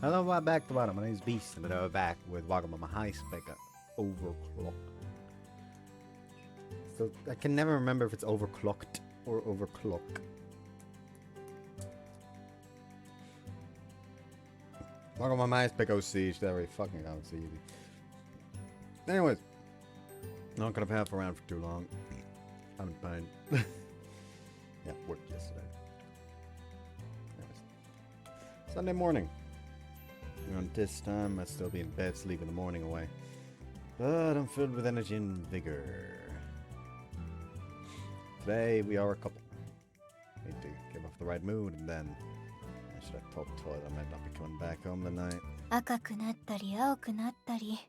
Hello, back to bottom. My name is Beast, and I'm back with Wagamama High Spec Overclock. So I can never remember if it's overclocked or overclock. Wagamama High Spec OC, that way fucking out, it's easy. Anyways, not gonna have around for too long. I'm in pain. Yeah, worked yesterday. Anyways. Sunday morning. Around this time, I'd still be in bed, sleeping the morning away. But I'm filled with energy and vigor. Today, we are a couple. Need to give off the right mood, and then I should have told Toy that I might not be coming back home tonight. 赤くなったり青くなったり、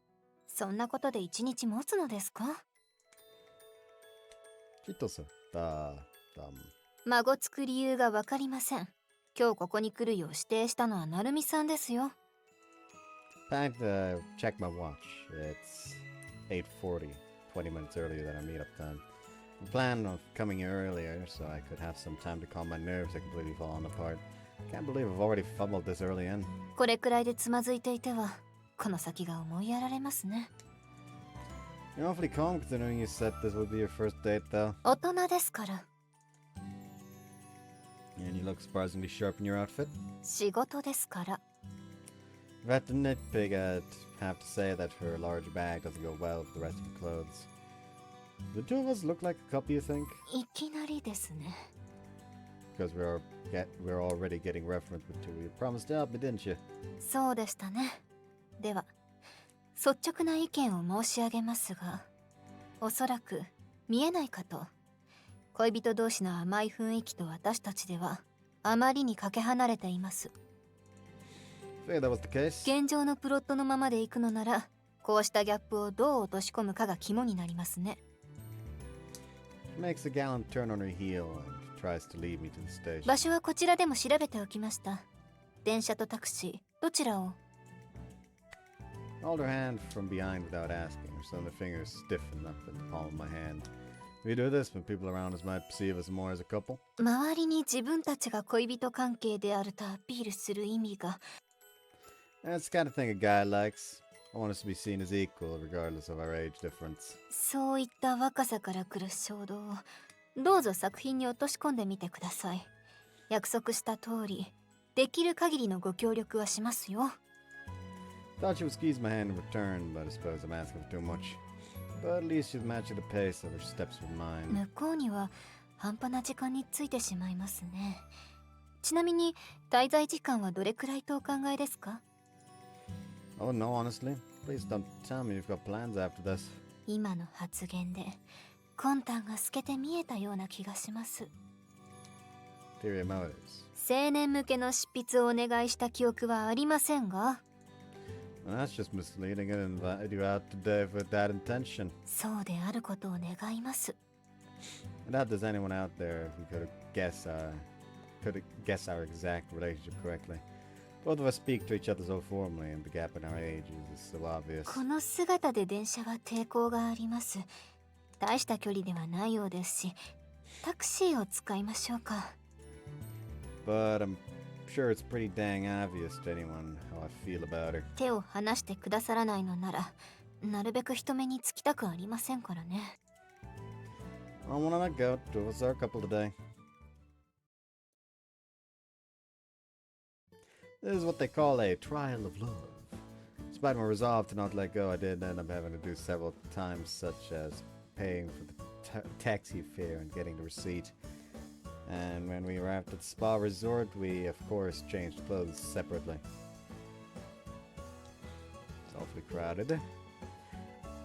そんなことで一日持つのですか? Chitose-Route. 孫つく理由がわかりません。今日ここに来るよう指定したのは成美さんですよ。Time to check my watch. It's 8:40, 20 minutes earlier than our meetup time. I planned on coming here earlier so I could have some time to calm my nerves that completely fallen apart. Can't believe I've already fumbled this early in. これくらいでつまずいていては、この先が思いやられますね。You're awfully calm considering you said this would be your first date, though. 大人ですから。And you look surprisingly sharp in your outfit. 仕事ですから。If I had to nitpick, I'd have to say that her large bag doesn't go well with the rest of her clothes. The two of us look like a couple, you think? いきなりですね。Because we're already getting reference to you. Promised to help me, didn't you? そうでしたね。では、率直な意見を申し上げますが、おそらく見えないかと。恋人同士の甘い雰囲気と私たちではあまりにかけ離れています。Figured that was the case. 現状のプロットのままで行くのなら、こうしたギャップをどう落とし込むかが肝になりますね。She makes a gallant turn on her heel and tries to lead me to the station. 場所はこちらでも調べておきました。電車とタクシー、どちらを? Hold her hand from behind without asking, her so the fingers stiffen up in the palm of my hand. We do this when people around us might perceive us more as a couple. 周りに自分たちが恋人関係であるとアピールする意味が。That's the kind of thing a guy likes. I want us to be seen as equal regardless of our age difference. そういった若さから来る衝動をどうぞ作品に落とし込んでみてください。約束した通り、できる限りのご協力はしますよ。Thought she would squeeze my hand in return, but I suppose I'm asking for too much. But at least she's matching the pace of her steps with mine. 向こうには半端な時間についてしまいますね。ちなみに滞在時間はどれくらいとお考えですか? Oh no, honestly. Please don't tell me you've got plans after this. 今の発言で魂胆が透けて見えたような気がします。Theory of motives. 青年向けの執筆をお願いした記憶はありませんが。Well, that's just misleading. I invited you out today with that intention. そうであることを願います。I doubt there's anyone out there who could guess our exact relationship correctly. Both of us speak to each other so formally, and the gap in our ages is so obvious. この姿で電車は抵抗があります。大した距離ではないようですし、タクシーを使いましょうか。But I'm sure it's pretty dang obvious to anyone how I feel about her. 手を離してくださらないのなら、なるべく人目につきたくありませんからね。I wanna let go. Two of us are a couple today. This is what they call a trial of love. Despite my resolve to not let go, I did end up having to do several times, such as paying for the taxi fare and getting the receipt. And when we arrived at the spa resort, we of course changed clothes separately. It's awfully crowded.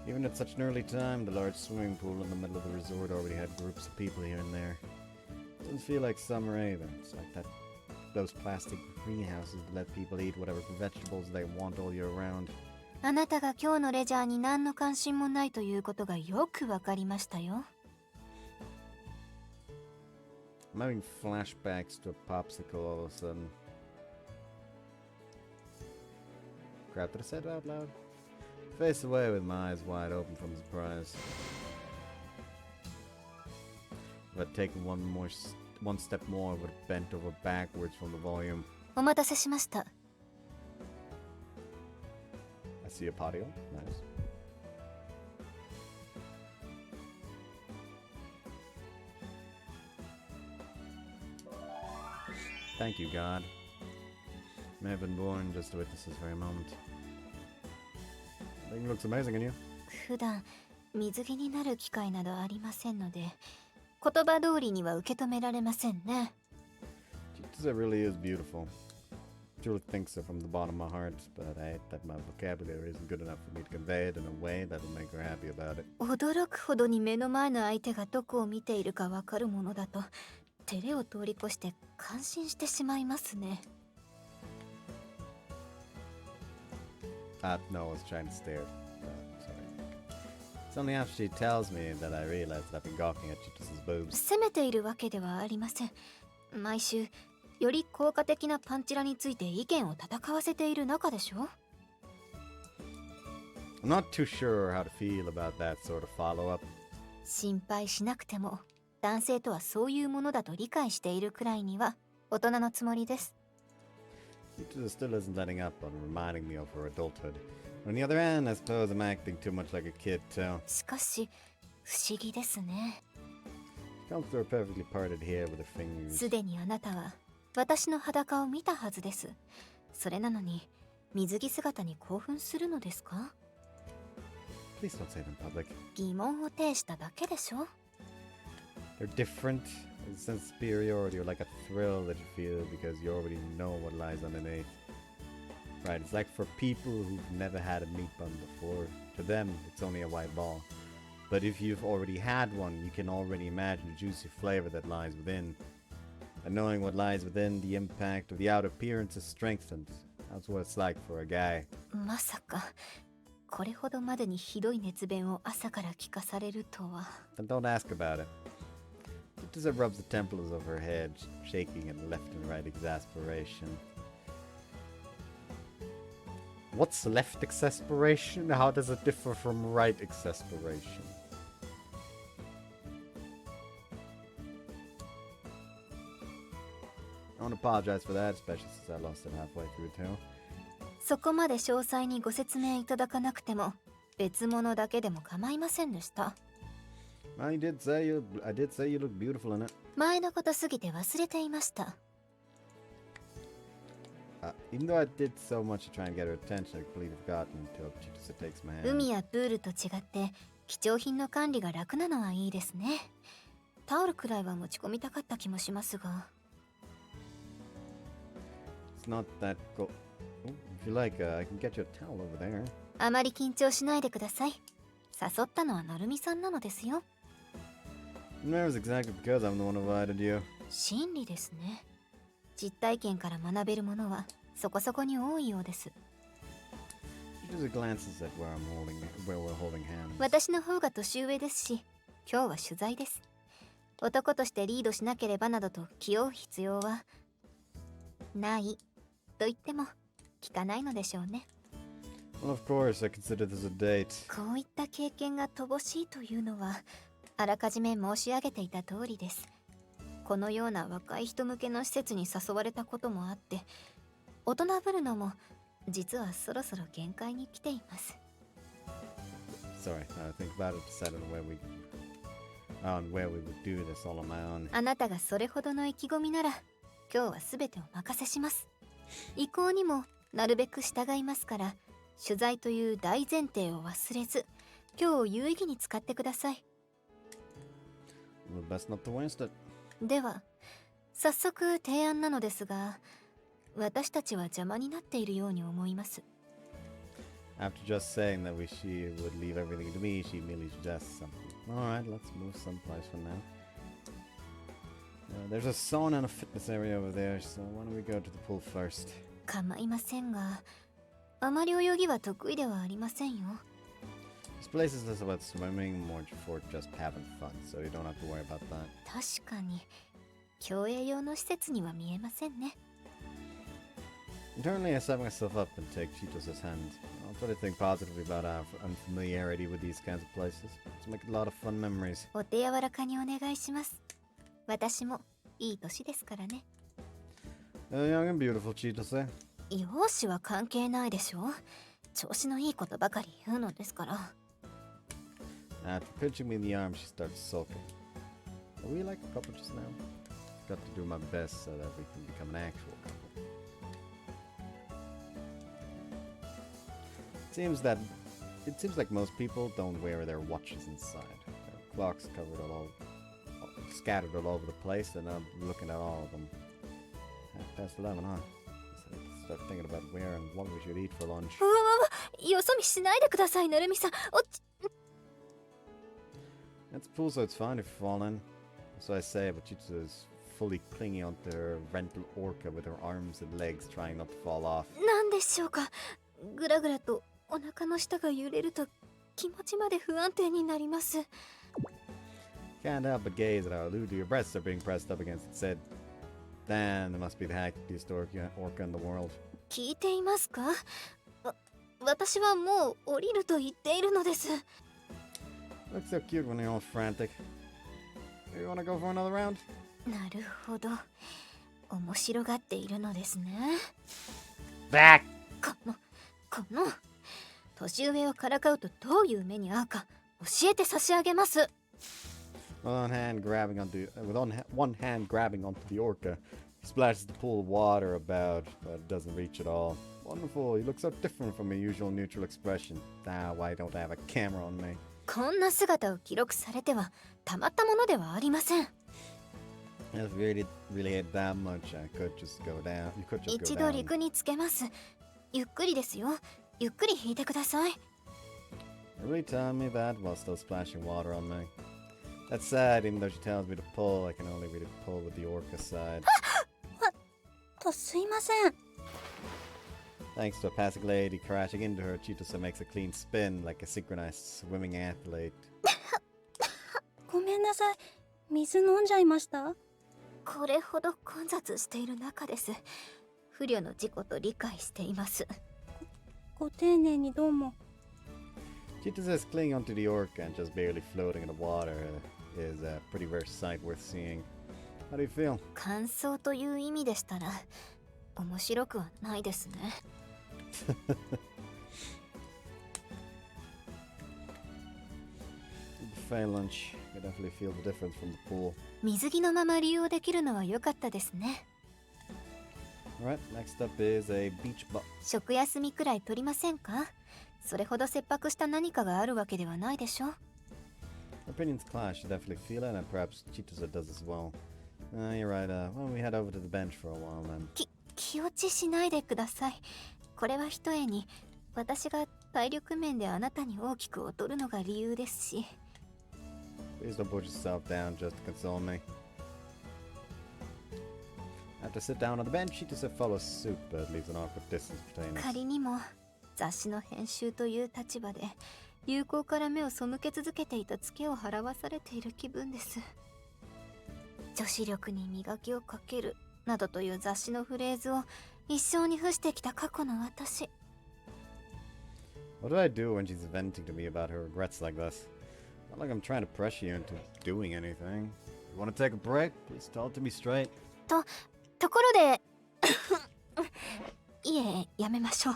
Even at such an early time, the large swimming pool in the middle of the resort already had groups of people here and there. Doesn't feel like summer either. It's like those plastic greenhouses that let people eat whatever vegetables they want all year round. あなたが今日のレジャーに何の関心もないということがよくわかりましたよ。I'm having flashbacks to a popsicle all of a sudden. Crap, did I say it out loud? Face away with my eyes wide open from surprise. If I'd taken one step more, I would have bent over backwards from the volume. お待たせしました。see a patio. Nice. Thank you, God. May have been born just to witness this very moment. I think it looks amazing in you. 普段水着になる機会などありませんので、言葉通りには受け止められませんね。Chitose really is beautiful. Truly think so from the bottom of my heart, but I hate that my vocabulary isn't good enough for me to convey it in a way that will make her happy about it. 驚くほどに目の前の相手がどこを見ているかわかるものだと、照れを通り越して感心してしまいますね。No, I was trying to stare. Sorry. It's only after she tells me that I realize that I've been gawking at Chitose's boobs. 責めているわけではありません。毎週より効果的なパンチラについて意見を戦わせている中でしょ。 I'm not too sure how to feel about that sort of follow-up. 心配しなくても男性とはそういうものだと理解しているくらいには大人のつもりです。 Chitose still isn't letting up on reminding me of her adulthood. On the other hand, I suppose I'm acting too much like a kid too. しかし不思議ですね。 She comes through her perfectly parted hair with her fingers. すでにあなたは私の裸を見たはずです。それなのに水着姿に興奮するのですか？ Please don't say it in public. 疑問を呈しただけでしょ。 They're different. There's a sense of superiority or like a thrill that you feel because you already know what lies underneath. Right, it's like for people who've never had a meat bun before. To them, it's only a white ball. But if you've already had one, you can already imagine the juicy flavor that lies within. And knowing what lies within, the impact of the outer appearance is strengthened. That's what it's like for a guy. まさかこれほどまでにひどい熱弁を朝から聞かされるとは。 Then don't ask about it. Chitose rubs the temples of her head, shaking in left and right exasperation. What's left exasperation? How does it differ from right exasperation? I want to apologize for that, especially since I lost it halfway through too. そこまで詳細にご説明いただかなくても別物だけでも構いませんでした。 I did say you look beautiful in it. 前のことすぎて忘れていました。 Even though I did so much to try and get her attention, I completely forgotten until Chitose takes my hand. 海やプールと違って貴重品の管理が楽なのはいいですね。タオルくらいは持ち込みたかった気もしますが。 It's not that go. Oh, if you like, I can get you a towel over there. あまり緊張しないでください。誘ったのはなるみさんなのですよ。 And that was exactly because I'm the one who invited you. 真理ですね。実体験から学べるものはそこそこに多いようです。 She just glances at where we're holding hands. 私の方が年上ですし、今日は取材です。男としてリードしなければなどと気負う必要はないと言っても聞かないのでしょうね。 Well, of course, I consider this a date. こういった経験が乏しいというのはあらかじめ申し上げていた通りです。このような若い人向けの施設に誘われたこともあって、大人ぶるのも実はそろそろ限界に来ています。 Sorry, I think about it, decided on where we would do this all on my own. あなたがそれほどの意気込みなら今日は全てお任せします。意向にもなるべく従いますから、取材という大前提を忘れず今日を有意義に使ってください。 Well, best not to waste it. では早速提案なのですが、私たちは邪魔になっているように思います。 After just saying that she would leave everything to me, she immediately suggests something. Alright, let's move someplace for now. There's a sauna and a fitness area over there, so why don't we go to the pool first? 構いませんが、あまり泳ぎは得意ではありませんよ。 This place is less about swimming, more for just having fun, so you don't have to worry about that. 確かに競泳用の施設には見えませんね。 Internally, I set myself up and take Chitose's hand. I'll try to think positively about our unfamiliarity with these kinds of places. Let's make a lot of fun memories. お手柔らかにお願いします。私もいい年ですからね。Young and beautiful, Chitose. 容姿は関係ないでしょ。調子のいいことばかり言うのですから。 After pinching me in the arm, she starts sulking. Are we like a couple just now? Got to do my best so that we can become an actual couple. It seems like most people don't wear their watches inside. Their clocks scattered all over the place, and I'm looking at all of them. 11, huh? Let's start thinking about where and what we should eat for lunch. うわわわ、よそ見しないでください、なるみさん。It's a pool, so it's fine if you fall in. So I say, but Chitose is fully clinging onto her rental orca with her arms and legs, trying not to fall off. なんでしょうか。ぐらぐらとお腹の下が揺れると気持ちまで不安定になります。Can't help but gaze at how Lulu, your breasts are being pressed up against its head. Then there must be the happiest orca in the world. 聞いていますか？私はもう降りると言っているのです。Looks so cute when you're all frantic. You wanna go for another round? なるほど。面白がっているのですね。Back! この年上をからかうとどういう目に遭うか教えて差し上げます。With one hand grabbing onto the orca, he splashes the pool of water about, but it doesn't reach at all. Wonderful, you look so different from your usual neutral expression. Ah, why don't I have a camera on me? こんな姿を記録されてはたまったものではありません。If you really hate that much, I could just go down. You could just go down. 一度陸につけます。ゆっくりですよ。ゆっくり引いてください。You're really telling me that while still splashing water on me? That's sad, even though she tells me to pull, I can only really pull with the orca side. すいません。Thanks to a passing lady crashing into her, Chitose makes a clean spin like a synchronized swimming athlete. ごめんなさい。水飲んじゃいました？これほど混雑している中です。不慮の事故と理解しています。ご丁寧にどうも。Chitose is clinging onto the orca and just barely floating in the water is a pretty rare sight worth seeing. How do you feel? 感想という意味でしたら面白くはないですね。Buffet lunch. I definitely feel the difference from the pool. 水着のまま利用できるのは良かったですね。Alright, next up is a beach ball. 食休みくらい取りませんか？それほど切迫した何かがあるわけではないでしょ。Opinions clash, you definitely feel it, and perhaps Chitose does as well. You're right, why don't we head over to the bench for a while then? 気落ちしないでください。これはひとえに私が体力面であなたに大きく劣るのが理由ですし。Please don't put yourself down just to console me. After sit down on the bench, Chitose follows suit, but leaves an awkward distance between us. 仮にも雑誌の編集という立場で流行から目を背け続けていたツケを払わされている気分です。女子力に磨きをかけるなどという雑誌のフレーズを一生に付してきた過去の私。What do I do when she's venting to me about her regrets like this? Not like I'm trying to pressure you into doing anything. You want to take a break? Please tell it to me straight. ところでいえ、やめましょう。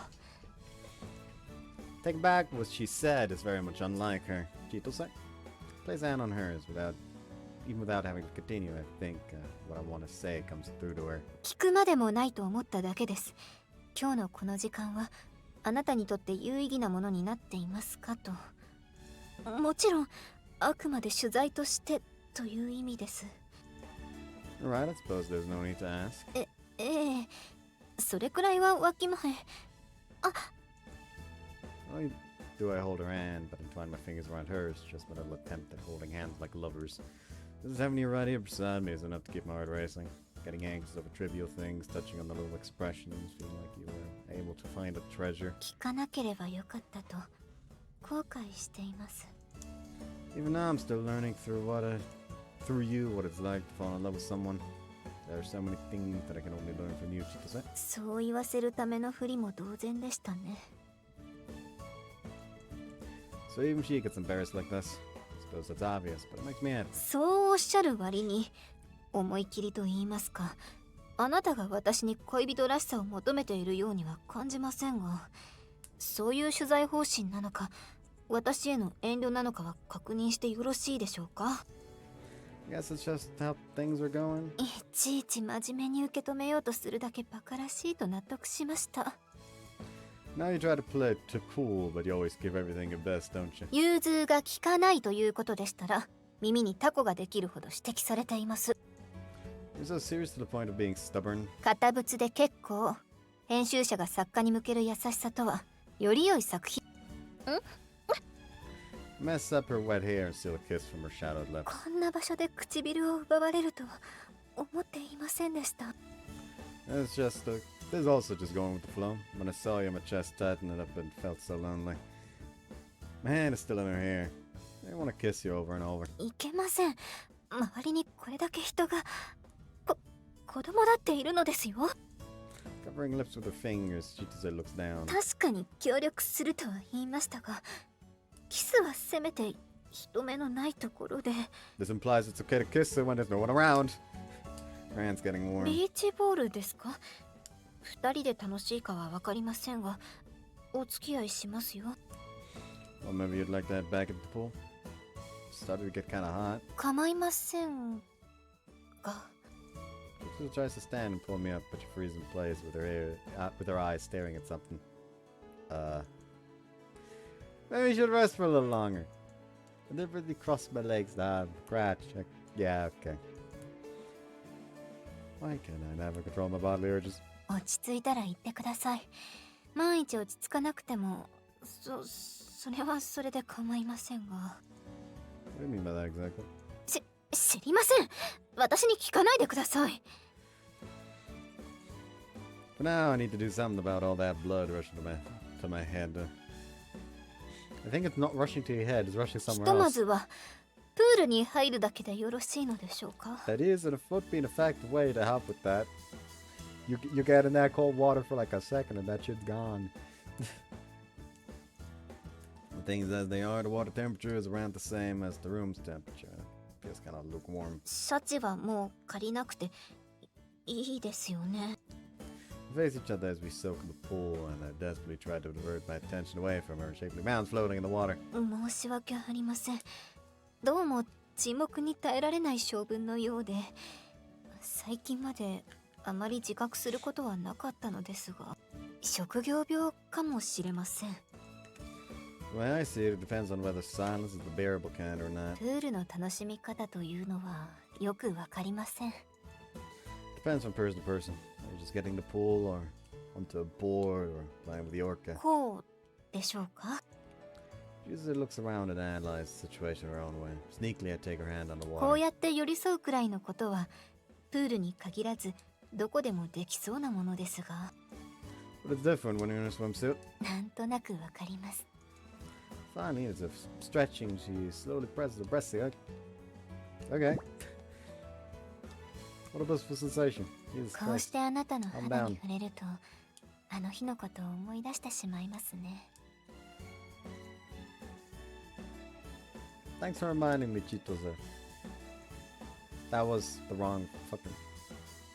Taking back what she said is very much unlike her. Chitose plays hand on hers even without having to continue. I think what I want to say comes through to her. 聞くまでもないと思っただけです。今日のこの時間はあなたにとって有意義なものになっていますかと。もちろんあくまで取材としてという意味です。Alright, I suppose there's no need to ask. ええ、それくらいはわきまへん。あ、 Not only do I hold her hand, but entwine my fingers around hers, just my little attempt at holding hands like lovers. Just having you right here beside me is enough to keep my heart racing. Getting anxious over trivial things, touching on the little expressions, feeling like you were able to find a treasure. 聞かなければよかったと後悔しています。 Even now, I'm still learning through you what it's like to fall in love with someone. There are so many things that I can only learn from you, Chitose. そう言わせるためのふりも同然でしたね。 So even she gets embarrassed like this. I suppose that's obvious, but it makes me happy. そうおっしゃる割に思い切りと言いますか、あなたが私に恋人らしさを求めているようには感じませんが、そういう取材方針なのか、私への遠慮なのかは確認してよろしいでしょうか。 I guess it's just how things are going. いちいち真面目に受け止めようとするだけバカらしいと納得しました。 Now you try to play it too cool, but you always give everything your best, don't you? 融通が利かないということでしたら、耳にタコができるほど指摘されています。 You're so serious to the point of being stubborn. 堅物で結構。編集者が作家に向ける優しさとはより良い作品。 Mess up her wet hair and steal a kiss from her shadowed lips. こんな場所で唇を奪われるとは思っていませんでした。 It's just, this is also just going with the flow. When I saw you, my chest tightened up and felt so lonely. My hand is still in her hair. I want to kiss you over and over. いけません。周りにこれだけ人が子供だっているのですよ。 Covering lips with her fingers, Chitose looks down. 確かに協力するとは言いましたが、キスはせめて人目のないところで。 This implies it's okay to kiss her when there's no one around. Her hand's getting warm. ビーチボールですか？二人で楽しいかは分かりませんが、お付き合いしますよ。 Well, maybe you'd like to head back at the pool? Started to get kind of hot. 構いませんが。 She tries to stand and pull me up, but she freezes in place with her eyes staring at something. Maybe you should rest for a little longer. I deliberately crossed my legs. Scratch. Yeah, okay. Why can't I never control my bodily urges? 落ち着いたら言ってください。万一落ち着かなくても、それはそれで構いませんが。 What do you mean by that exactly? 知りません。私に聞かないでください。 For now, I need to do something about all that blood rushing to my head. I think it's not rushing to your head, it's rushing ひ somewhere とま else. ずはプールに入るだけでよろしいのでしょうか。 That is, and it would be an effective way to help with that. You get in that cold water for like a second and that shit's gone. The things as they are, the water temperature is around the same as the room's temperature. Feels kind of lukewarm. シャチはもう借りなくていいですよね。 We face each other as we soak in the pool, and I desperately tried to divert my attention away from her shapely mounds floating in the water. 申し訳ありません。どうも沈黙に耐えられない性分のようで、最近まであまり自覚することはなかったのですが、職業病かもしれません。 The way I see it, it depends on whether silence is the bearable kind or not. プールの楽しみ方というのはよくわかりません。 Depends from person to person. You're just getting the pool, or onto a board, or playing with the orca. こうでしょうか。 She usually looks around and analyzes the situation her own way. Sneakily, I take her hand on the こう water. やって寄り添うくらいのことはプールに限らずどこでもできそうなものですが、 But it's different when you're in a swimsuit. なんとなくわかります。 Finally, as if stretching, she slowly presses her breast together. Okay. What a blissful sensation. Jesus こうし Christ. てあなたの Calm 肌に down. 触れると、あの日のことを思い出してしまいますね。 Thanks for reminding me, Chitose. That was the wrong fucking.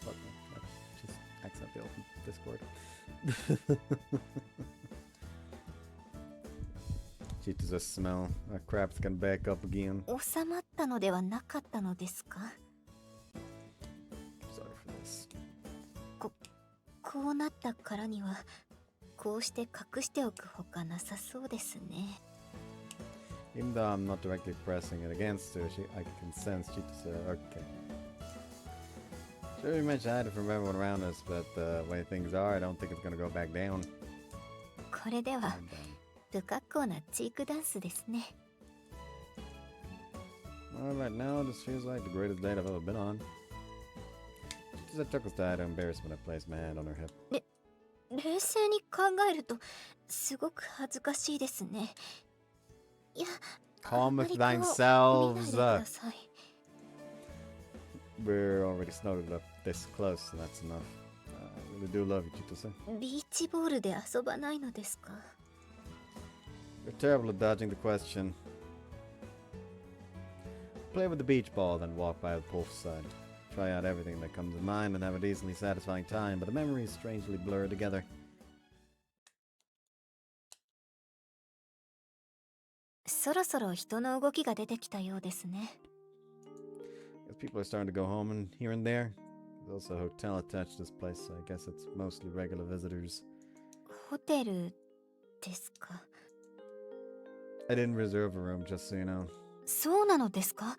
Fuck me. I just accidentally opened Discord. Chitose's smell. That crap's gonna back up again. 収まったのではなかったのですか。 Sorry for this. こうなったからにはこうして隠しておくほかなさそうですね。 Even though I'm not directly pressing it against her, I can sense Chitose. Okay. Sure, you mentioned I had it from everyone around us, but the way things are, I don't think it's gonna go back down. これでは And, 不格好なチークダンスですね。 well, right now, this feels like the greatest date I've ever been on. Chitose took us to hide her embarrassment. I placed my hand on her hip. 冷静に考えるとすごく恥ずかしいですね。いや、 Calm あ with まりこう thyself. 見ないでください。 We're already snuggled up this close, so that's enough. I really do love you, Chitose. ビーチボールで遊ばないのですか。 You're terrible at dodging the question. Play with the beach ball, then walk by the pool side. Try out everything that comes to mind and have a decently satisfying time, but the memories strangely blur together. そろそろ人の動きが出てきたようですね。Guess people are starting to go home and here and there. There's also a hotel attached to this place, so I guess it's mostly regular visitors. ホテルですか。I didn't reserve a room, just so you know. そうなのですか。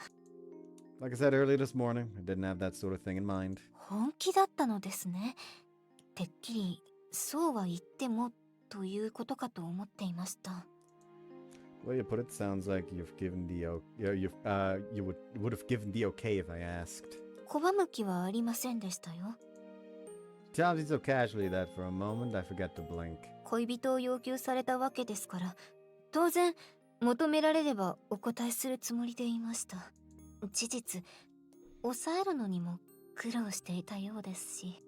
Like I said earlier this morning, I didn't have that sort of thing in mind. 本気だったのですね。てっきりそうは言ってもということかと思っていました。The way you put it sounds like you've given the you would have given the okay if I asked. 拒む気はありませんでしたよ。Tells me so casually that for a moment I forget to blink. 恋人を要求されたわけですから、当然求められればお答えするつもりでいました。事実、抑えるのにも苦労していたようですし。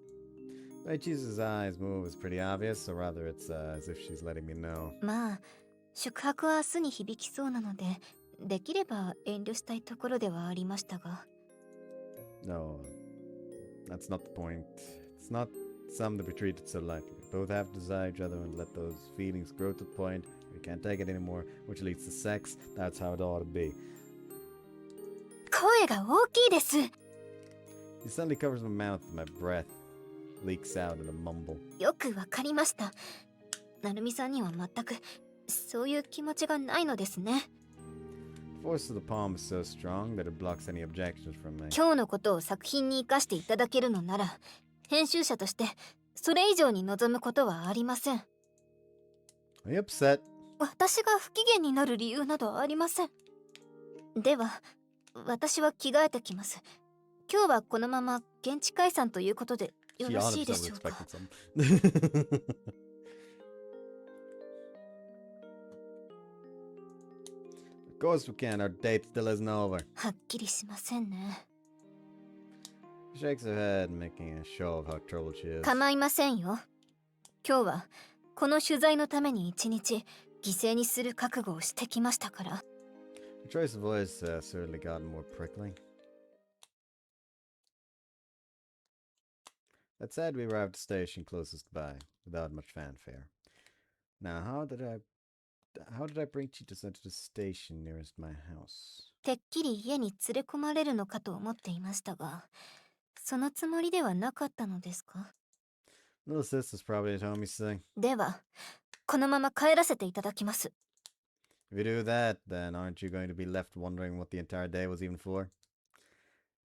The way Chisa's eyes move is pretty obvious, or rather it's as if she's letting me know. まあ、宿泊は明日に響きそうなので、できれば遠慮したいところではありましたが。No, that's not the point. It's not some to be treated so lightly. We both have to desire each other and let those feelings grow to the point where you can't take it anymore, which leads to sex. That's how it ought to be. 声が大きいです。 He suddenly covers my mouth with my breath. Leaks out in a mumble. よくわかりました。なるみさんには全くそういう気持ちがないのですね。The force of the palm is so strong that it blocks any objections from me. 今日のことを作品に生かしていただけるのなら、編集者としてそれ以上に望むことはありません。 Are you upset? 私が不機嫌になる理由などありません。では、私は着替えてきます。今日はこのまま現地解散ということでよ She ろしいでし 100% ょうか。 expected some. Of course we can. Our date still isn't over. はっきりしませんね。 She shakes her head, making a show of how troubled she is. 構いませんよ。今日はこの取材のために一日犠牲にする覚悟をしてきましたから。 Her choice of voice certainly gotten more prickly. That said, we arrived at the station closest by, without much fanfare. Now, how did I bring Chitose to the station nearest my house? てっきり家に連れ込まれるのかと思っていましたが、そのつもりではなかったのですか。 Little sister's probably at home, you say? では、このまま帰らせていただきます。 If you do that, then aren't you going to be left wondering what the entire day was even for?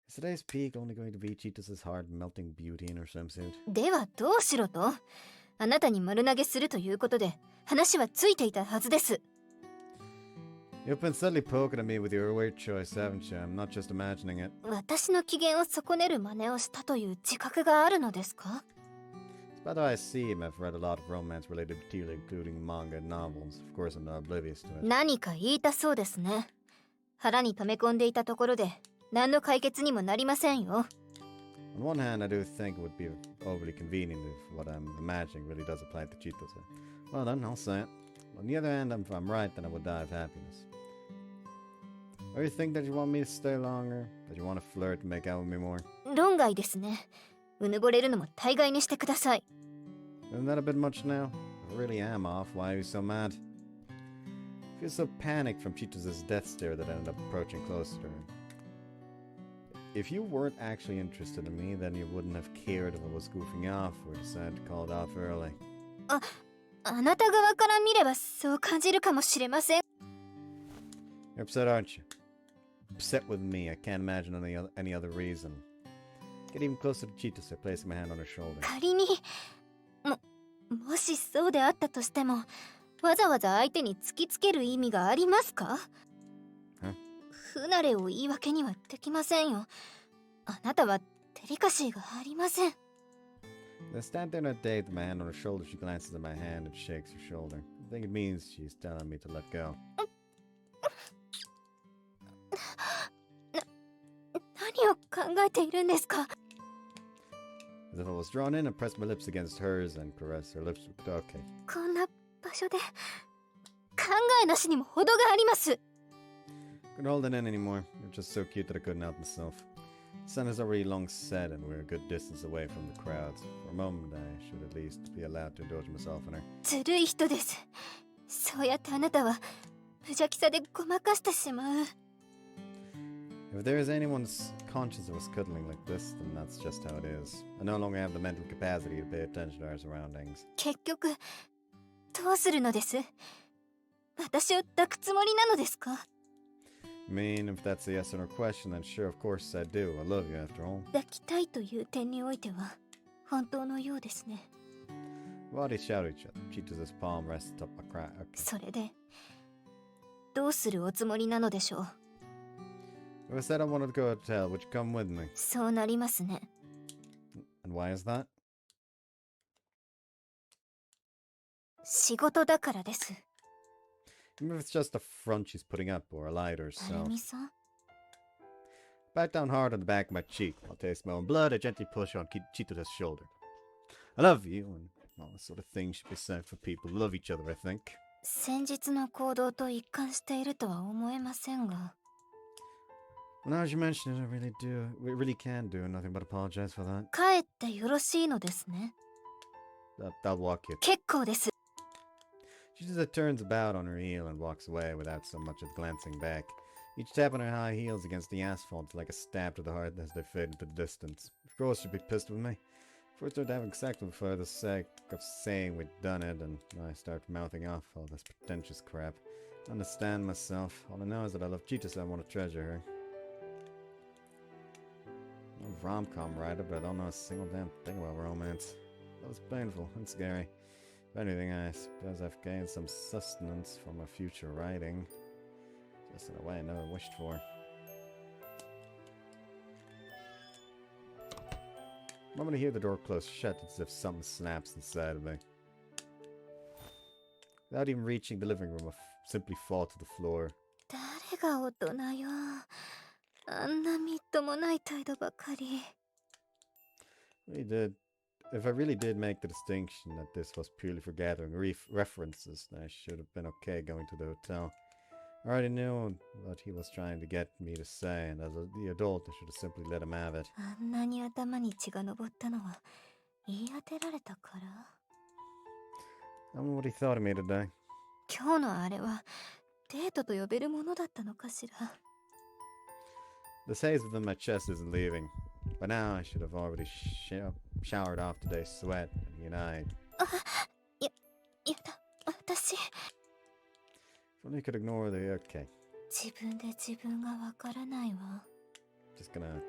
Is today's peak only going to be Chitose's heart-melting beauty in her swimsuit? ではどうしろと？あなたに丸投げするということで話はついていたはずです。 You've been subtly poking at me with your weird choice, haven't you? I'm not just imagining it. 私の機嫌を損ねる真似をしたという自覚があるのですか？ By the way, I seem I've read a lot of romance-related material, including manga and novels. Of course, I'm not oblivious to it. 何か言いたそうですね。腹に溜め込んでいたところで何の解決にもなりませんよ。 On one hand, I do think it would be overly convenient if what I'm imagining really does apply to Chitose. Well then, I'll say it. On the other hand, if I'm right, then I would die of happiness. Or you think that you want me to stay longer? That you want to flirt and make out with me more? 論外ですね。うぬぼれるのも大概にしてください。 Isn't that a bit much now? If I really am off, why are you so mad? I feel so panicked from Chitose's death stare that I ended up approaching closer to her. If you weren't actually interested in me, then you wouldn't have cared if I was goofing off or decided to call it off early. あなた側から見ればそう感じるかもしれません。 You're upset, aren't you? Upset with me. I can't imagine any other reason. Get even closer to Chitose, placing my hand on her shoulder. 仮にもしそうであったとしても、わざわざ相手に突きつける意味がありますか？不慣れを言い訳にはできませんよ。あなたはデリカシーがありません。 As I stand there on a date with my hand on her shoulder, she glances at my hand and shakes her shoulder. I think it means she's telling me to let go. 何を考えているんですか？ As if I was drawn in and pressed my lips against hers and caressed her lips with okay. こんな場所で考えなしにも程があります。 Couldn't hold it in anymore. You're just so cute that I couldn't help myself. The sun has already long set and we're a good distance away from the crowds. For a moment, I should at least be allowed to indulge myself in her. ずるい人です。そうやってあなたは無邪気さでごまかしてしまう。 If there is anyone's conscious of us cuddling like this, then that's just how it is. I no longer have the mental capacity to pay attention to our surroundings. 結局どうするのです？私を抱くつもりなのですか？ I mean, if that's a yes or no question, then sure, of course I do. I love you after all. 抱きたいという点においては本当のようですね。 Body shout at each other. Chitose's palm rested up my crack. Okay. それでどうするおつもりなのでしょう？ If I said I wanted to go to hotel, would you come with me? そうなりますね。 And why is that? 仕事だからです。 Even if it's just a front she's putting up or a lie to アル herself. ミさん、 Back down hard on the back of my cheek. I'll taste my own blood. I gently push on Chitose's shoulder. I love you, and all the sort of things should be said for people who love each other, I think. 先日の行動と一貫しているとは思えませんが。 Well, now as you mention it, we really can do nothing but apologize for that. 帰ってよろしいのですね。 I'll walk you. 結構です。 Chitose turns about on her heel and walks away without so much as glancing back. Each tap on her high heels against the asphalt is like a stab to the heart as they fade into the distance. Of course she'd be pissed with me. First started having sex with her for the sake of saying we'd done it, and I start mouthing off all this pretentious crap. I understand myself. All I know is that I love Chitose and I want to treasure her. I'm a rom-com writer, but I don't know a single damn thing about romance. That was painful and scary. If anything, I suppose I've gained some sustenance from my future writing. Just in a way I never wished for. The moment I hear the door close shut, it's as if something snaps inside of me. Without even reaching the living room, I simply fall to the floor. 誰が大人よ。あんなみっともない態度ばかり。 If I really did make the distinction that this was purely for gathering references, then I should have been okay going to the hotel. I already knew what he was trying to get me to say, and as the adult, I should have simply let him have it. あんなに頭に血が上ったのは言い当てられたから。 I don't know what he thought of me today. 今日のあれはデートと呼べるものだったのかしら。 This haze within my chest isn't leaving. By now, I should have already showered off today's sweat and unite. やだ、私。 If only I could ignore the okay. 自分で自分がわからないわ。 Just gonna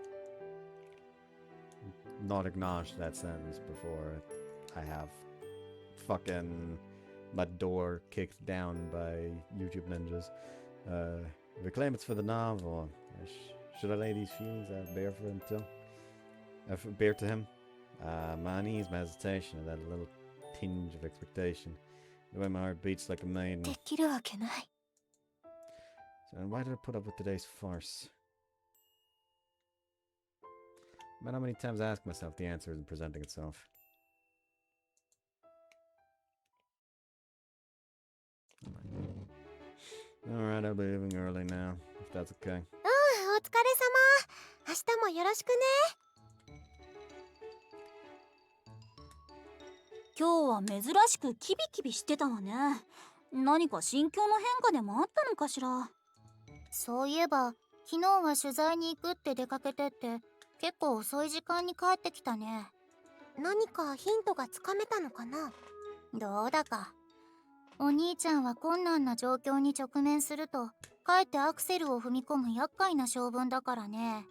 not acknowledge that sentence before I have fucking my door kicked down by YouTube ninjas. If I claim it's for the novel, should I lay these feelings out bare for him too? Bare to him? My unease, my hesitation, and that little tinge of expectation. The way my heart beats like a maiden. できるわけない。 So why did I put up with today's farce? No matter how many times I ask myself, the answer isn't presenting itself. Alright, I'll be leaving early now, if that's okay. お疲れ様。明日もよろしくね。今日は珍しくキビキビしてたわね。何か心境の変化でもあったのかしら。そういえば昨日は取材に行くって出かけてって結構遅い時間に帰ってきたね。何かヒントがつかめたのかな。どうだか。お兄ちゃんは困難な状況に直面するとかえってアクセルを踏み込む厄介な性分だからね。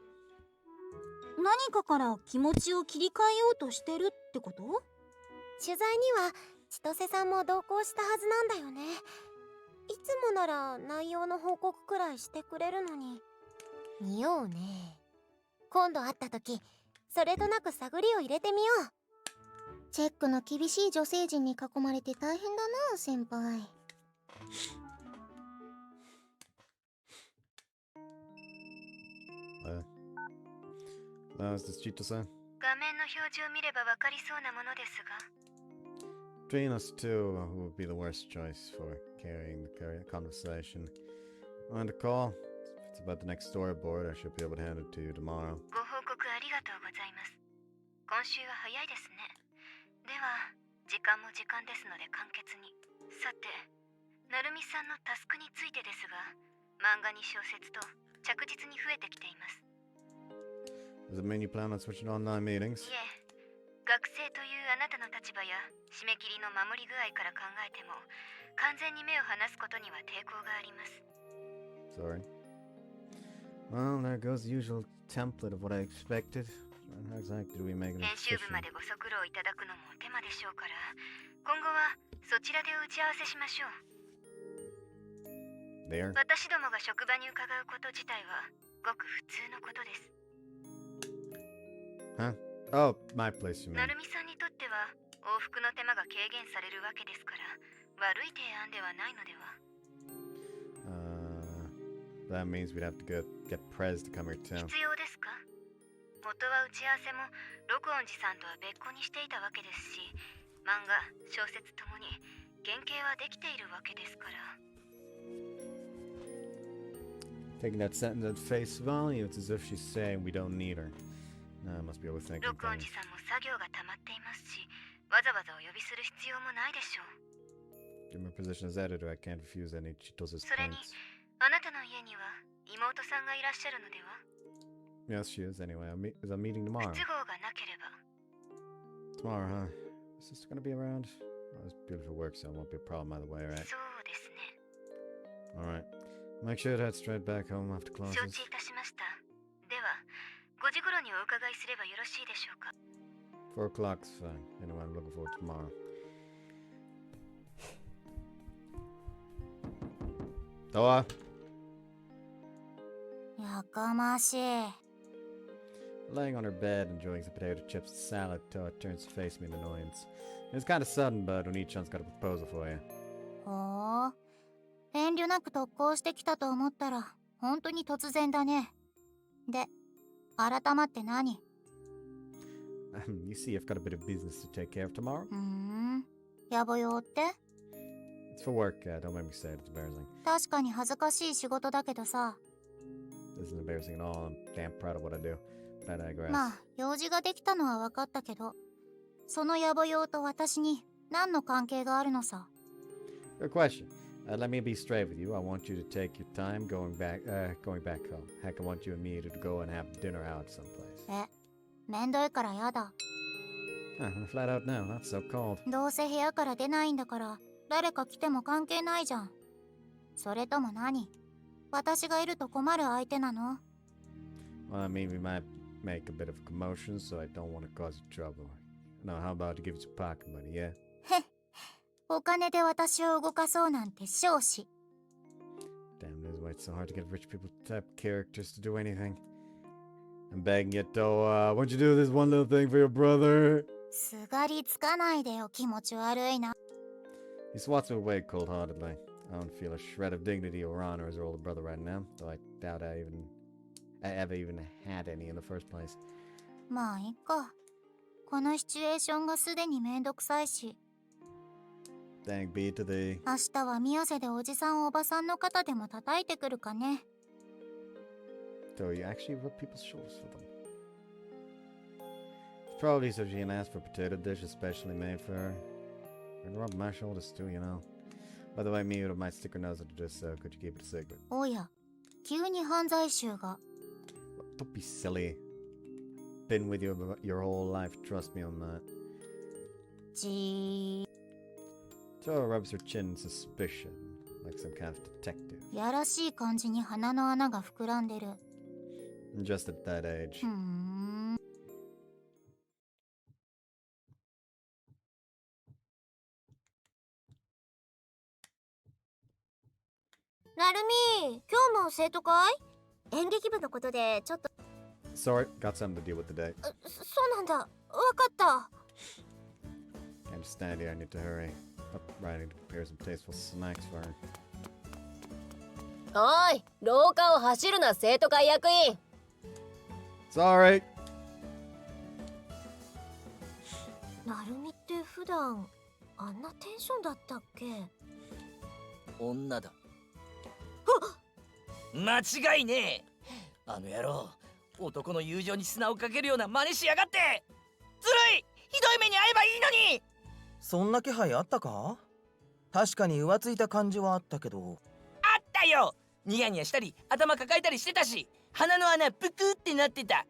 何かから気持ちを切り替えようとしてるってこと？取材には千歳さんも同行したはずなんだよね。いつもなら内容の報告くらいしてくれるのに。見ようね。今度会った時それとなく探りを入れてみよう。チェックの厳しい女性陣に囲まれて大変だな、先輩。Is this Chitose? 画面の表示を見ればわかりそうなものですが。 Between us two, who would be the worst choice for carrying the conversation? On the call? If it's about the next storyboard, I should be able to hand it to you tomorrow. ご報告ありがとうございます。今週は早いですね。では、時間も時間ですので簡潔に。さて、何なるみさんのタスクについてですが、漫画に小説と着実に増えてきています。Does it mean you plan on switching to online meetings? いえ、学生というあなたの立場や締め切りの守り具合から考えても、完全に目を離すことには抵抗があります。Sorry. Well, there goes the usual template of what I expected. How exactly do we make it 編集部 official? までご足労いただくのも手間でしょうから、今後はそちらで打ち合わせしましょう。There? 私どもが職場に伺うこと自体はごく普通のことです。Huh? Oh, my place, you mean. なるみさんにとっては往復の手間が軽減されるわけですから、悪い提案ではないのでは。That means we'd have to get Prez to come here too. 必要ですか？元は打ち合わせも録音寺さんとは別個にしていたわけですし、漫画、小説ともに原型はできているわけですから。Taking that sentence at face value, it's as if she's saying we don't need her. I must be overthinking 録音 things. 寺さんも作業が溜まっていますし、わざわざお呼びする必要もないでしょう。 Given her position as editor, I can't refuse any Chitose's それに、 points. あなたの家には妹さんがいらっしゃるのでは？ Yes, she is. Anyway, is I'm meeting 不 tomorrow. 都合がなければ。 Tomorrow, huh? Is sister gonna be around? Oh, it's beautiful work, so it won't be a problem either way, right? そうですね。 Alright. Make sure to head straight back home after 承 classes. 知いたしました。では、5時頃にお伺いすればよろしいでしょうか。 4 o'clock's fine. Anyway, I'm looking forward to tomorrow. Doa! やかましい。 Laying on her bed, enjoying some potato chips and salad, Toa turns to face me in annoyance. It's kind of sudden, but Oni-chan's got a proposal for you. ほう。遠慮なく特攻してきたと思ったら、本当に突然だね。で、改まって何？ You see, I've got a bit of business to take care of tomorrow. 野暮用って？ It's for work, don't make me say it, it's embarrassing. 確かに恥ずかしい仕事だけどさ。This isn't embarrassing at all, I'm damn proud of what I do. But I digress. まあ、用事ができたのは分かったけど、その野暮用と私に何の関係があるのさ。 Good question. Let me be straight with you. I want you to take your time going back home. Heck, I want you and me to go and have dinner out someplace. めんどいからやだ。I'm flat out now. Not so cold. どうせ部屋から出ないんだから、誰か来ても関係ないじゃん。それとも何？私がいると困る相手なの？ Well, I mean, we might make a bit of a commotion, so I don't want to cause you trouble. No, how about to give you some pocket money, yeah? へっ、お金で私を動かそうなんて少子。 Damn, it is why it's so hard to get rich people type characters to do anything. I'm begging you, though, won't you do this one little thing for your brother? すがりつかないでよ、気持ち悪いな。 He swats me away cold-heartedly. I don't feel a shred of dignity or honor as her older brother right now, though I doubt I ever even had any in the first place. まあいっか。このシチュエーションがすでにめんどくさいし。 Thank be to thee. 明日は宮瀬でおじさんおばさんの肩でも叩いてくるかね。 So you actually rub people's shoulders for them. It's probably so she can ask for a potato dish especially made for her. I can rub my shoulders too, you know. By the way, me might stick her nose into this, so could you keep it a secret? おや、急に犯罪集が。 Don't be silly. Been with you your whole life, trust me on that. じ Joe rubs her chin in suspicion, like some kind of detective. ー、やらしい感じに鼻の穴が膨らんでる。 And just at that age. なるみ、今日も生徒会？演劇部のことでちょっと。 Sorry, got something to deal with today. そうなんだ。わかった。 Can't just stand here, I need to hurry. Up, right, I need to prepare some tasteful snacks for her. おい、廊下を走るな、生徒会役員。 Sorry! なるみって普段あんなテンションだったっけ？女だ。間違いねえ。あの野郎、男の友情に砂をかけるような真似しやがって。ずるい。ひどい目に遭えばいいのに。そんな気配あったか？確かに浮ついた感じはあったけど。あったよ。ニヤニヤしたり頭抱えたりしてたし、鼻の穴ぷくってなってた。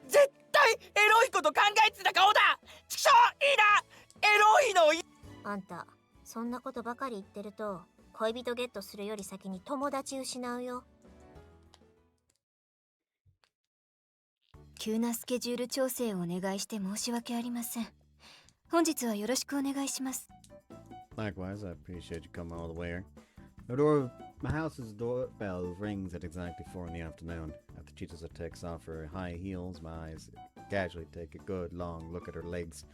絶対エロいこと考えてた顔だ。ちくしょう、いいな。エロいのいい。あんたそんなことばかり言ってると恋人ゲットするより先に友達失うよ。急なスケジュール調整をお願いして申し訳ありません。本日はよろしくお願いします。Likewise, I appreciate you coming all the way here. The door of my house's doorbell rings at exactly 4 in the afternoon. After Chitose takes off her high heels, my eyes casually take a good long look at her legs.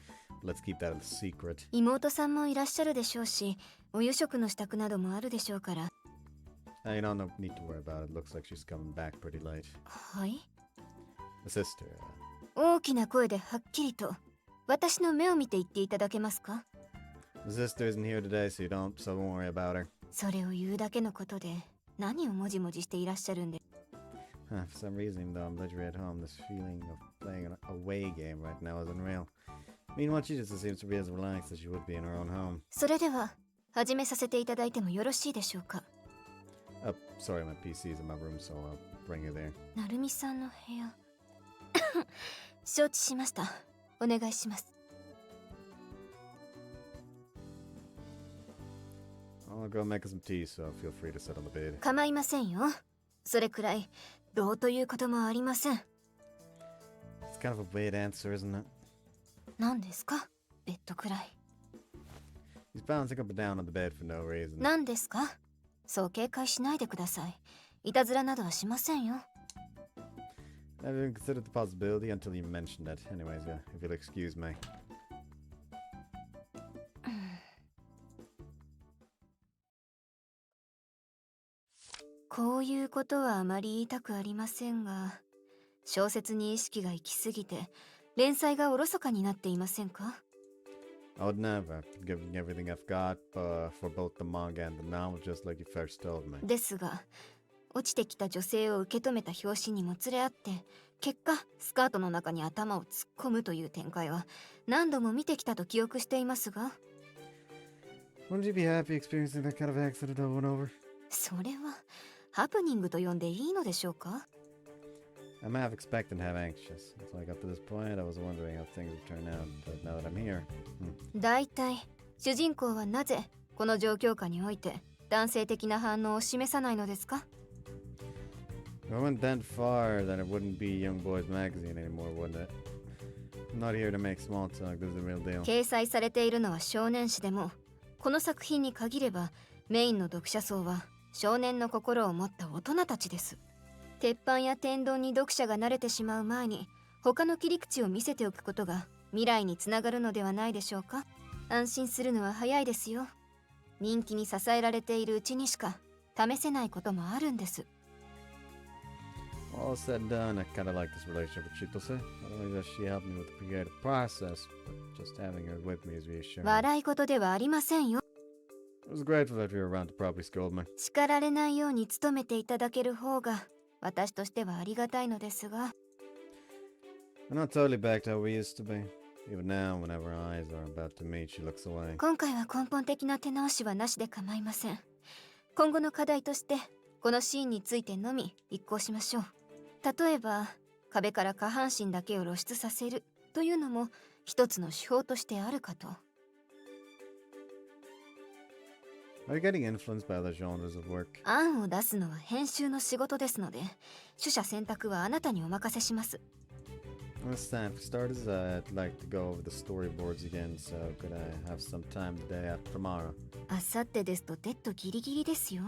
Let's keep that a secret. 妹さんもいらっしゃるでしょうし、お夕食の支度などもあるでしょうから。You don't need to worry about it. Looks like she's coming back pretty late. はい。The sister. 大きな声ではっきりと私の目を見て言っていただけますか？ The sister isn't here today, so don't worry about her. それを言うだけのことで何をもじもじしていらっしゃるんで。For some reason, though, I'm literally at home. This feeling of playing an away game right now is unreal. Meanwhile, she just seems to be as relaxed as she would be in her own home. それでは始めさせていただいてもよろしいでしょうか？ Sorry, my PC's in my room, so I'll bring you there. なるみさんの部屋。承知しました。お願いします。I'll go make some tea, so feel free to sit on the bed. 構いませんよ。それくらいどうということもありません。It's kind of a weird answer, isn't it? 何ですか？ベッドくらい。He's bouncing up and down on the bed for no reason. 何ですか？そう警戒しないでください。いたずらなどはしませんよ。I haven't considered the possibility until you mentioned it. Anyways, yeah, if you'll excuse me. こういうことはあまり言いたくありませんが、小説に意識が行き過ぎて連載がおろそかになっていませんか？ I would never. I've been giving everything I've got for both the manga and the novel, just like you first told me. ですが、落ちてきた女性を受け止めた表紙にもつれ合って、結果スカートの中に頭を突っ込むという展開は何度も見てきたと記憶していますが。Wouldn't you be happy experiencing that kind of accident over and over? それはハプニングと呼んでいいのでしょうか？ I'm half expectant, half anxious. Until I got to this point, I was wondering how things would turn out. But now that I'm here, だいたい主人公はなぜこの状況下において男性的な反応を示さないのですか？ If I went that far, then it wouldn't be Young Boys Magazine anymore, wouldn't it? I'm not here to make small talk. This is the real deal. 掲載されているのは少年誌でも、この作品に限ればメインの読者層は少年の心を持った大人たちです。鉄板や天丼に読者が慣れてしまう前に他の切り口を見せておくことが未来につながるのではないでしょうか。安心するのは早いですよ。人気に支えられているうちにしか試せないこともあるんです。All said and done, I kind of like this relationship with Chitose. Not only does she help me with the creative process, but just having her with me is reassuring. 笑い事ではありませんよ。I was grateful that you were around to properly scold me. 叱られないように努めていただける方が私としてはありがたいのですが。We're not totally back to how we used to be. Even now, whenever our eyes are about to meet, she looks away. 今回は根本的な手直しはなしで構いません。今後の課題としてこのシーンについてのみ一行しましょう。例えば壁から下半身だけを露出させるというのも一つの手法としてあるかと。Are you getting influenced by other genres of work? 案を出すのは編集の仕事ですので、取捨選択はあなたにお任せします。Understand. For starters, I'd like to go over the storyboards again, so could I have some time today after tomorrow? あさってですとデッドギリギリですよ。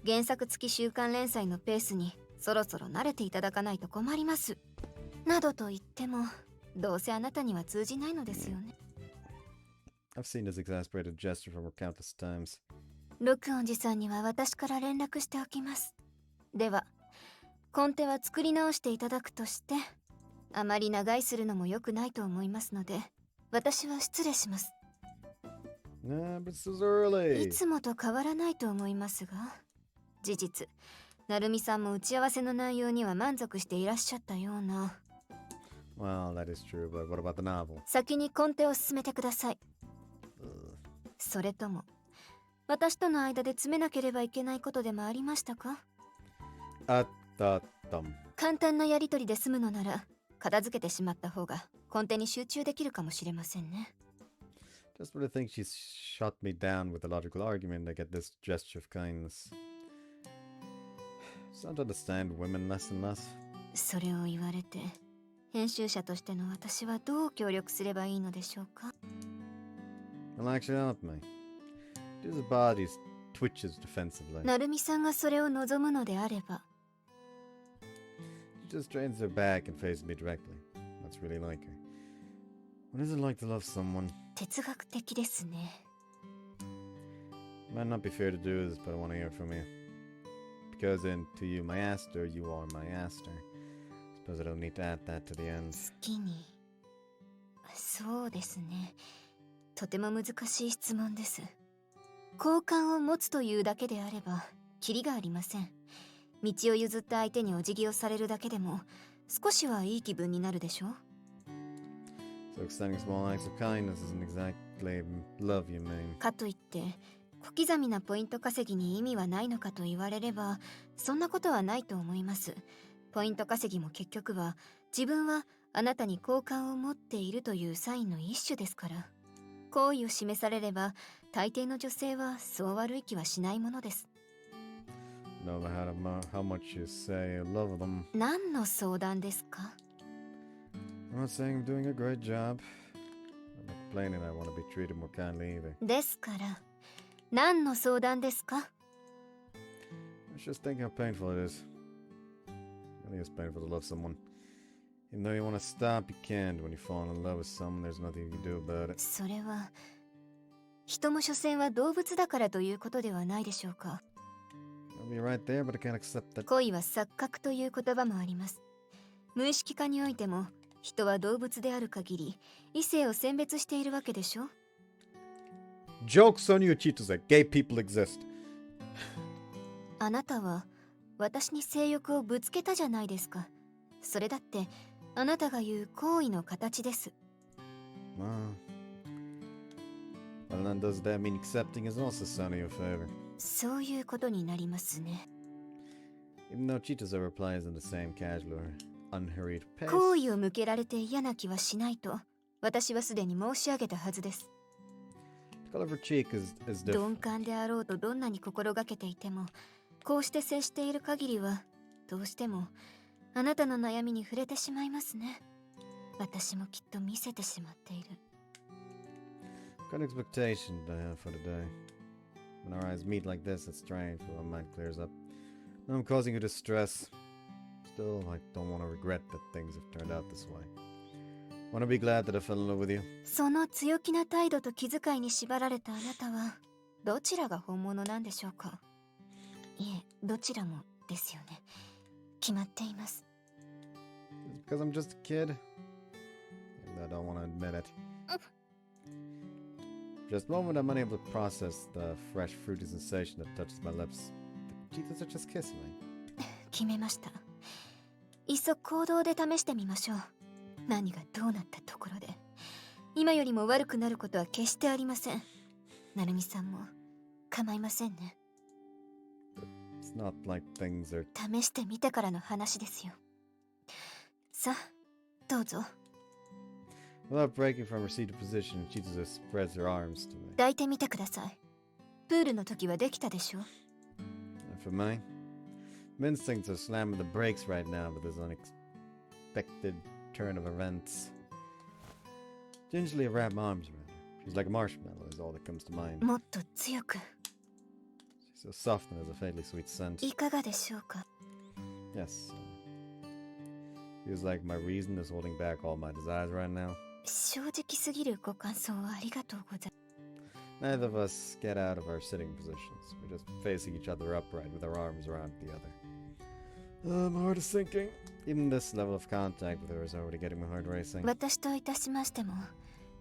原作付き週刊連載のペースにそろそろ慣れていただかないと困ります。などと言っても、どうせあなたには通じないのですよね。I've seen this exasperated gesture from her countless times. ロクオンジさんには私から連絡しておきます。では、コンテは作り直していただくとして、あまり長居するのも良くないと思いますので、私は失礼します。Nah, but it's so early. いつもと変わらないと思いますが、事実、なるみさんも打ち合わせの内容には満足していらっしゃったような。Well, that is true, but what about the novel? 先にコンテを進めてください。それとも私との間で詰めなければいけないことでもありましたか？あったあったん。簡単なやりとりで済むのなら片付けてしまった方が根底に集中できるかもしれませんね。 Just when I think she's shot me down with a logical argument, I get this gesture of kindness. So I don't understand women less and less. それを言われて編集者としての私はどう協力すればいいのでしょうか？ Well, actually, help me. His body twitches defensively. なるみさんがそれを望むのであれば。 She just strains her back and faces me directly. That's really like her. What is it like to love someone? 哲学的ですね。 It might not be fair to do this, but I want to hear from you. Because to you, my Aster, you are my Aster. Suppose I don't need to add that to the end. 好きに。そうですね。とても難しい質問です。好感を持つというだけであればキリがありません。道を譲った相手にお辞儀をされるだけでも少しはいい気分になるでしょう。 So extending small acts of kindness isn't exactly love, you mean? かといって小刻みなポイント稼ぎに意味はないのかと言われればそんなことはないと思います。ポイント稼ぎも結局は自分はあなたに好感を持っているというサインの一種ですから。好意を示されれば大抵の女性はそう悪い気はしないものです。 No matter how much you say you love them. 何の相談ですか？ I'm not saying I'm doing a great job. I'm not complaining I want to be treated more kindly either. ですから何の相談ですか？ I was just thinking how painful it is. It really is painful to love someone. Even though you want to stop, you can't. When you fall in love with someone, there's nothing you can do about it. それは人も所詮は動物だからということではないでしょうか。 I'll be right there, but I can't accept that. 恋は錯覚という言葉もあります。無意識化においても人は動物である限り異性を選別しているわけでしょ。 Joke's on you, Chitose. Gay people exist. あなたは私に性欲をぶつけたじゃないですか。それだってあなたが言う行為の形です。 Well, then does that mean accepting is also son of your favor? そういうことになりますね。 Even though Chitose replies in the same casual or unhurried pace. 好意を向けられて嫌な気はしないと私はすでに申し上げたはずです。 The color of her cheek is different. 鈍感であろうとどんなに心がけていてもこうして接している限りはどうしてもあなたの悩みに触れてしまいますね。私もきっと見せてしまっている。 What kind of expectation do I have for today? When our eyes meet like this, it's strange, but my mind clears up. Now I'm causing you distress. Still, I don't want to regret that things have turned out this way. Want to be glad that I fell in love with you? その強気な態度と気遣いに縛られたあなたはどちらが本物なんでしょうか？いえ、どちらもですよね。決まっています。 It's because I'm just a kid? And I don't want to admit it. Just a moment I'm unable to process the fresh fruity sensation that touches my lips. The Chitose are just kissing me. 決めました。いっそ行動で試してみましょう。何がどうなったところで今よりも悪くなることは決してありません。なるみさんも構いませんね。 It's not like things are... 試してみてからの話ですよ。さあ、どうぞ。 Without breaking from her seated position, Chitose spreads her arms to me. 抱いてみてください。プールの時はできたでしょう。 And for mine, my instincts are slamming the brakes right now with this unexpected turn of events. Gingerly, I wrap my arms around her. She's like a marshmallow is all that comes to mind. もっと強く。 She's so soft and has a faintly sweet scent. いかがでしょうか。 Yes. Feels like my reason is holding back all my desires right now. 正直すぎるご感想をありがとうございます。 Neither of us get out of our sitting positions. We're just facing each other upright with our arms around the other. My heart is sinking. Even this level of contact with her is already getting my heart racing. 私といたしましても、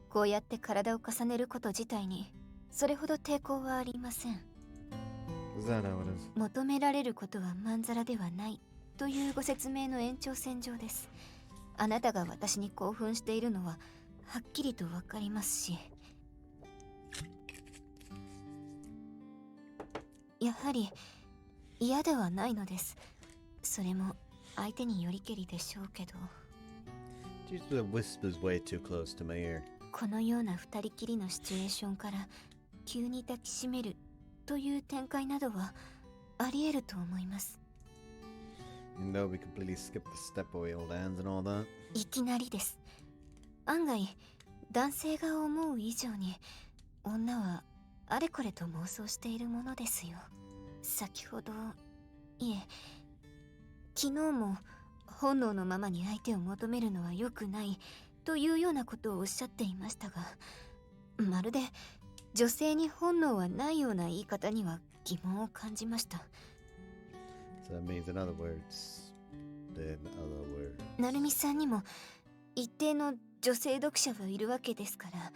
こうやって体を重ねること自体にそれほど抵抗はありません。 Is that how it is? 求められることはまんざらではないというご説明の延長線上です。あなたが私に興奮しているのははっきりとわかりますし。やはり嫌ではないのです。それも相手によりけりでしょうけど。Just the whispers way too close to my ear. このような二人きりのシチュエーションから急に抱きしめるという展開などはあり得ると思います。You know, we completely skipped the step away old hands and all that. いきなりです。案外男性が思う以上に女はあれこれと妄想しているものですよ。先ほど、いえ、昨日も本能のままに相手を求めるのは良くないというようなことをおっしゃっていましたが、まるで女性に本能はないような言い方には疑問を感じました。So that means in other words, in other words. なるみさんにも一定の女性読者はいるわけですから、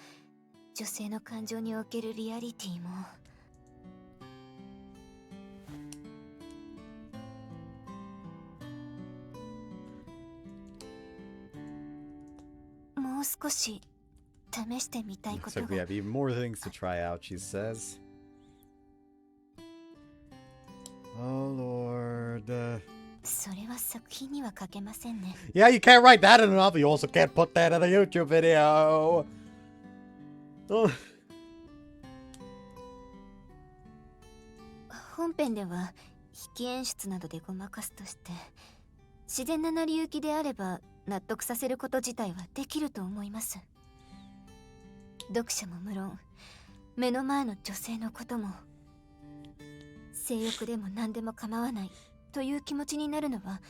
女性の感情におけるリアリティも。もう少し試してみたいこ Looks と like we が。 have even more things to try out, she says. Oh lord. それは作品には書けませんね。 Yeah, you can't write that in a novel. You also can't put that in a YouTube video. Oh. 本編では引き演出などでごまかすとして、自然な成り行きであれば納得させること自体はできると思います。読者も無論、目の前の女性のことも、性欲でも何でも構わないという気持ちになるのは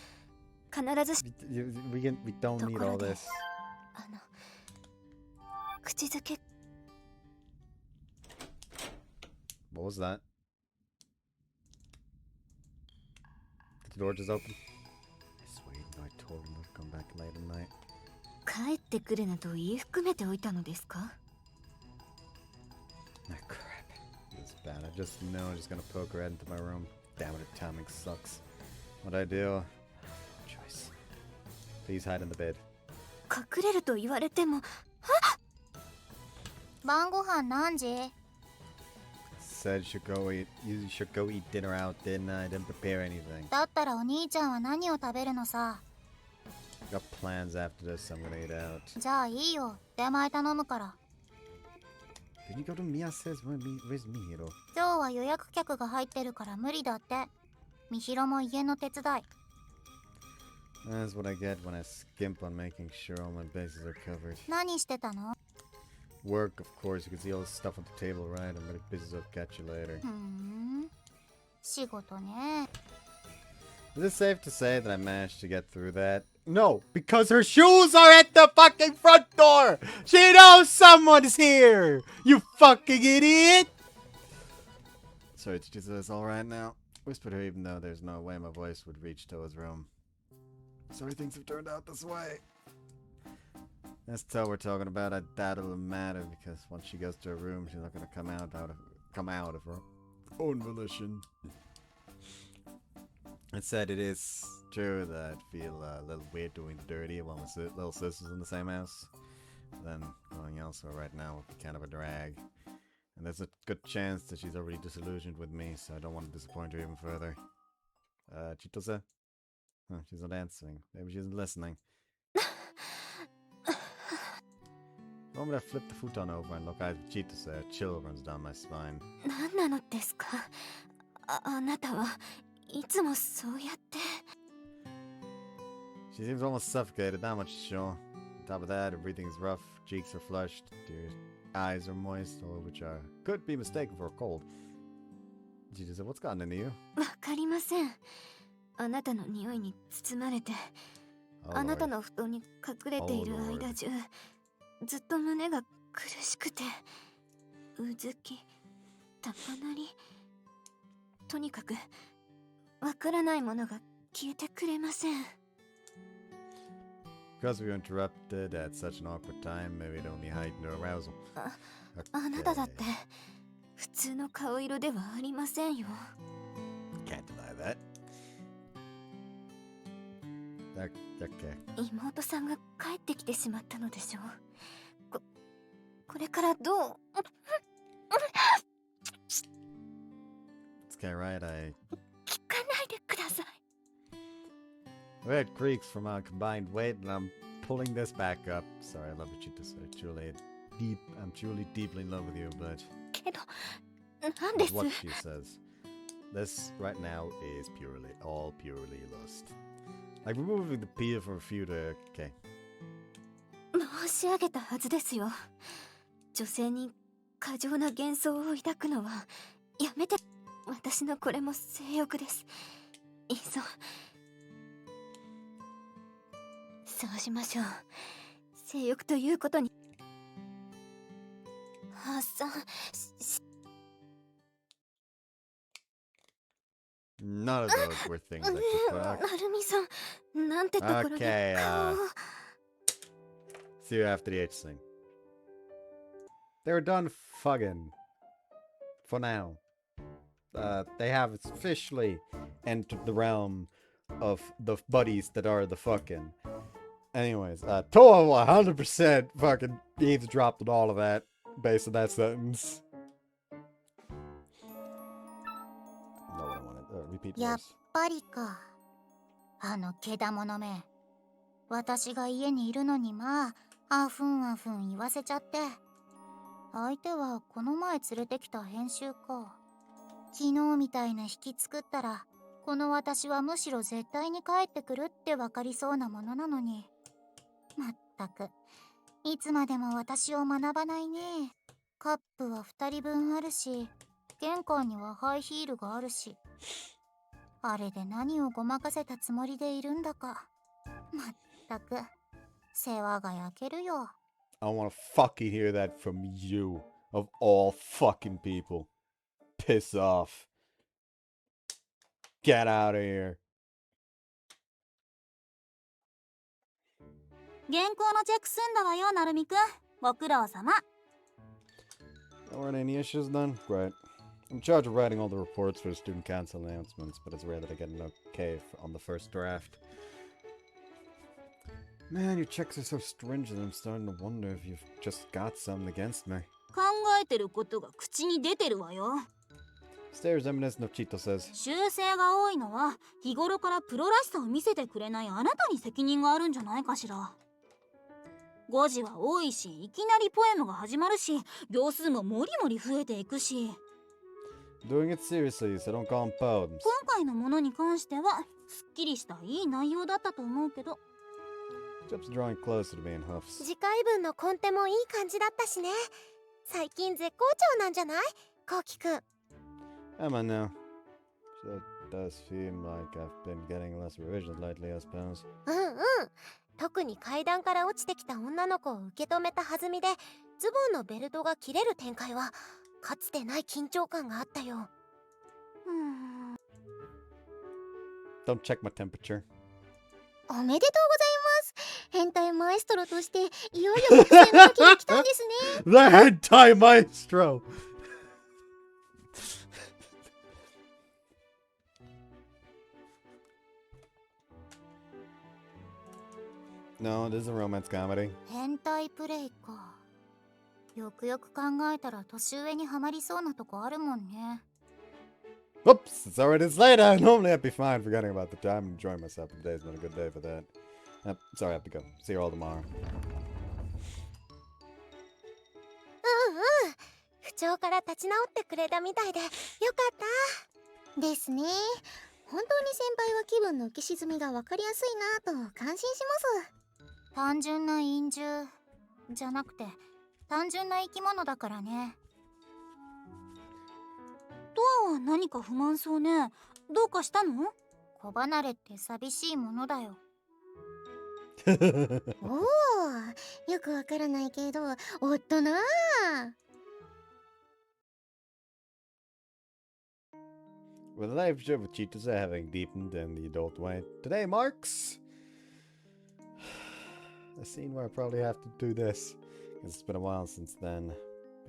必ずし We don't need all this. 口づけ。 What was that? Did the door just open? I swear you know I told him to come back late at night. 帰ってくるなど言い含めておいたのですか？ Ah, crap. This is bad. I just know I'm just gonna poke her head into my room. Damn it, her timing sucks. What'd I do? Choice. Please hide in the bed. 隠れると言われても。晩ご飯何時？ Said you should go eat dinner out, didn't I? Didn't prepare anything. だったらお兄ちゃんは何を食べるのさ。 Got plans after this, I'm gonna eat out. じゃあいいよ、出前頼むから。 Can you go to Miya's? Where's Mihiro? 今日は予約客が入ってるから無理だって。みひろも家の手伝い。 That's what I get when I skimp on making sure all my bases are covered. 何してたの？ Work, of course. You can see all the stuff on the table, right? I'm really busy, so I'll catch you later. 仕事ね。 Is it safe to say that I managed to get through that? No, because her shoes are at the fucking front door! She knows someone's here! You fucking idiot! Sorry, did you say this all right now? Whispered her even though there's no way my voice would reach Toa's room. Sorry things have turned out this way. That's Toe we're talking about. I doubt it'll matter because once she goes to her room, she's not gonna come out of her own volition. It said it is true that I'd feel a little weird doing the dirty while my little sister's in the same house. Then going elsewhere right now would be kind of a drag. And there's a good chance that she's already disillusioned with me, so I don't want to disappoint her even further. Chitose? Huh, she's not answering. Maybe she isn't listening. The moment I flip the futon over and look eyes with Chitose, a chill runs down my spine. 何なのですか？あなたはいつもそうやって。 She seems almost suffocated, that much is sure. On top of that, everything is rough, cheeks are flushed, your eyes are moist, all of which could be mistaken for a cold. Chitose, what's gotten into you? わかりません。あなたの匂いに包まれて、 Oh, あなた Lord. の布団に隠れている間中、ずっと胸が苦しくて、うずき、高鳴り、とにかくわからないものが消えてくれません。 Because we were interrupted at such an awkward time, maybe it only heightened her arousal. あなただって普通の顔色ではありませんよ。 Can't deny that. Okay. 妹さんが帰ってきてしまったのでしょう。これからどう？ It's okay, right? 聞かないでください。 It creaks from our combined weight, and I'm pulling this back up. Sorry, I love you, Chitose. I'm truly deeply in love with you, but けど、なんで it's す？ what she says. This right now is all purely lust. Like removing the P for a few to okay. 申し上げたはずですよ。女性に過剰な幻想を抱くのはやめて。私のこれも性欲です。いっそそうしましょう。性欲ということに発散し None of those were things that you put な out. るみさん、なんてところで Okay, 顔を see you after the H thing. They were done fucking. For now. They have officially entered the realm of the buddies that are the fucking. Anyways, Toa 100% fucking eavesdropped on all of that based on that sentence. No, what I wanted. Repeat やっ voice. ぱりか。あのけだものめ。私が家にいるのにまあ、あふんあふん言わせちゃって。相手はこの前連れてきた編集か。昨日みたいな引き作ったら、この私はむしろ絶対に帰ってくるってわかりそうなものなのに。まったく、いつまでも私を学ばないね。カップは2人分あるし、玄関にはハイヒールがあるし。あれで何をごまかせたつもりでいるんだか。まったく、世話が焼けるよ。I want to fucking hear that from you, of all fucking people. Piss off. Get out of here. 原稿のチェック済んだわよ、なるみくん。ご苦労様。There weren't any issues then? Great. I'm in charge of writing all the reports for the student council announcements, but it's rare that I get an okay on the first draft. Man, your checks are so stringent, I'm starting to wonder if you've just got something against me. 考えてることが口に出てるわよ。Stares reminiscent of Chito says. 修正が多いのは日頃からプロらしさを見せてくれないあなたに責任があるんじゃないかしら。誤字は多いし、いきなりポエムが始まるし、行数ももりもり増えていくし。Doing it seriously, so don't call them poems. 今回のものに関してはすっきりしたいい内容だったと思うけど。Jep's drawing closer to me in huffs. 次回分のコンテもいい感じだったしね。最近絶好調なんじゃない？こうきくん。Am I now? So it does seem like I've been getting less revisions lately, I suppose. うんうん。特に階段から落ちてきた女の子を受け止めた弾みでズボンのベルトが切れる展開はかつてない緊張感があったよ。Don't check my temperature. おめでとうございます。変態マエストロとしていよいよ学生の時に来たんですね。The hentai maestro! No, it is a romance comedy. 変態プレイか。よくよく考えたら年上にはまりそうなとこあるもんね。 Whoops, it's already later. Normally I'd be fine forgetting about the time and enjoying myself. Today's been a good day for that. Yep, sorry, I have to go. See you all tomorrow. 不調から立ち直ってくれたみたいでよかったですね。本当に先輩は気分の浮き沈みが分かりやすいなぁと感心します。単純な陰獣じゃなくて単純な生き物だからね。トアは何か不満そうね。どうかしたの？子離れって寂しいものだよ。おお、よくわからないけどおっとな。With the relationship with Chitose having deepened in the adult way, today marks a scene where I probably have to do this. It's been a while since then,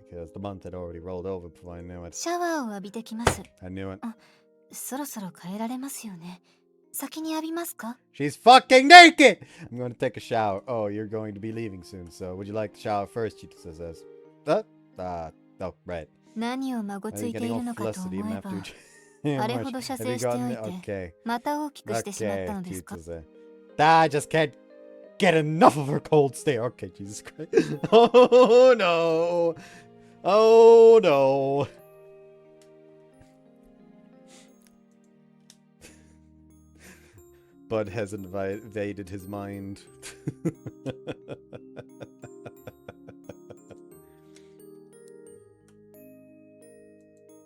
because the month had already rolled over before I knew it. シャワーを浴びてきます。 I knew it. そろそろ帰られますよね。先に浴びますか？ She's fucking naked! I'm going to take a shower. Oh, you're going to be leaving soon, so would you like to shower first? Chitose says. Oh, right. 何をまご Are つ you いてい getting る all のかと flustered 思 even えば after you... How あれほ much? ど射 Have you 精してお gotten い it? て Okay. また大きくしてしまった Okay, のですか？ Chitose. I just can't get enough of her cold stare. Okay, Jesus Christ. Oh no. Oh no. Bud has invaded his mind.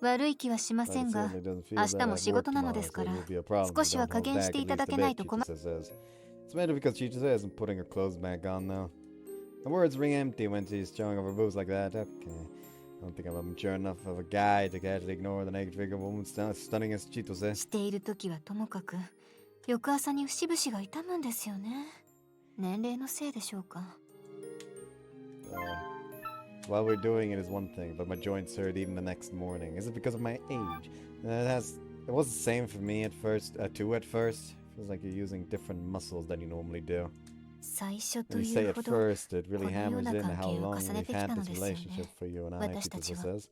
悪い気はしませんが、明日も仕事なのですから、少しは加減していただけないと困る。 It's mainly because Chitose isn't putting her clothes back on now. Her words ring empty when she's showing off her boobs like that. Okay. I don't think I'm mature enough of a guy to casually ignore the naked figure of a woman stunning as Chitose. している時はともかく、翌朝に節々が痛むんですよね。年齢のせいでしょうか。While we're doing it is one thing, but my joints hurt even the next morning. Is it because of my age? It was the same for me at first, too at first. Feels like you're using different muscles than you normally do. 最初と When you い say う at ほど first, it こ really のよう hammers な in 関 how 係を long 重ね we've てき had たの this ですよ relationship ね。 for you and I, 私たち Chitose は。 says.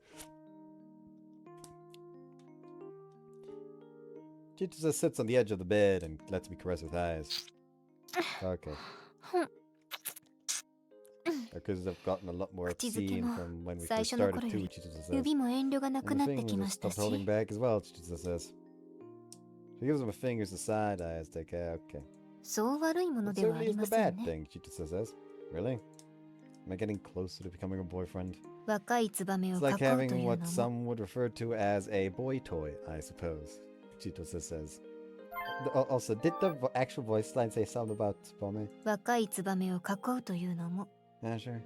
Chitose sits on the edge of the bed and lets me caress with eyes. Okay. Because I've gotten a lot more 口づけ obscene も from when we 最 first 初の started 頃よ too, り Chitose says. 指も遠慮がなく And な the ってき fingers ま have したし、 stopped holding back as well, Chitose says. She gives him fingers the side eyes, take care, okay. そう悪いもの It ではあ certainly り is ま the せん bad ね。 thing, Chitose says. Really? Am I getting closer to becoming a boyfriend? 若いツバメを It's 囲う like という having の what も、 some would refer to as a boy toy, I suppose. Chitose says. Also, did the actual voice line say something about Spome? 若いツバメを囲うというのも、 Yeah, sure.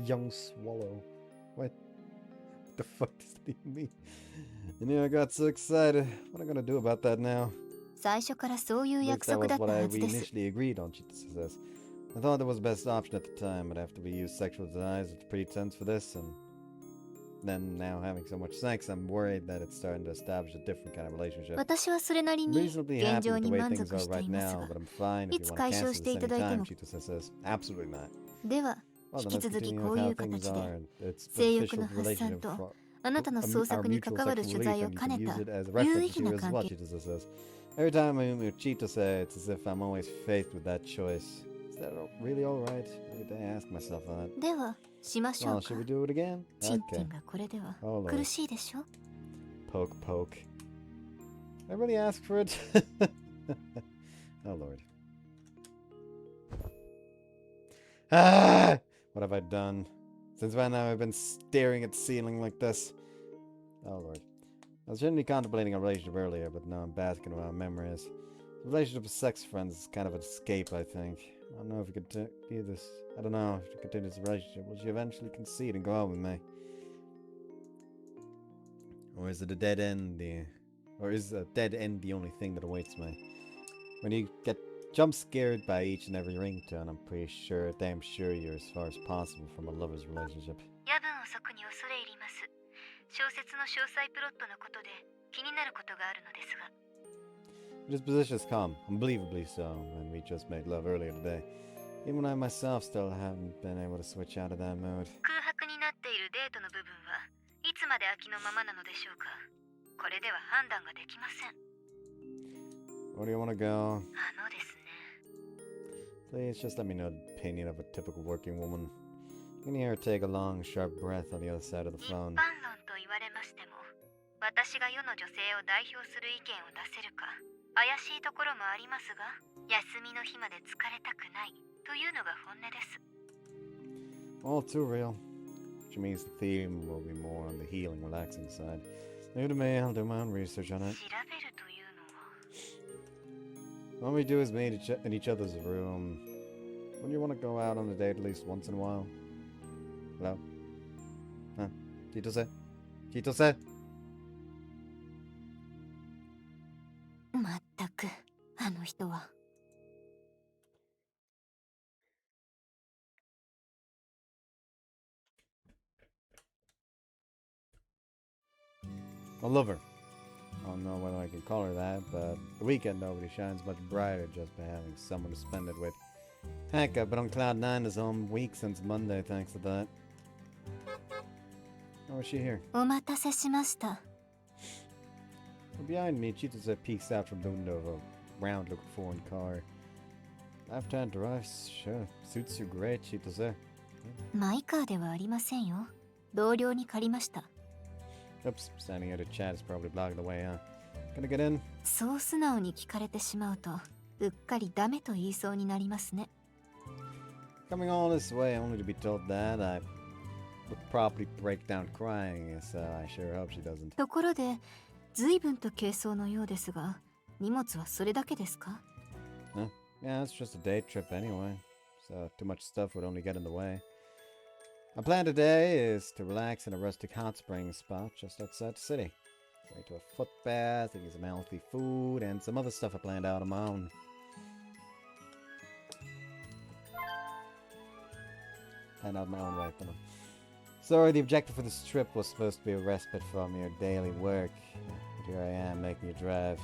Young swallow. What the fuck does that even mean? And I got so excited. What am I gonna do about that now? 最初からそういう At least 約 that 束 was だった what は we ずです。 initially agreed on, Chitose says. I thought that was the best option at the time, but after we used sexual desires as pretense for this, and then now having so much sex, I'm worried that it's starting to establish a different kind of relationship. 私はそれなり I'm に reasonably 現 happy 状 with the に way 満 things 足 are して right います now, が、 but I'm fine if い you つ want to 解消 cancel してい this ただいて anytime, も。 Chitose says. Absolutely not. では、 Well, 引 then き let's 続き continue こ with うい how う things 形で、 are. It's 性欲 beneficial の for 発散 relationship と for あなたの創 our 作に mutual 関わる sexual 取材 relief, を and you 兼 can ね use た it as a 有 reference 意義 to な you as 関 well, 係。 Chitose says. Every time I'm with Chitose, it's as if I'm always faced with that choice. Is that really alright? Every day I ask myself that. では、しましょ Well, うか should。we do it again? チンティ Okay. ンがこれでは Oh, 苦 Lord. しいでしょ。 Poke, poke. I really asked for it? Oh, Lord. Ah! What have I done? Since when have I been staring at the ceiling like this? Oh, Lord. I was generally contemplating a relationship earlier, but now I'm basking in my memories. The relationship with sex friends is kind of an escape, I think. I don't know if you could do this. I don't know if you continue this relationship. Will she eventually concede and go out with me? Or is it a dead end? Or is a dead end the only thing that awaits me? When you get jump scared by each and every ringtone, I'm pretty sure, damn sure you're as far as possible from a lover's relationship. 夜分遅くに恐れ入ります。小説の詳細プロットのことで気になることがあるのですが。 This position has come, unbelievably so, when we just made love earlier today. Even I myself still haven't been able to switch out of that mood. 空白になっているデートの部分はいつまで空きのままなのでしょうか。これでは判断ができません。 Where do you want to go? あのですね。 Please just let me know the opinion of a typical working woman. You can hear her take a long, sharp breath on the other side of the 一 phone. 般論と言われましても、私が世の女性を代表する意見を出せるか怪しいところもありますが、休みの日まで疲れたくないというのが本音です。 All too real. Which means the theme will be more on the healing, relaxing side. Leave it to me, I'll do my own research on it. 調べるというのは。 All we do is meet in each other's room. Wouldn't you want to go out on a date at least once in a while? Hello? Huh? Chitose? Chitose? まったく、あの人は。 A lover. I don't know whether I can call her that, but the weekend nobody shines much brighter just by having someone to spend it with. Heck, I've been on cloud 9 this whole week since Monday thanks to that. Oh, is she here? お待たせしました。Behind me, Chitose peeks out from the window of a round-looking foreign car. Left-hand drive, sure, suits you great, Chitose. マイカーではありませんよ。同僚に借りました。 Oops, standing here to chat is probably blocking the way, huh? Gonna get in? そう素直に聞かれてしまうと、うっかりダメと言いそうになりますね。 Coming all this way only to be told that I would probably break down crying, so I sure hope she doesn't. ところで、随分と軽装のようですが、荷物はそれだけですか？ Huh? Yeah, it's just a day trip anyway, so too much stuff would only get in the way. My plan today is to relax in a rustic hot spring spot just outside the city. Straight to a foot bath, eating some healthy food, and some other stuff I planned out on my own. Planned out my own way, but sorry, the objective for this trip was supposed to be a respite from your daily work. But here I am, making you drive.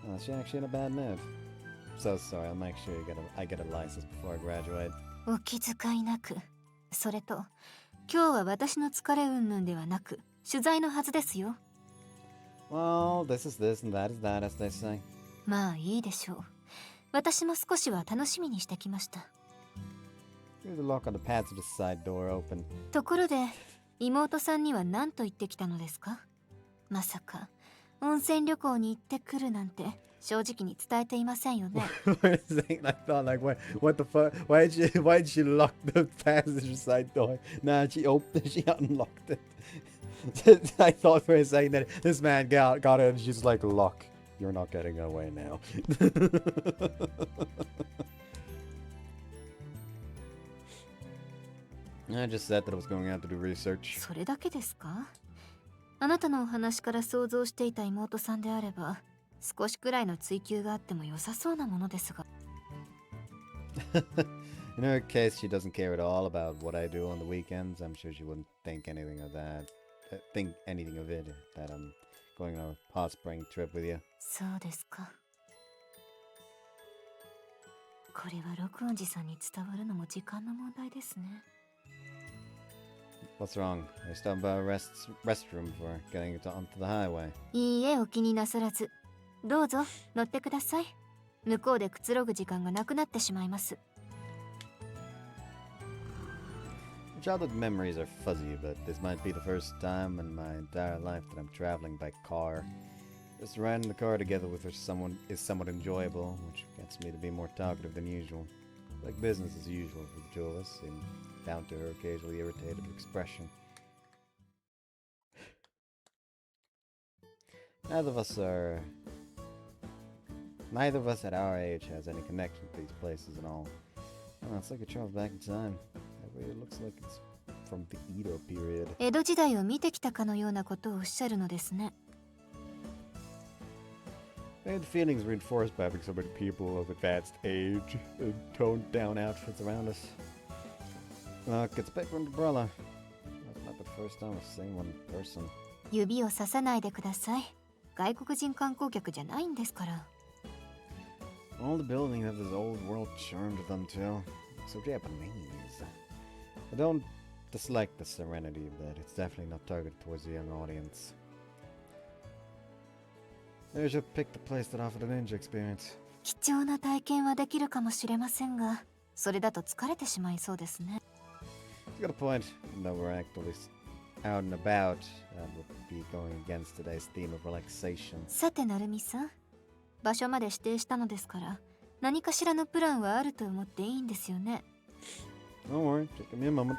Oh, is she actually in a bad mood? So sorry, I'll make sure I get a license before I graduate. お気遣いなく。それと、今日は私の疲れ云々ではなく、取材のはずですよ。Well, this is this and that is that, as they say. まあいいでしょう。私も少しは楽しみにしてきました。Here's the lock on the pads of the side door open. ところで、妹さんには何と言ってきたのですか？まさか、温泉旅行に行ってくるなんて、正直に伝えていませんよね。Wait a second, I thought like, what the fuck? Why did she lock the passenger side door? Nah, she unlocked it. I thought for a second that this man got it and she's like, lock, you're not getting away now. I just said that I was going out to do research. それだけですか？あなたのお話から想像していた妹さんであれば、少しくらいの追求があっても良さそうなものですが。In her case, she doesn't care at all about what I do on the weekends. I'm sure she wouldn't think anything of that. Think anything of it, that I'm going on a hot spring trip with you. そうですか。これは録音寺さんに伝わるのも時間の問題ですね。What's wrong? I stopped by a restroom for getting onto the highway. いいえ、お気になさらず。どうぞ、乗ってください。向こうでくつろぐ時間がなくなってしまいます。Childhood memories are fuzzy, but this might be the first time in my entire life that I'm traveling by car. Just riding in the car together with someone is somewhat enjoyable, which gets me to be more talkative than usual. Like business as usual for the two of us, and down to her occasionally irritated expression. Neither of us at our age has any connection to these places at all. Oh, it's like a travel back in time. It really looks like it's from the Edo period. 江戸時代を見てきたかのようなことをおっしゃるのですね。And the feelings reinforced by having so many people of advanced age and toned down outfits around us. Look, it's Spec from umbrella. That's not the first time I've seen one in person. 指をささないでください。外国人観光客じゃないんですから。All the buildings have this old world charm to them too. So Japanese. I don't dislike the serenity, but it's definitely not targeted towards a young audience. Maybe I should pick the place that offered a ninja experience. 貴重な体験はできるかもしれませんが、それだと疲れてしまいそうですね。You got a point. No, we're actually out and about. Would be going against today's theme of relaxation. さて、成美さん。場所まで指定したのですから、何かしらのプランはあると思っていいんですよね。Don't worry, just give me a moment.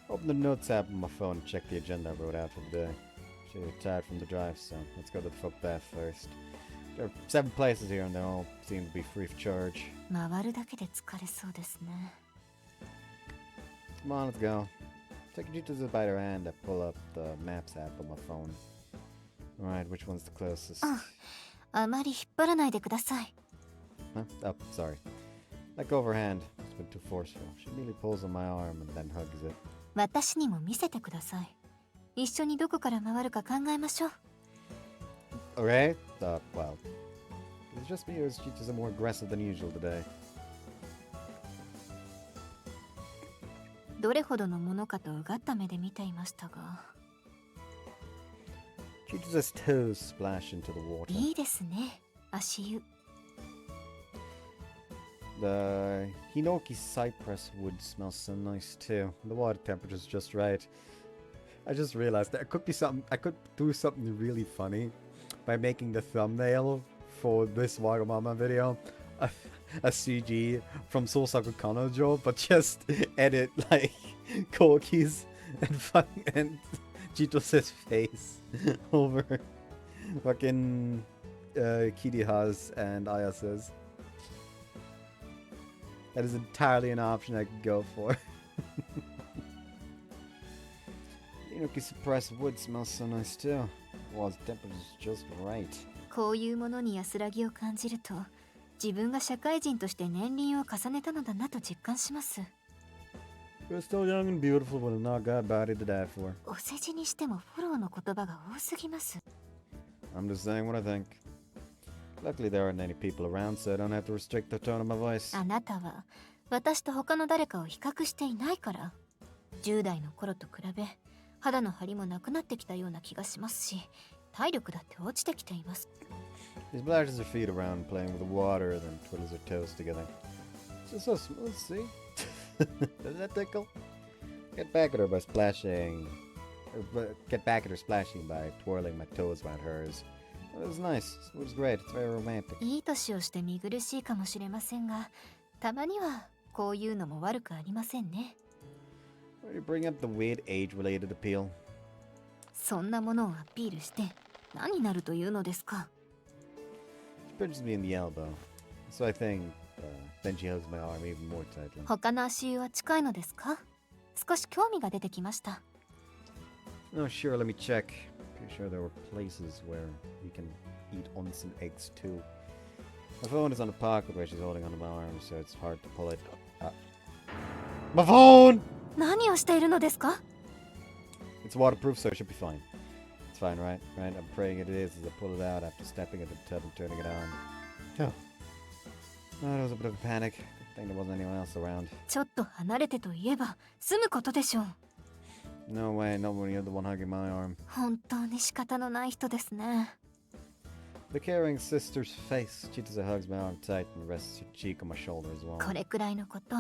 Open the notes app on my phone and check the agenda I wrote out for the day. Sure you're tired from the drive, so let's go to the foot bath first. There are 7 places here and they all seem to be free of charge. 回るだけで疲れそうですね。Come on, let's go. Taking you to the by her hand, I pull up the maps app on my phone. Alright, which one's the closest? あまり引っ張らないでください。Huh? Oh, sorry. Let go of her hand. It's been too forceful. She immediately pulls on my arm and then hugs it. 私にも見せてください。一緒にどこから回るか考えましょう。Okay? Well, it's just me or is she just more aggressive than usual today? どれほどのものかとうがった目で見ていましたが。Chitose's toes splash into the water. いいですね、足湯。 The Hinoki cypress wood smells so nice too. The water temperature's just right. I just realized that I could do something really funny by making the thumbnail for this Wagamama video a CG from Sousaku Kanojo, but just edit like Koki's and Chitose's face over fucking Kiriha's and Ayase's. That is entirely an option I could go for. Inoki suppressed wood smells so nice too. Water's temperature's just right. こういうものに安らぎを感じると、自分が社会人として年輪を重ねたのだなと実感します。 You're still young and beautiful, but not got body to die for. お世辞にしてもフォローの言葉が多すぎます。 I'm just saying what I think. Luckily there aren't any people around, so I don't have to restrict the tone of my voice. あなたは私と他の誰かを比較していないから。10代の頃と比べ、肌の張りもなくなってきたような気がしますし、体力だって落ちてきています。 He splashes her feet around, playing with the water, then twiddles her toes together. It's just so smooth, see? Does that tickle? Get back at her by splashing. Get back at her splashing by twirling my toes around hers. It was nice. It was great. It's very romantic. いい年をして見苦しいかもしれませんが、たまにはこういうのも悪くありませんね。 Why do you bring up the weird age-related appeal? そんなものをアピールして何になるというのですか。 She pinches me in the elbow. So I think, then she hugs my arm even more tightly. 他の足湯は近いのですか。少し興味が出てきました。 No, sure, let me check. Pretty sure there were places where you can eat onsen eggs too. My phone is on the pocket where she's holding onto my arm, so it's hard to pull it. My phone! 何をしているのですか。 It's waterproof, so it should be fine. It's fine, right? Right? I'm praying it is as I pull it out after stepping into the tub and turning it on. Oh. Oh, that was a bit of a panic. Good thing there wasn't anyone else around. ちょっと離れてといえば済むことでしょう。 No way, not when you're the one hugging my arm. 本当に仕方のない人ですね。 The caring sister's face. Chitose hugs my arm tight and rests her cheek on my shoulder as well. これくらいのこと、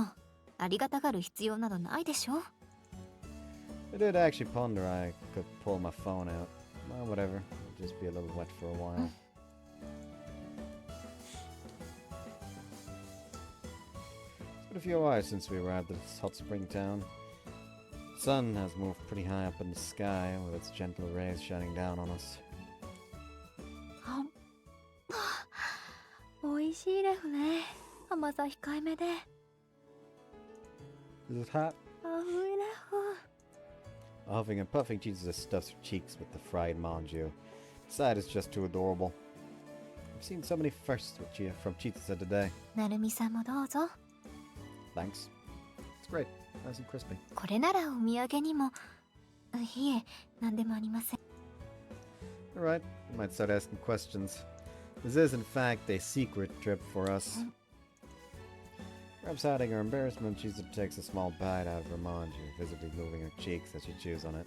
ありがたがる必要などないでしょう。 I did actually ponder I could pull my phone out. Well, whatever. It'll just be a little wet for a while. It's been a few hours since we arrived at this hot spring town. The sun has moved pretty high up in the sky with its gentle rays shining down on us. 美味しいですね。甘さ控えめで。 Is it hot? あふれふ。 Huffing and puffing, Chitose stuffs her cheeks with the fried manju. The sight is just too adorable. I've seen so many firsts from Chitose today. なるみさんもどうぞ。 Thanks. It's great. Nice and crispy. これならお土産にも。いえ、何でもありません。 Alright, you might start asking questions. This is, in fact, a secret trip for us. Perhaps hiding her embarrassment, Chitose takes a small bite out of her manju, visibly moving her cheeks as she chews on it.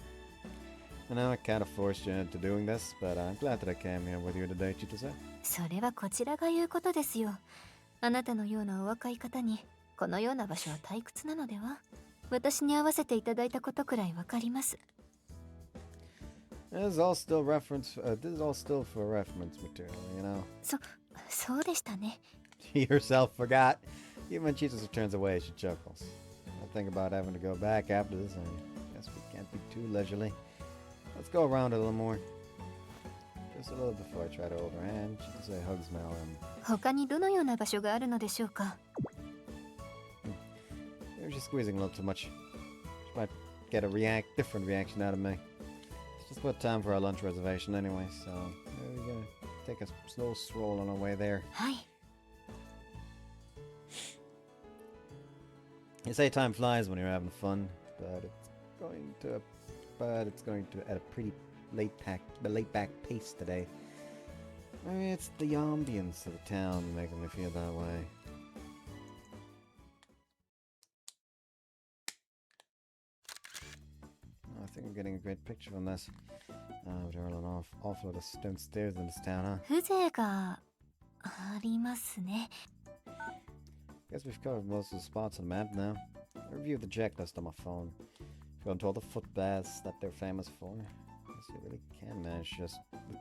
I know I kind of forced you into doing this, but I'm glad that I came here with you today, Chitose. それはこちらが言うことですよ。あなたのようなお若い方にこのような場所は退屈なのでは。私に合わせていただいたことくらいわかります。 This is all still for reference material, you know. そうでしたね。 She herself forgot. Even when Chitose turns away, she chuckles. I think about having to go back after this, and I guess we can't be too leisurely. Let's go around a little more. Just a little before I try to hold her hand, Chitose hugs my arm. 他にどのような場所があるのでしょうか。 Maybe she's squeezing a little too much. She might get a different reaction out of me. It's just about time for our lunch reservation anyway, so we're gonna take a slow stroll on our way there. はい。 You say time flies when you're having fun, but it's going to at a pretty laid-back pace today. Maybe it's the ambience of the town making me feel that way. I think I'm getting a great picture from this. We're an awful lot of stone stairs in this town, huh? 風情がありますね。 Guess we've covered most of the spots on the map now. I reviewed the checklist on my phone. Gone to all the footbaths that they're famous for. Guess you really can manage with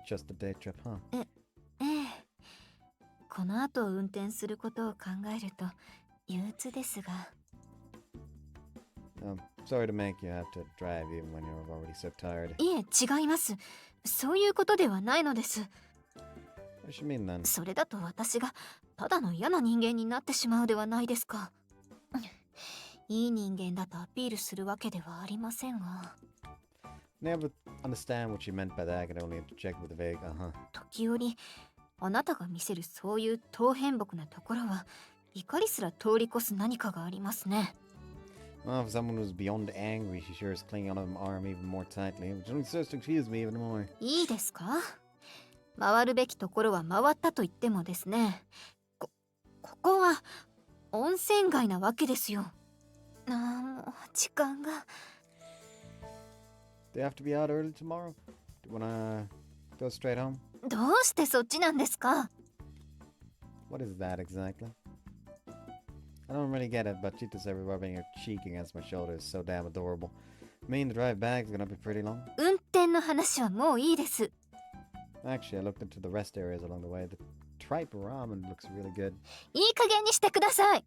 just a day trip, huh? ええ。この後運転することを考えると憂鬱ですが。 Sorry to make you have to drive even when you're already so tired. いえ、違います。そういうことではないのです。 What do you mean then? それだと私がただの嫌な人間になってしまうではないですか。いい人間だとアピールするわけではありませんが。 Never understand what you meant by that. I can only interject with a vague, 時折、あなたが見せるそういう当変木なところは怒りすら通り越す何かがありますね。 Well, for someone who's beyond angry, she sure is clinging onto my arm even more tightly, which only serves to confuse me even more. いいですか？回るべきところは回ったと言ってもですね。ここは温泉街なわけですよ。もう時間が。 Do you have to be out early tomorrow? Do you wanna go straight home? どうしてそっちなんですか？ What is that exactly? I don't really get it, but Chitose rubbing her cheek against my shoulder is so damn adorable. I mean, the drive back is gonna be pretty long. 運転の話はもういいです。 Actually, I looked into the rest areas along the way. The tripe ramen looks really good. いい加減にしてください。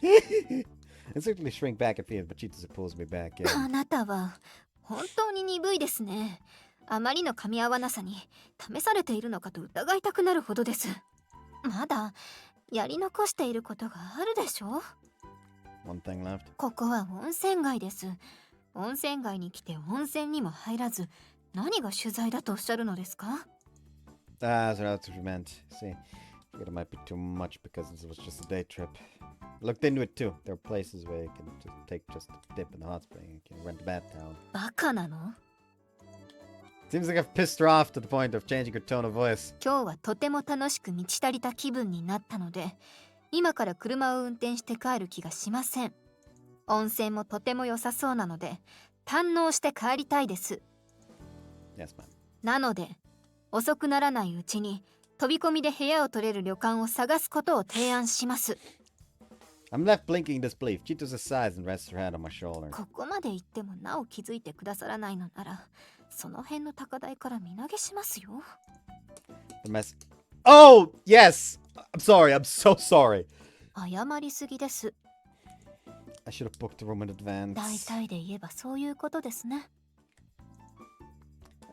I certainly shrink back at fear, but Chitose pulls me back in. あなたは本当に鈍いですね。あまりの噛み合わなさに試されているのかと疑いたくなるほどです。まだやり残していることがあるでしょ。 One thing left. ここは温泉街です。温泉街に来て温泉にも入らず何が取材だとおっしゃるのですか？ Ah, so that's what you meant. See, I figured it might be too much because this was just a day trip. I looked into it too. There are places where you can just a dip in the hot spring. You can rent a bath town. バカなの？ Seems like I've pissed her off to the point of changing her tone of voice. 今日はとても楽しく満ち足りた気分になったので、今から車を運転して帰る気がしません。温泉もとても良さそうなので、堪能して帰りたいです。 Yes, ma'am. なので、遅くならないうちに飛び込みで部屋を取れる旅館を探すことを提案します。 I'm left blinking in disbelief. Chitose sighs and rests her hand on my shoulder. ここまで言ってもなお気づいてくださらないのなら、その辺の高台から身投げしますよ。 The mess. Oh, yes! I'm sorry. I'm so sorry. 謝りすぎです。 I should have booked the room in 大 advance. 体で言えばそういうことですね。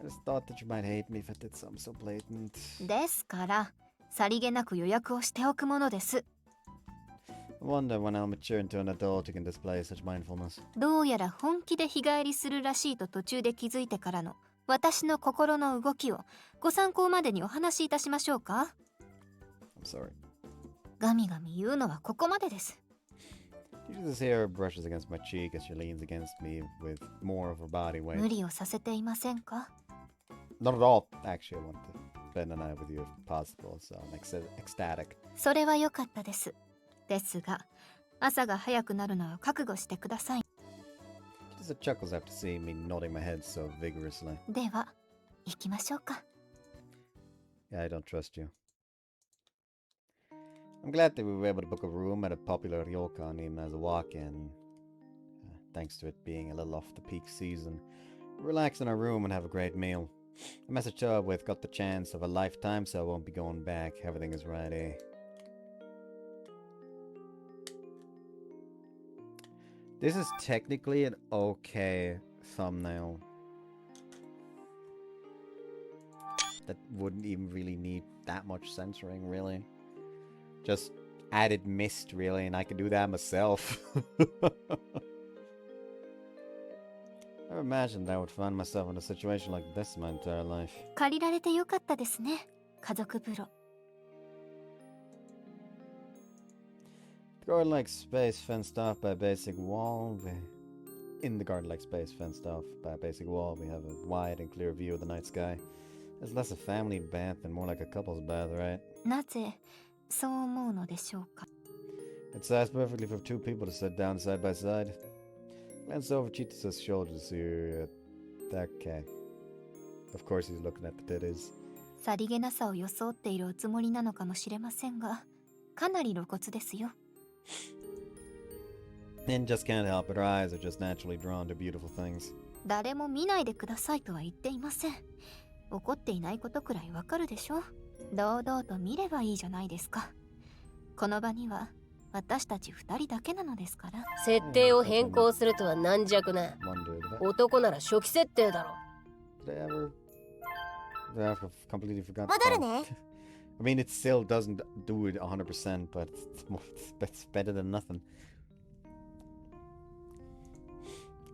I just thought that you might hate me if I did something so blatant. ですから、さりげなく予約をしておくものです。 I wonder when I'll mature into an adult who can display such mindfulness. どうやら本気で日帰りするらしいと途中で気づいてからの私の心の動きをご参考までにお話しいたしましょうか。 I'm sorry. ガミガミ言うのはここまでです。 Chitose's hair brushes against my cheek as she leans against me with more of her body 無 weight. 理をさせていませんか？ Not at all. Actually, I want to spend the night with you if possible, so I'm ecstatic. それは良かったです。ですが、朝が早くなるのは覚悟してください。 Chitose chuckles after seeing me nodding my head so vigorously. では、行きましょうか。 Yeah, I don't trust you. I'm glad that we were able to book a room at a popular ryokan even as a walk-in. Thanks to it being a little off the peak season. We relax in our room and have a great meal. The mess I show up with got the chance of a lifetime, so I won't be going back. Everything is right, eh? This is technically an okay thumbnail. That wouldn't even really need that much censoring, really. Just added mist, really, and I can do that myself. I never imagined I would find myself in a situation like this my entire life. 借りられてよかったですね、家族風呂。 The garden-like space fenced off by a basic wall. In the garden-like space fenced off by a basic wall, we have a wide and clear view of the night sky. It's less a family bath and more like a couple's bath, right? なぜそう思うのでしょうか。 It sized perfectly for two people to sit down side by side. Glanced over Chitose's shoulder to see her Okay. Of course he's looking at the titties. さりげなさを装っているおつもりなのかもしれませんが、かなり露骨ですよ。And just can't help it. Her eyes are just naturally drawn to beautiful things. 誰も見ないでくださいとは言っていません。怒っていないことくらいわかるでしょ。堂々と見ればいいじゃないですか。この場には私たち2人だけなのですから。設定を変更するとは軟弱な。 Wonder did I, 男なら初期設定だろ。 did I ever completely forgot? 戻るね。 I mean, it still doesn't do it 100%, but it's better than nothing.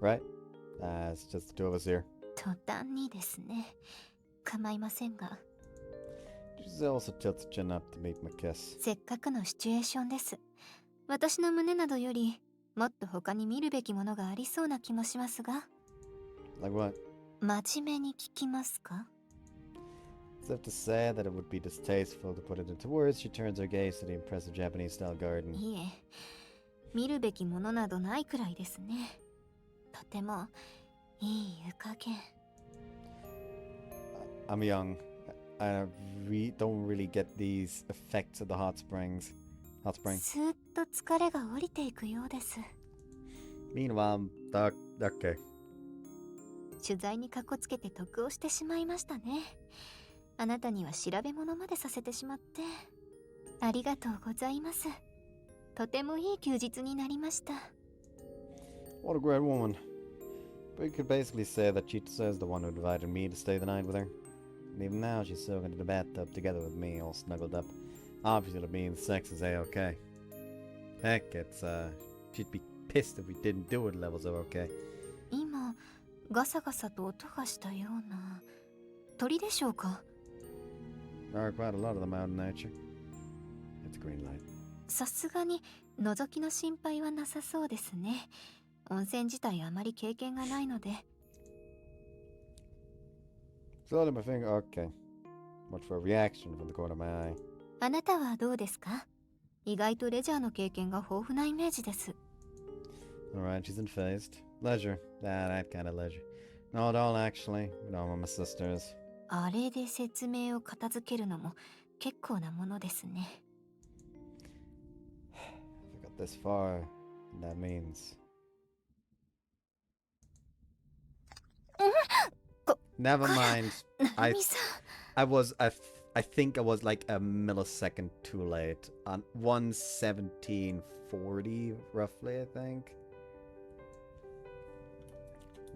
Right? It's just the two of us here. 途端にですね。構いませんが。She also tilts her chin up to meet my kiss. せっかくのシチュエーションです。私の胸などよりもっと他に見るべきものがありそうな気もしますが。 Like what? 真面目に聞きますか？ As if to say that it would be distasteful to put it into words, she turns her gaze to the impressive Japanese-style garden. いえ、見るべきものなどないくらいですね。とてもいい湯加減。I'm young. I don't really get these effects of the hot springs. Hot spring. スーッと疲れが降りていくようです。 Meanwhile, okay. 取材にかこつけて得をしてしまいましたね。あなたには調べ物までさせてしまって。ありがとうございます。とてもいい休日になりました。 What a great woman. But you could basically say that Chitose is the one who invited me to stay the night with her. And even now, she's soaking into the bathtub together with me, all snuggled up. Obviously, it means sex is A-okay. Heck, she'd be pissed if we didn't do it levels of okay. 今、ガサガサと音がしたような。鳥でしょうか？ There are quite a lot of them out in nature. It's a green light. さすがに覗きの心配はなさそうですね。温泉自体あまり経験がないので。 Slowly my finger. Okay. Much for a reaction from the corner of my eye. あなたはどうですか？意外とレジャーの経験が豊富なイメージです。 Alright, she's unfazed. Leisure. That kind of leisure. Not at all, actually. You know, I'm my sisters. あれで説明を片付けるのも結構なものですね。 If I got this far, that means... Never mind. I think I was like a millisecond too late. On 1:17:40, roughly, I think.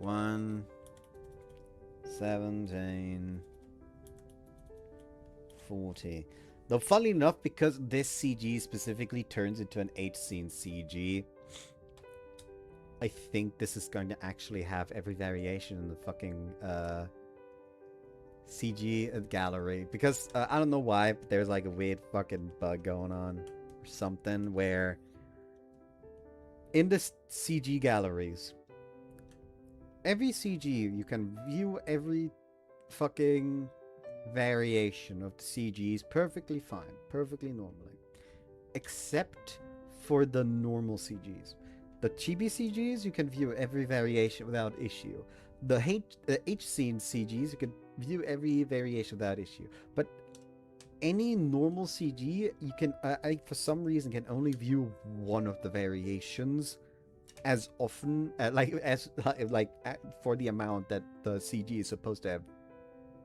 1:17:40. Though funnily enough, because this CG specifically turns into an H-scene CG, I think this is going to actually have every variation in the fucking CG gallery. Because I don't know why, but there's like a weird fucking bug going on or something where in the CG galleries, every CG, you can view every fucking variation of the CGs perfectly fine, perfectly normally, except for the normal CGs. The chibi CGs, you can view every variation without issue. The H-scene CGs, you can view every variation without issue. But any normal CG, you can, I for some reason, can only view one of the variations as often, for the amount that the CG is supposed to have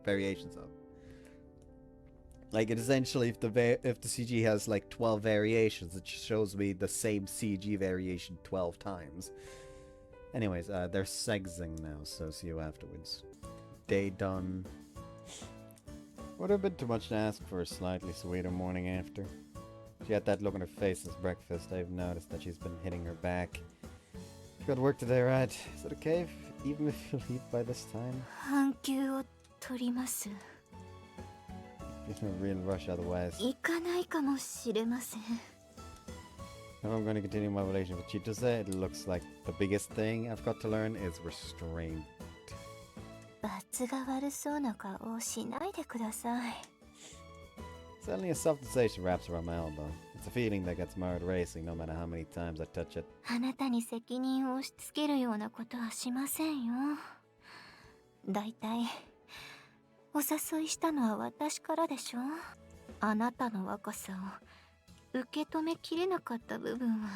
variations of. Like, it essentially, if the CG has like 12 variations, it shows me the same CG variation 12 times. Anyways, they're sexing now, so see you afterwards. Day done. Would have been too much to ask for a slightly sweeter morning after. She had that look on her face since breakfast. I've noticed that she's been hitting her back. You got work today, right? Is it okay even if you leave by this time? 半休を取ります。 There's no real rush otherwise. 行かないかもしれません。 If I'm going to continue my relation with Chitose, it looks like the biggest thing I've got to learn is restraint. 罰が悪そうな顔をしないでください。 Suddenly a soft sensation wraps around my elbow. It's a feeling that gets my heart racing no matter how many times I touch it. あなたに責任を押し付けるようなことはしませんよ。だいたいお誘いしたのは私からでしょ。あなたの若さを受け止めきれなかった部分は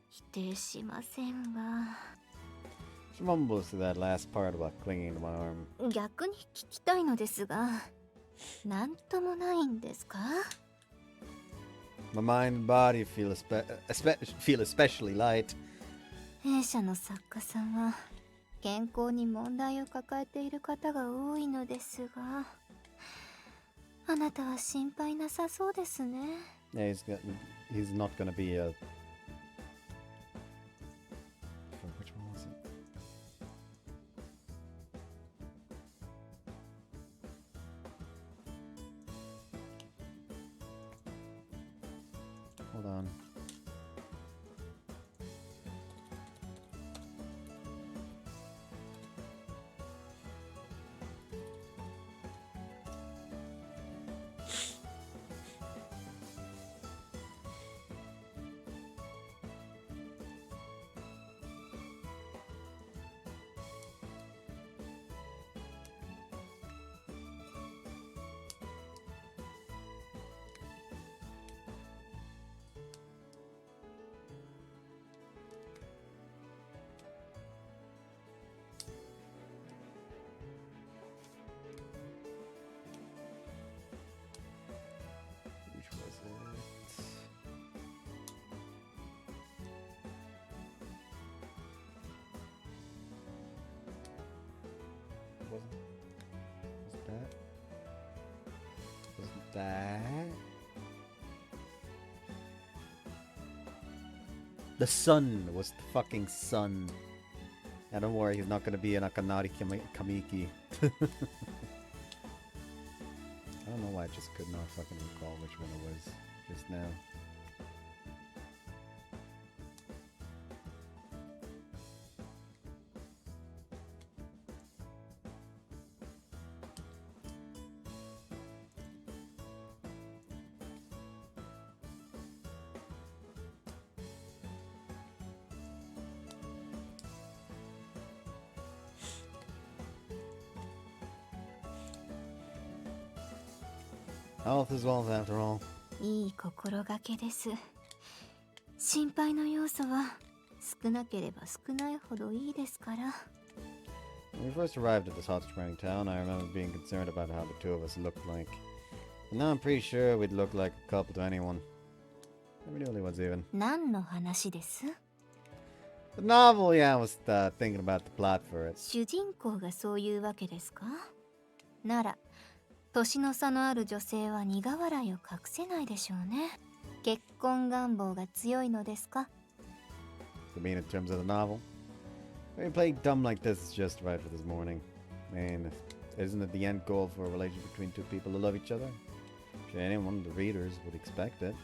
否定しませんが。 She mumbles to that last part about clinging to my arm. 逆に聞きたいのですが、なんともないんですか？ My mind and body feel especially light. 弊社の作家さんは健康に問題を抱えている方が多いのですが、あなたは心配なさそうですね。 Yeah, he's not gonna be a... Which one was it? Hold on. Which was it? Wasn't that? The sun was the fucking sun. Yeah, don't worry, he's not gonna be an Akanari Kamiki. I don't know why I just could not fucking recall which one it was just now. Health is wealth after all. いい心がけです。心配の要素は少なければ少ないほどいいですから。 When we first arrived at this hot spring town, I remember being concerned about how the two of us looked like. But now I'm pretty sure we'd look like a couple to anyone. Never knew was even. 何の話です？ The novel, yeah, I was thinking about the plot for it. 主人公がそういうわけですか？なら年の差のある女性は苦笑いを隠せないでしょうね。結婚願望が強いのですか？ You mean in terms of the novel? Maybe playing dumb like this is just right for this morning. I mean, isn't it the end goal for a relationship between two people who love each other? Sure, anyone, the readers, would expect it.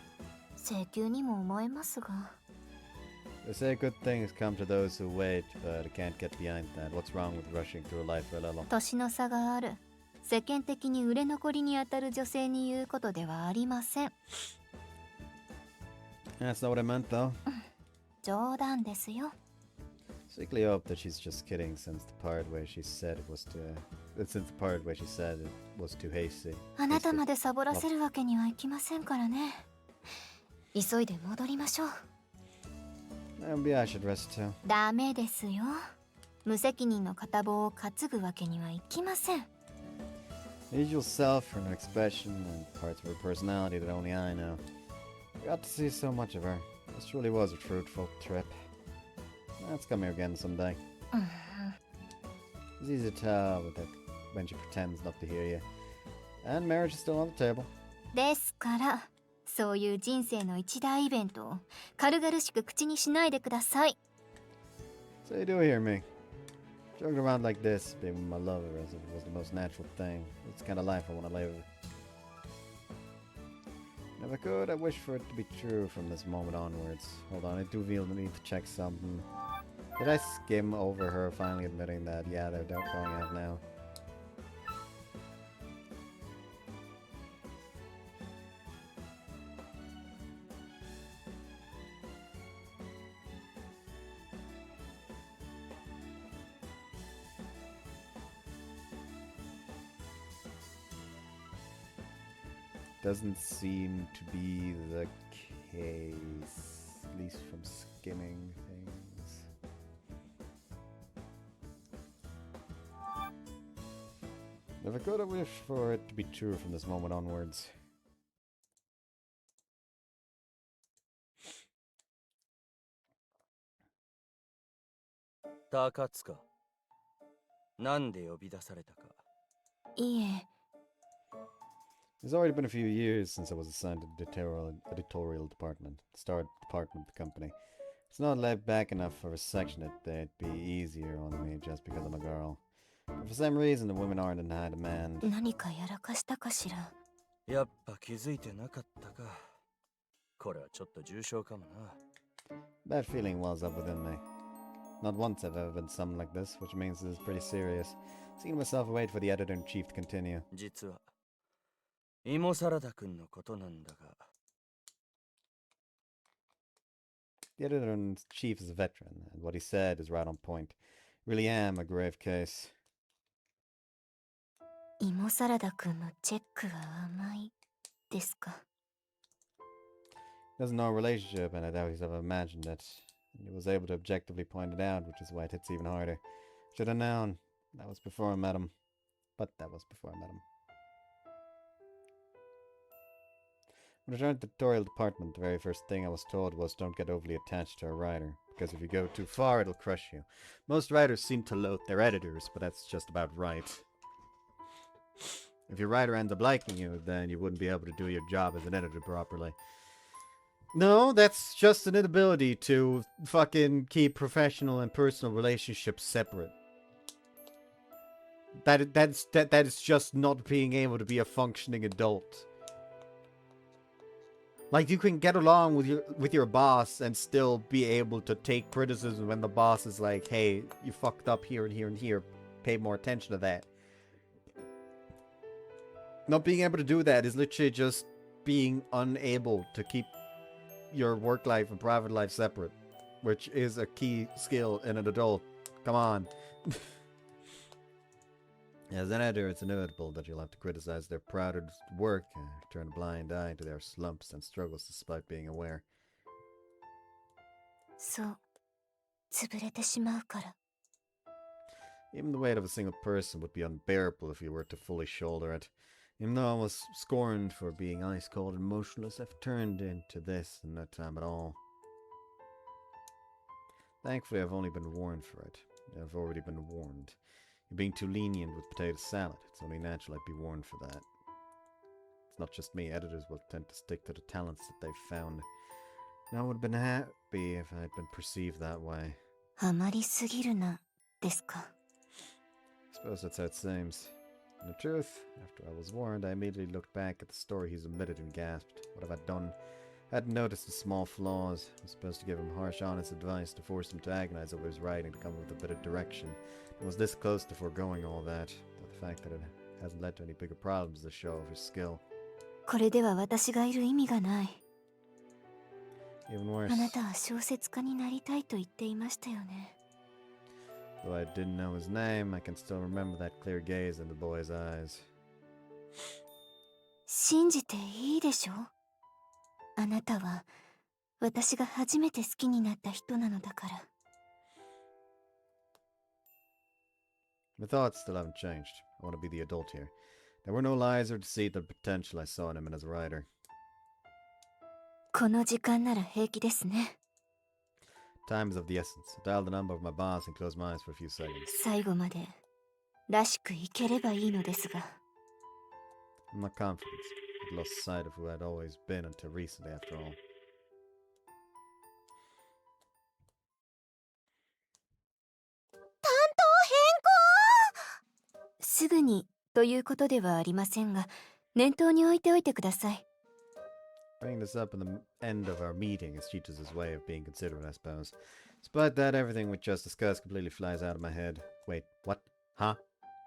請求にも思えますが。 They say good things come to those who wait, but I can't get behind that. What's wrong with rushing through life a little? 年の差がある。世間的に売れ残りにあたる女性に言うことではありません。 That's not what I meant, though. 冗談ですよ。 Secretly hope that she's just kidding since the part where she said it was too hasty. あなたまでサボらせるわけにはいきませんからね。急いで戻りましょう。 Maybe I should rest too. ダメですよ。無責任の片棒を担ぐわけにはいきません。 Usual self, her no expression, and parts of her personality that only I know. I got to see so much of her. This truly was a fruitful trip. Let's come here again someday. It's easy to tell when she pretends not to hear you. And marriage is still on the table. ですから、そういう人生の一大イベントを軽々しく口にしないでください。 So you do hear me. Joking around like this, being with my lover as if it was the most natural thing. It's the kind of life I want to live. And if I could, I wish for it to be true from this moment onwards. Hold on, I do feel the need to check something. Did I skim over her finally admitting that, yeah, they're going out now? doesn't seem to be the case, at least from skimming things. Never could have wished for it to be true from this moment onwards. Takatsuka. なんで呼び出されたか。いえ、 It's already been a few years since I was assigned to the editorial department, the star department of the company. It's not laid back enough for a section that it'd be easier on me just because I'm a girl. But for some reason, the women aren't in high demand. 何かやらかしたかしら。やっぱ気づいてなかったか。これはちょっと重症かもな。That feeling wells up within me. Not once have I ever been summoned like this, which means this is pretty serious. Seeing myself wait for the editor-in-chief to continue. 実は、芋サラダ君のことなんだが。The editor-in-chief is a veteran, and what he said is right on point. Really am a grave case. 芋サラダくんのチェックが甘いですか。He doesn't know our relationship, and I doubt he's ever imagined it. And he was able to objectively point it out, which is why it hits even harder. Should have known. That was before I met him. But that was before I met him. When I joined the editorial department, the very first thing I was told was don't get overly attached to a writer, because if you go too far, it'll crush you. Most writers seem to loathe their editors, but that's just about right. If your writer ends up liking you, then you wouldn't be able to do your job as an editor properly. No, that's just an inability to fucking keep professional and personal relationships separate. That is just not being able to be a functioning adult. Like, you can get along with your boss and still be able to take criticism when the boss is like, hey, you fucked up here and here and here. Pay more attention to that. Not being able to do that is literally just being unable to keep your work life and private life separate, which is a key skill in an adult. Come on. As an editor, it's inevitable that you'll have to criticize their proud work and turn a blind eye to their slumps and struggles despite being aware. そう、潰れてしまうから。 Even the weight of a single person would be unbearable if you were to fully shoulder it. Even though I was scorned for being ice cold and motionless, I've turned into this in no time at all. Thankfully, I've only been warned for it. I've already been warned. You're being too lenient with potato salad. It's only natural I'd be warned for that. It's not just me. Editors will tend to stick to the talents that they've found. And I would have been happy if I'd been perceived that way. あまりすぎるな、ですか。 I suppose that's how it seems. In the truth, after I was warned, I immediately looked back at the story he's omitted and gasped. What have I done? I hadn't noticed the small flaws. I was supposed to give him harsh, honest advice to force him to agonize over his writing to come up with a bit of direction. I was this close to foregoing all that, but the fact that it hasn't led to any bigger problems is a show of his skill. これでは私がいる意味がない。 Even worse, あなたは小説家になりたいと言っていましたよね。 though I didn't know his name, I can still remember that clear gaze in the boy's eyes. 信じていいでしょ？あなたは私が初めて好きになった人なのだから。 My thoughts still haven't changed. I want to be the adult here. There were no lies or deceit of the potential I saw in him as a writer. この時間なら平気ですね。 Time is of the essence. I dialed the number of my boss and closed my eyes for a few seconds. 最後までらしく生ければいいのですが。 I'm not confident. I'd lost sight of who I'd always been until recently, after all. すぐにということではありませんが、念頭に置いておいてください。 Bringing this up in the end of our meeting is Chitose' way of being considerate, I suppose. Despite that, everything we just discussed completely flies out of my head. Wait, what? Huh?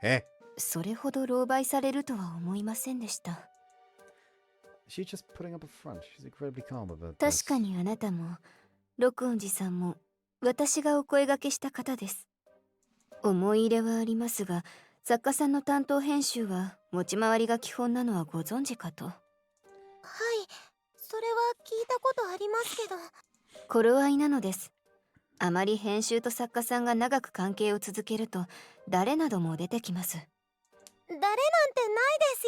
Eh? それほど狼狽されるとは思いませんでした。 She's just putting up a front. She's incredibly calm about 確 this. かにあなたも、録音寺さんも、私がお声掛けした方です。思い入れはありますが、作家さんの担当編集は持ち回りが基本なのはご存知かと。それは聞いたことありますけど。頃合いなのです。あまり編集と作家さんが長く関係を続けると誰なども出てきます。誰なんてないです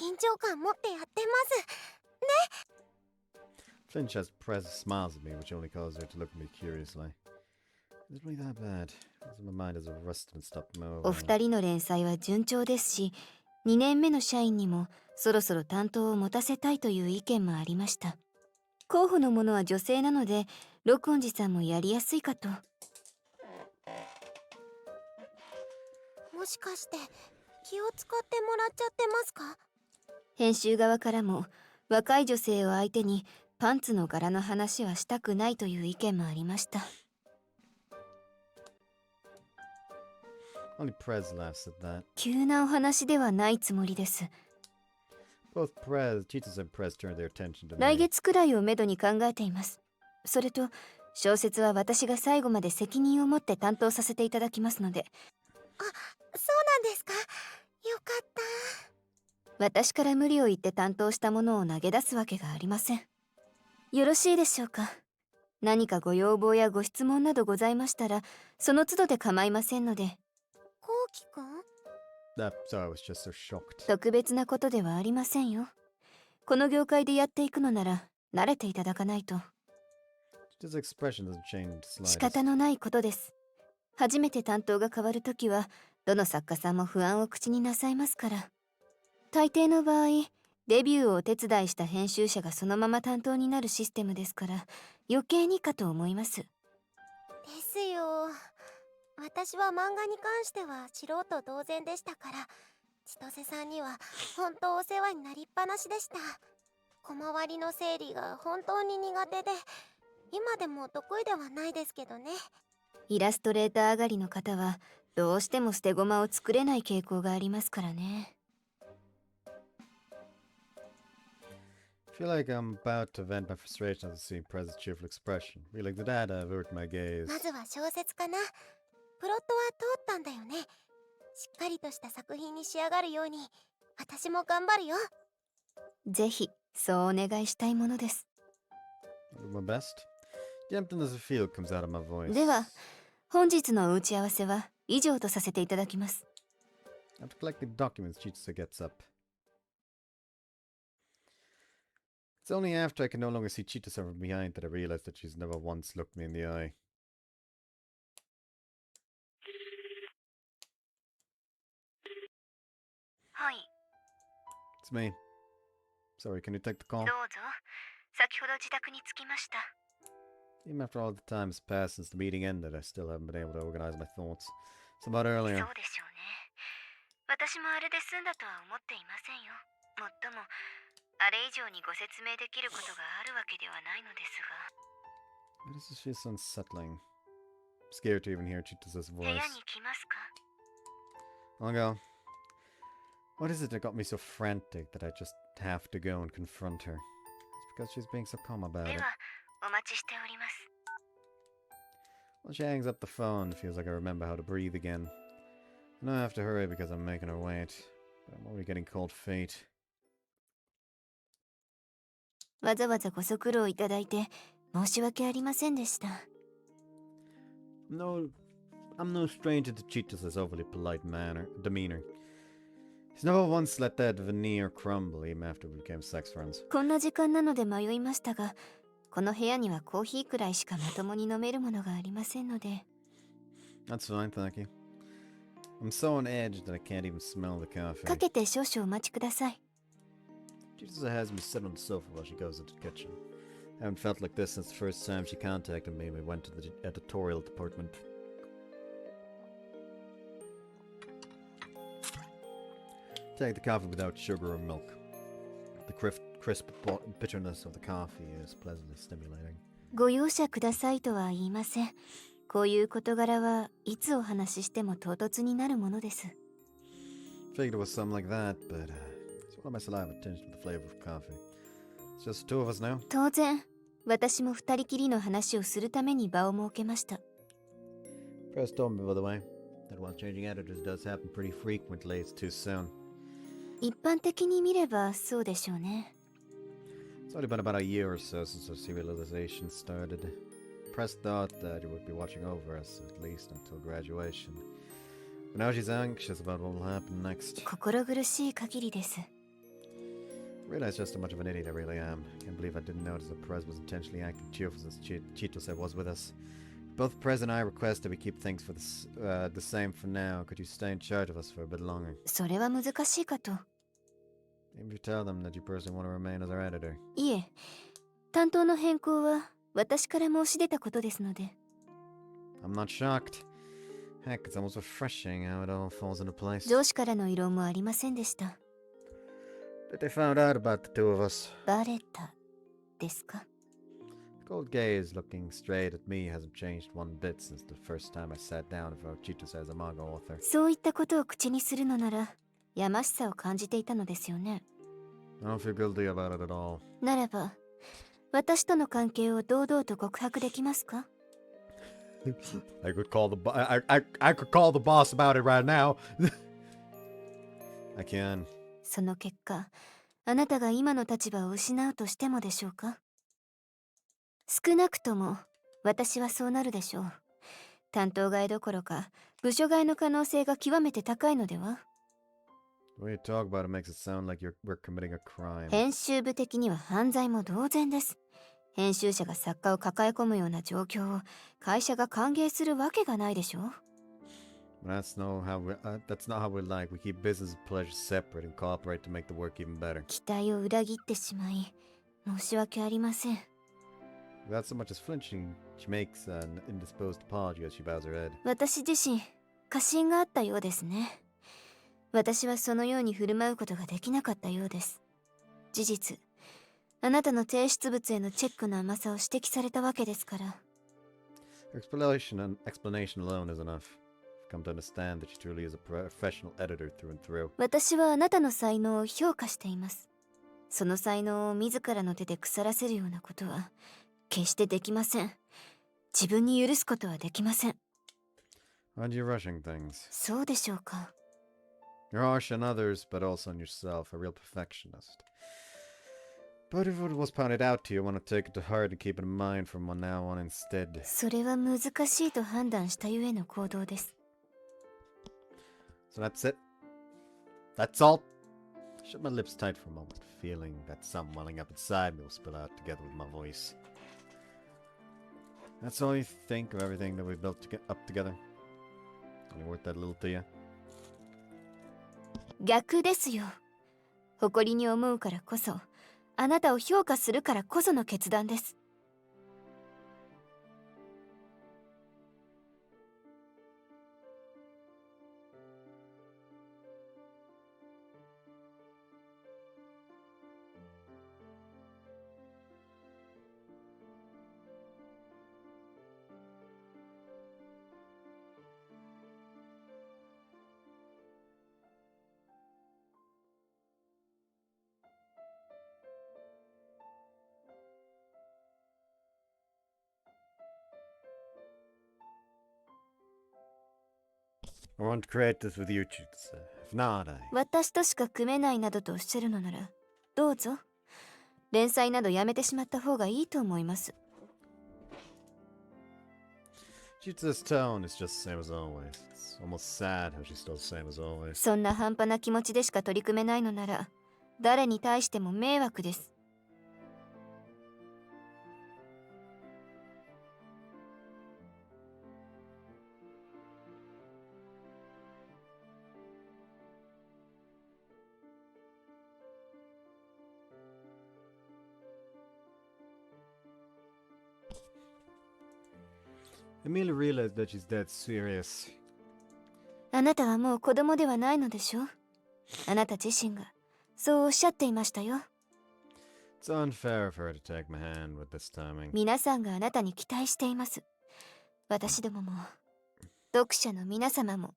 よ。緊張感持ってやってますね。 Finch has Prez smiles at me, which only causes her to look at me curiously. Is it really that bad? My mind is rusted and stopped moving. お二人の連載は順調ですし、2年目の社員にもそろそろ担当を持たせたいという意見もありました。候補の者は女性なので、録音寺さんもやりやすいかと。もしかして気を使ってもらっちゃってますか？編集側からも若い女性を相手にパンツの柄の話はしたくないという意見もありました。Only Prez laughs at that. 急なお話ではないつもりです。Both Chitose and Prez turned their attention to 来 me. 月くらいをめどに考えています。それと小説は私が最後まで責任を持って担当させていただきますので。あ、そうなんですか。よかった。私から無理を言って担当したものを投げ出すわけがありません。よろしいでしょうか。何かご要望やご質問などございましたら、その都度で構いませんので。こうきくん？ So I was just so shocked. 特別なことではありませんよ。この業界でやっていくのなら慣れていただかないと。His expression doesn't change the 仕 slightest. 方のないことです。初めて担当が変わるときはどの作家さんも不安を口になさいますから。大抵の場合デビューをお手伝いした編集者がそのまま担当になるシステムですから余計にかと思います。ですよ。私は漫画に関しては素人同然でしたから、千歳さんには本当お世話になりっぱなしでした。小回りの整理が本当に苦手で、今でも得意ではないですけどね。イラストレーター上がりの方はどうしても捨て駒を作れない傾向がありますからね。I feel like I'm about to vent my frustration at seeing Prez's cheerful expression. Feel like the data avert my gaze. まずは小説かな。プロットは通ったんだよね。しっかりとした作品に仕上がるように私も頑張るよ。ぜひそうお願いしたいものです。 I'll do my best. The emptiness of feel comes out of my voice. では本日の打ち合わせは以上とさせていただきます。 After collecting documents, Chitose gets up. It's only after I can no longer see Chitose from behind that I realize that she's never once looked me in the eye. Hi. It's me. Sorry, can you take the call? どうぞ。先ほど自宅に着きました。 Even after all the time has passed since the meeting ended, I still haven't been able to organize my thoughts. It's about earlier. そうでしょうね。私もあれで済んだとは思っていませんよ。もっともあれ以上にご説明できることがあるわけではないのですが。 Why does this feel so unsettling? I'm scared to even hear Chitose's 部 voice. 屋に来ますか？ I'll go. What is it that got me so frantic that I just have to go and confront her? It's because she's being so calm about で it. はお待ちしております。 When she hangs up the phone, it feels like I remember how to breathe again. I know I have to hurry because I'm making her wait, but I'm already getting cold feet. わざわざご足労いただいて申し訳ありませんでした。 I'm no stranger to Chitose's overly polite demeanor. He's never once let that veneer crumble even after we became sex friends. こんな時間なので迷いましたが、この部屋にはコーヒーくらいしかまともに飲めるものがありませんので。 That's fine, thank you. I'm so on edge that I can't even smell the coffee. かけて少々お待ちください。 Chitose has me sit on the sofa while she goes into the kitchen. I haven't felt like this since the first time she contacted me when we went to the editorial department. Take the coffee without sugar or milk. The crisp bitterness of the coffee is pleasantly stimulating. ご容赦くださいとは言いません。こういう事柄はいつお話ししても唐突になるものです。 Figured it was something like that, but swallowed my saliva tinged with the flavor of coffee. It's just the two of us now. 当然、私も二人きりの話をするために場を設けました。 Press told me, by the way, that while changing editors does happen pretty frequently, it's too soon. 一般的に見ればそうでしょうね。It's It's only been about a year or so since our serialization started. Press thought that you would be watching over us, at least until graduation. But now she's anxious about what will happen next. 心苦しい限りです。 I realize just how much of an idiot I really am. Can't believe I didn't notice that Prez was intentionally acting cheerful since Chitose was with us. Both Prez and I request that we keep things for the same for now. Could you stay in charge of us for a bit longer? それは難しいかと。 Maybe you tell them that you personally want to remain as our editor. いえ、担当の変更は私から申し出たことですので。 I'm not shocked. Heck, it's almost refreshing how it all falls into place. 上司からの異論もありませんでした。 But they found out about the two of us. バレたですか？ The cold gaze looking straight at me hasn't changed one bit since the first time I sat down in front of Chitose as a manga author. そういったことを口にするのなら、やましさを感じていたのですよね。 I don't feel guilty about it at all. ならば、私との関係を堂々と告白できますか？ I could call the boss about it right now. I can. その結果、あなたが今の立場を失うとしてもでしょうか？少なくとも私はそうなるでしょう。担当外どころか部署外の可能性が極めて高いのでは？ The way you talk about it makes it sound like we're committing a crime. 編集部的には犯罪も同然です。編集者が作家を抱え込むような状況を会社が歓迎するわけがないでしょう。 That's not how we like. We keep business and pleasure separate and cooperate to make the work even better. 期待を裏切ってしまい申し訳ありません。 Without so much as flinching, she makes an indisposed apology as she bows her head. 私自身過信があったようですね。私はそのように振る舞うことができなかったようです。事実、あなたの提出物へのチェックの甘さを指摘されたわけですから。 Explanation alone is enough. I've come to understand that she truly is a professional editor through and through. 私はあなたの才能を評価しています。その才能を自らの手で腐らせるようなことは決してできません。自分に許すことはできません。 Aren't you rushing things? そうでしょうか。 You're harsh on others, but also on yourself, a real perfectionist. But if it was pointed out to you, I want to take it to heart and keep it in mind from now on instead. それは難しいと判断したゆえの行動です。 So that's it. That's all. I shut my lips tight for a moment, feeling that something welling up inside me will spill out together with my voice. That's all you think of everything that we've built up together? Only worth that little to you? 逆ですよ。誇りに思うからこそ、あなたを評価するからこその決断です。I want to create this with you, Chitose. If not, I... 私としか組めないなどとおっしゃるのなら、どうぞ。連載などやめてしまった方がいいと思います。Chitose's tone is just the same as always. It's almost sad how she's still the same as always. そんな半端な気持ちでしか取り組めないのなら、誰に対しても迷惑です。Emilia realized that she's dead serious. あなたはもう子供ではないのでしょ？あなた自身がそうおっしゃっていましたよ。It's unfair for her to take my hand with this timing. 皆さんがあなたに期待しています。私どもも、読者の皆様も。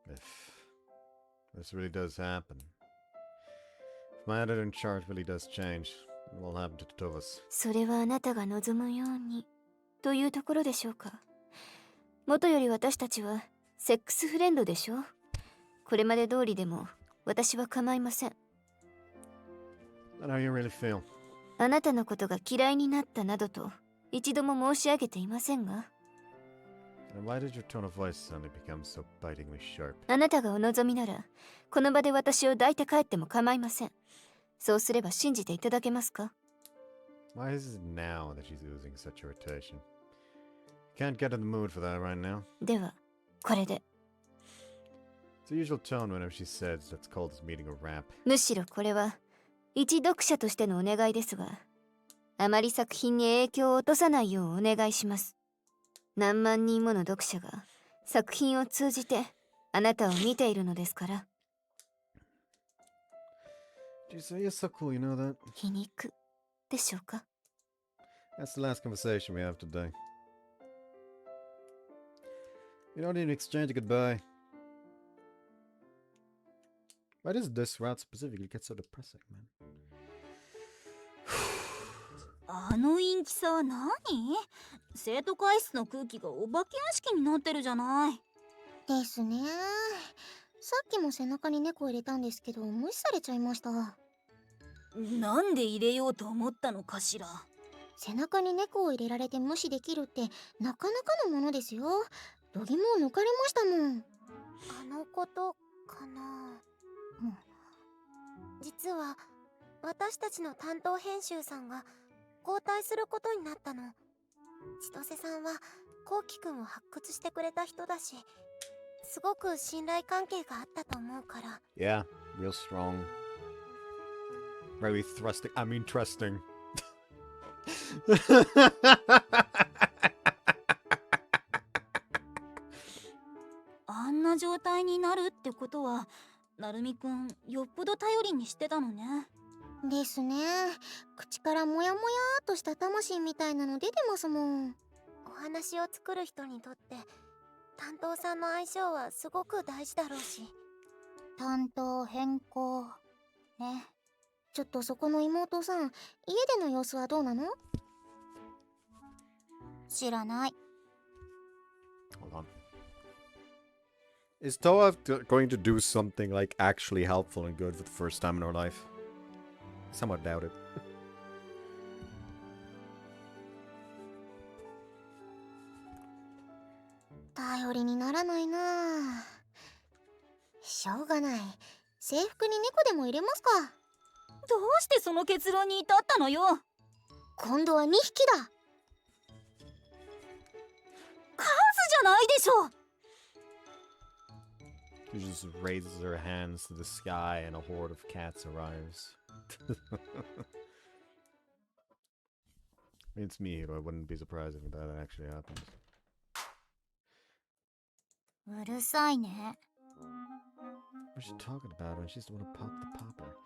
If this really does happen, if my editor in charge really does change, what will happen to the two of us? それはあなたが望むようにというところでしょうか。元より私たちはセックスフレンドでしょう。これまで通りでも私は構いません。Not how you really feel. あなたのことが嫌いになったなどと一度も申し上げていませんが。And why did your tone of voice suddenly become so bitingly sharp? あなたがお望みなら、この場で私を抱いて帰っても構いません。そうすれば信じていただけますか？ Why is it now that she's oozing such irritation? Can't get in the mood for that right now. では、これで。It's the usual tone whenever she says let's call this meeting a wrap. むしろこれは、一読者としてのお願いですが、あまり作品に影響を落とさないようお願いします。何万人もの読者が作品を通じてあなたを見ているのですから。Did you say you're so cool, you know that? 皮肉でしょうか？ That's the last conversation we have today. We don't even exchange a goodbye. Why does this route specifically get so depressing, man? あの陰気さは何？生徒会室の空気がお化け屋敷になってるじゃない。ですね。さっきも背中に猫入れたんですけど無視されちゃいました。なんで入れようと思ったのかしら。背中に猫を入れられて無視できるってなかなかのものですよ。度肝を抜かれましたもん。あのことかな。実は私たちの担当編集さんが交代することになったの。千歳さんはこうきくんを発掘してくれた人だし、すごく信頼関係があったと思うから。Yeah, real strong. Very thrusting. I mean, trusting. あんな状態になるってことは、なるみくんよっぽど頼りにしてたのね。ですね。口からモヤモヤーっとした魂みたいなの出てますもん。お話を作る人にとって担当さんの相性はすごく大事だろうし。担当変更ね。ちょっとそこの妹さん、家での様子はどうなの？知らない。 Hold on. Is Toa going to do something like actually helpful and good for the first time in her life? I somewhat doubt it. 頼りにならないなあ。しょうがない。制服に猫でも入れますか。どうしてその結論に至ったのよ。今度は2匹だ。数じゃないでしょ。 She just raises her hands to the sky and a horde of cats arrives. It's me, but I wouldn't be surprised if that actually happens. うるさいね。 What's she talking about when she's the one who popped the popper?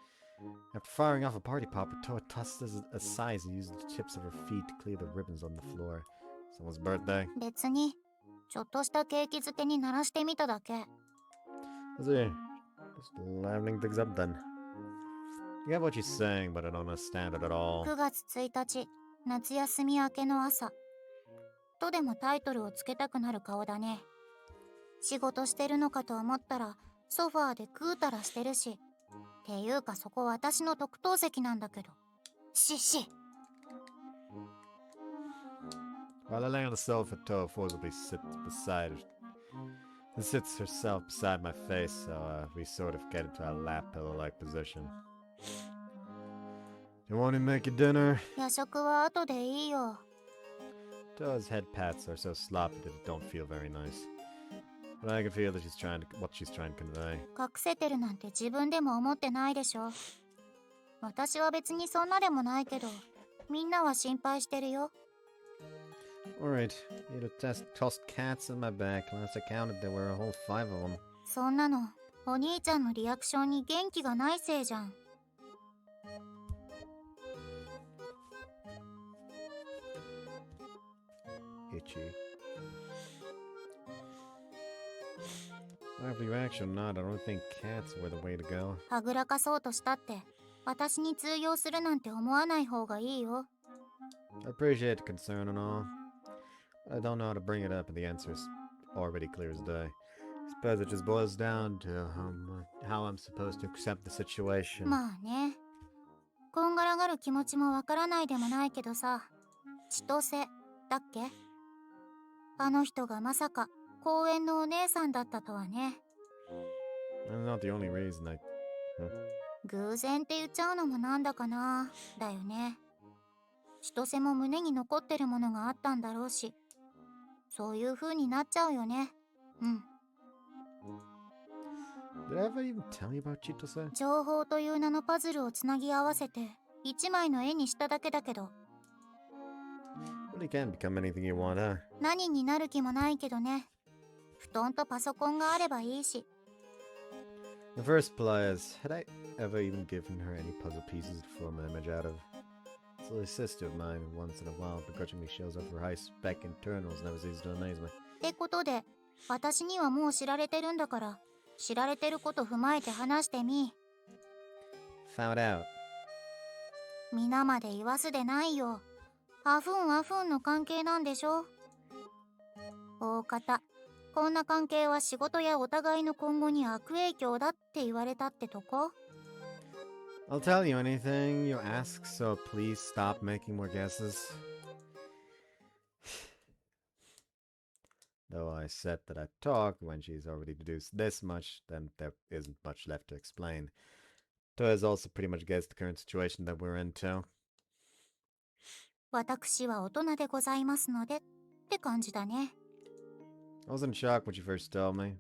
After firing off a party popper, Toa tosses it aside and uses the tips of her feet to clear the ribbons on the floor. Someone's birthday. 別にちょっとしたケーキ漬けに鳴らしてみただけ。Is it? Just leveling things up then. I get what she's saying, but I don't understand it at all. 9月1日、夏休み明けの朝。とでもタイトルをつけたくなる顔だね。仕事してるのかと思ったら、ソファーでぐうたらしてるし。っていうかそこ私の特等席なんだけど。し。 While I lay on the sofa, Toa forcibly sits herself beside my face, so we sort of get into a lap pillow-like position. You want to make your dinner? 夜食は後でいいよ。 Toa's head pats are so sloppy that it don't feel very nice. But I can feel that what she's trying to convey. 隠せてるなんて自分でも思ってないでしょ。私は別にそんなでもないけど、みんなは心配してるよ。Alright, you tossed cats in my back. Last I counted, there were a whole 5 of them. そんなの、お兄ちゃんのリアクションに元気がないせいじゃん。Itchy. Live reaction, not. I don't think cats were the way to go. はぐらかそうとしたって、私に通用するなんて思わない方がいいよ。I appreciate the concern and all. I don't know how to bring it up, and the answer's already clear as day. I suppose it just boils down to how I'm supposed to accept the situation. まあね。こんがらがる気持ちもわからないでもないけどさ、千歳だっけ？あの人がまさか公園のお姉さんだったとはね。That's not the only reason I... 偶然って言っちゃうのもなんだかな。だよね。千歳も胸に残ってるものがあったんだろうし、そういう風になっちゃうよね。うん。Did I ever even tell you about Chitose? 情報という名のパズルをつなぎ合わせて一枚の絵にしただけだけど、 Really can become anything you want, huh? 何になる気もないけどね。布団とパソコンがあればいいし。 The first place, had I ever even given her any puzzle pieces to form an image out of? It's a sister of mine who once in a while begrudgingly shows up for high spec internals never ceases to amaze me. ってことで、私にはもう知られてるんだから、知られてること踏まえて話してみ。 Found out. 皆まで言わすでないよ。アフンの関係なんでしょ。大方、こんな関係は仕事やお互いの今後に悪影響だって言われたってとこ。 I'll tell you anything you ask, so please stop making more guesses. Though I said that I'd talk when she's already deduced this much, then there isn't much left to explain. Toya has also pretty much guessed the current situation that we're in too. 私は大人でございますのでって感じだね。 I was in shock when she first told me.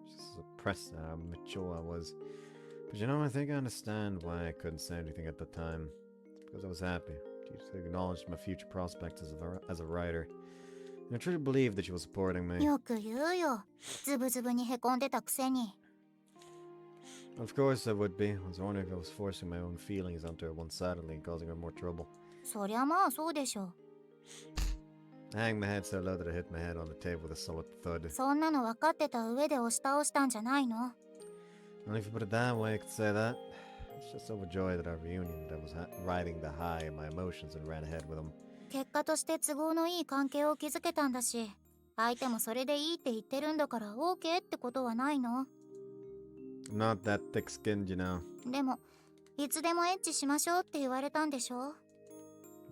Just suppressed how mature I was. But you know, I think I understand why I couldn't say anything at the time. It's because I was happy. She just acknowledged my future prospects as a writer. And I truly believed that she was supporting me. よく言うよ。ズブズブにへこんでたくせに。 Of course I would be. I was wondering if I was forcing my own feelings onto her one-sidedly and causing her more trouble. そりゃまあそうでしょ。 I hanged my head so low that I hit my head on the table with a solid thud. そんなの分かってた上で押し倒したんじゃないの？ Only if you put it that way, I could say that. I was just overjoyed at our reunion that I was riding the high of my emotions and ran ahead with them. 結果として都合のいい関係を築けたんだし、相手もそれでいいって言ってるんだから OK ってことはないの？ I'm not that thick-skinned, you know. でも、いつでもエッチしましょうって言われたんでしょ？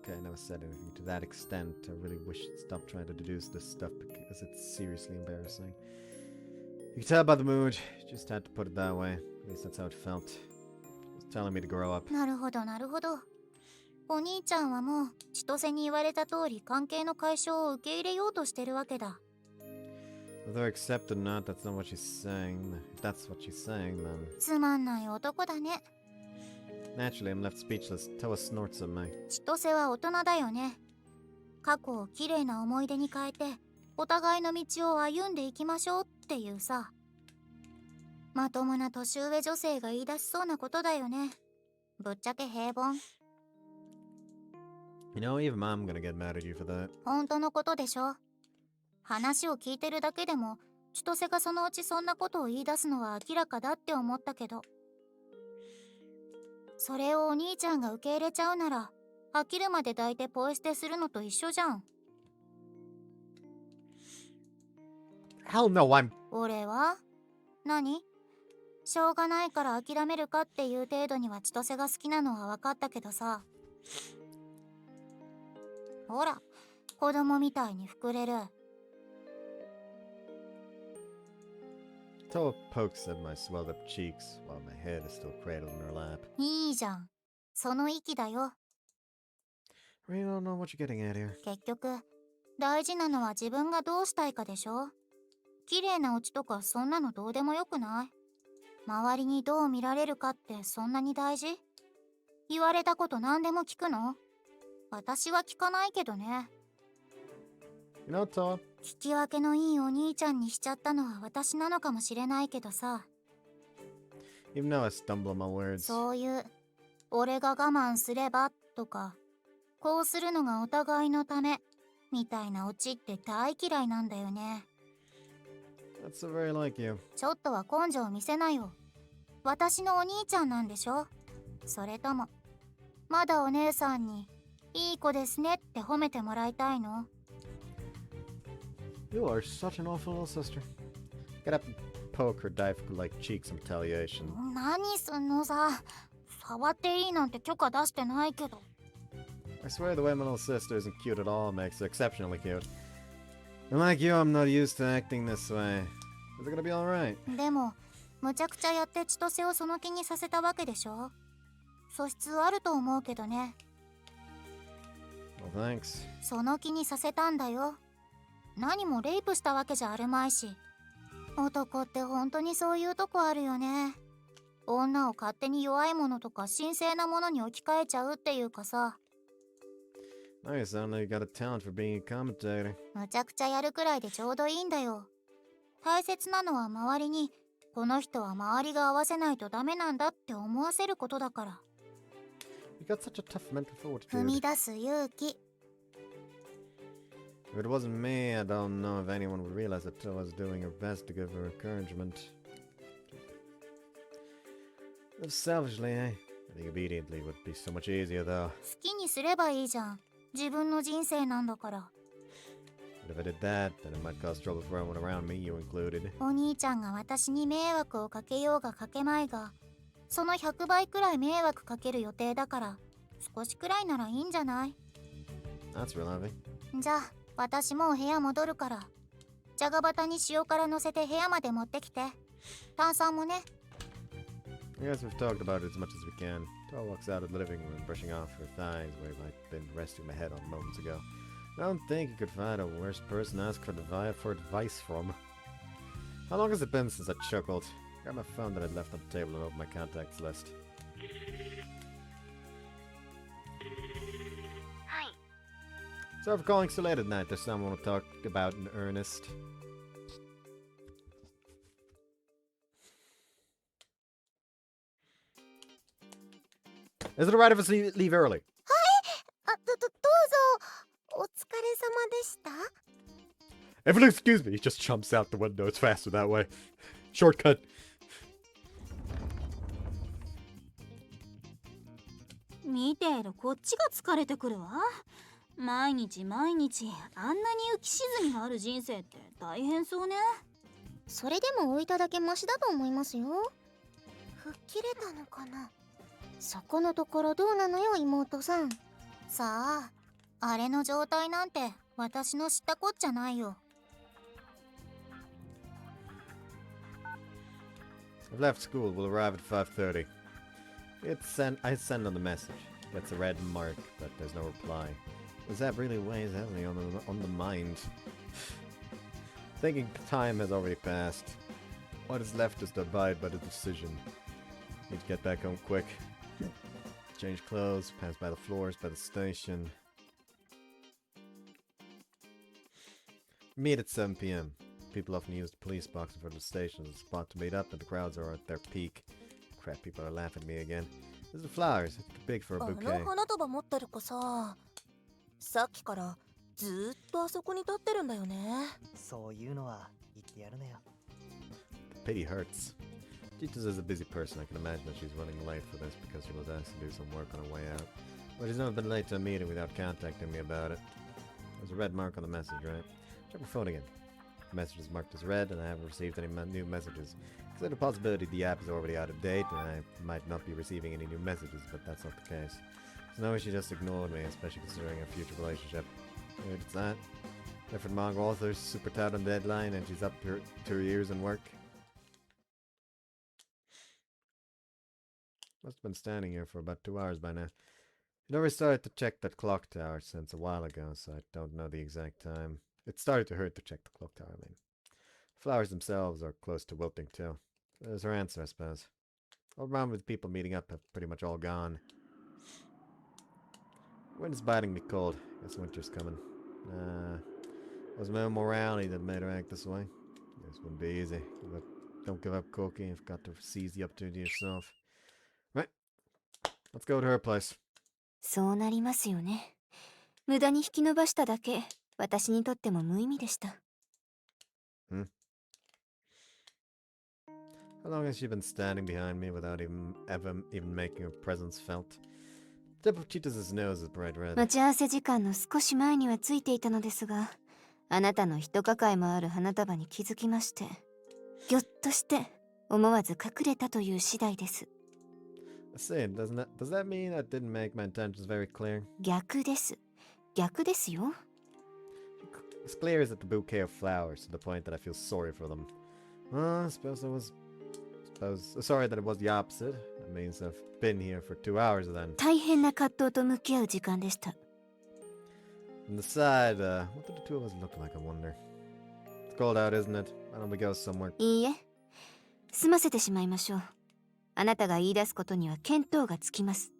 Okay, I never said anything to that extent. I really wish you'd stop trying to deduce this stuff because it's seriously embarrassing. You can tell by the mood. Just had to put it that way. At least that's how it felt. It was telling me to grow up. なるほどなるほど。お兄ちゃんはもう千歳に言われた通り関係の解消を受け入れようとしてるわけだ。 Whether I accept or not, that's not what she's saying. If that's what she's saying, then... つまんない男だね。 Naturally, I'm left speechless. Toa snorts at me. 千歳は大人だよね。過去をきれいな思い出に変えて、お互いの道を歩んでいきましょうっていうさ。まともな年上女性が言い出しそうなことだよね。ぶっちゃけ平凡。 You know, even Mom gonna get mad at you for that. 本当のことでしょ。話を聞いてるだけでも、千歳がそのうちそんなことを言い出すのは明らかだって思ったけど。それをお兄ちゃんが受け入れちゃうなら、飽きるまで抱いてポイ捨てするのと一緒じゃん。 Hell no, I'm... 俺は何？しょうがないから諦めるかっていう程度には千歳が好きなのは分かったけどさ。ほら、子供みたいに膨れる。 Toa pokes at my swelled up cheeks while my head is still cradled in her lap. いいじゃん。その息だよ。 Really don't know what you're getting at here. 結局、大事なのは自分がどうしたいかでしょ。綺麗なオチとかそんなのどうでもよくない？周りにどう見られるかってそんなに大事？言われたこと何でも聞くの？私は聞かないけどね。 You know, Toa, 聞き分けのいいお兄ちゃんにしちゃったのは私なのかもしれないけどさ。 even though I stumble on my words, そういう俺が我慢すればとかこうするのがお互いのためみたいなオチって大嫌いなんだよね。 that's so very like you. ちょっとは根性見せなよ。私のお兄ちゃんなんでしょ。それともまだお姉さんにいい子ですねって褒めてもらいたいの？ You are such an awful little sister. Get up and poke her dive-like cheeks in retaliation. 何すんのさ。触っていいなんて許可出してないけど。 I swear the way my little sister isn't cute at all makes her exceptionally cute. And like you, I'm not used to acting this way. Is it gonna be alright? でもむちゃくちゃやって千歳をその気にさせたわけでしょ。素質あると思うけどね。 Well, thanks. その気にさせたんだよ。何もレイプしたわけじゃあるまいし。男って本当にそういうとこあるよね。女を勝手に弱いものとか神聖なものに置き換えちゃうっていうかさ。 Now you sound like you got a talent for being a commentator. むちゃくちゃやるくらいでちょうどいいんだよ。大切なのは周りにこの人は周りが合わせないとダメなんだって思わせることだから。 You got such a tough mental 踏み fortitude. 出す勇気。 If it wasn't me, I don't know if anyone would realize that Toa was doing her best to give her encouragement. Live selfishly, eh? I think obediently would be so much easier, though. 好きにすればいいじゃん。自分の人生なんだから。 But if I did that, then it might cause trouble for everyone around me, you included. お兄ちゃんが私に迷惑をかけようがかけまいが、その100倍くらい迷惑かける予定だから、少しくらいならいいんじゃない？ That's real heavy. じゃあ、私もう部屋戻るから。じゃがバタに塩辛乗せて部屋まで持ってきて。炭酸もね。 I guess we've talked about it as much as we can. Toa walks out of the living room, brushing off her thighs where I'd been resting my head on moments ago. I don't think you could find a worse person to ask for advice from. How long has it been since I chuckled? Grabbed my phone that I'd left on the table and opened my contacts list. Hi. Sorry for calling so late at night. There's someone I want to talk about in earnest. Is it alright if I leave early? どうぞ。お疲れ様でした。 If you'll excuse me, he just jumps out the window. It's faster that way. Shortcut. 見ているこっちが疲れてくるわ。毎日毎日あんなに浮き沈みがある人生って大変そうね。それでも置いただけマシだと思いますよ。吹っ切れたのかな。そこのところどうなのよ妹さん。さあ、あれの状態なんて私の知ったこっちゃないよ。 I've left school. We'll arrive at 5:30. I send on the message. Gets a red mark, but there's no reply. Does that really weighs heavily on the mind? Thinking time has already passed. What is left is to abide by the decision. Need to get back home quick. Change clothes, pass by the floors by the station. Meet at 7 p.m. People often use the police box in front of the station as a spot to meet up, and the crowds are at their peak. Crap, people are laughing at me again. This is flowers. It's big for a あの bouquet. 花束持ってる子さ、さっきからずーっとあそこに立ってるんだよね。そういうのは言ってやるなよ。 Pity hurts. Chitose is a busy person. I can imagine that she's running late for this because she was asked to do some work on her way out. But she's never been late to a meeting without contacting me about it. There's a red mark on the message, right? Check my phone again. The message is marked as red and I haven't received any new messages. Consider the possibility the app is already out of date and I might not be receiving any new messages, but that's not the case. There's no way she just ignored me, especially considering our future relationship. Weird it's that. Different manga authors, super tight on deadline, and she's up to her ears in work. Must have been standing here for about 2 hours by now. I'd already started to check that clock tower since a while ago, so I don't know the exact time. It started to hurt to check the clock tower, I mean. Flowers themselves are close to wilting too. There's her answer, I suppose. All around with people meeting up have pretty much all gone. Wind is biting me cold. Guess winter's coming. It was my own morality that made her act this way. This wouldn't be easy. But don't give up, Koki. You've got to seize the opportunity yourself. Right. Let's go to her place. そうなりますよね。無駄に引き延ばしただけ、私にとっても無意味でした。How long has she been standing behind me without even making her presence felt? The tip of Chitose's nose is bright red. 待ち合わせ時間の少し前にはついていたのですが、あなたの一抱えもある花束に気づきまして、ぎょっとして思わず隠れたという次第です。Sin, does that mean I didn't make my intentions very clear? 逆です。逆ですよ。As clear as the bouquet of flowers to the point that I feel sorry for them. I suppose sorry that it was the opposite. That means I've been here for 2 hours then. 大変な葛藤と向き合う時間でした。On the side, what did the two of us look like, I wonder? It's cold out, isn't it? Why don't we go somewhere? いいえ。済ませてしまいましょう。あなたが言い出すことには見当がつきます。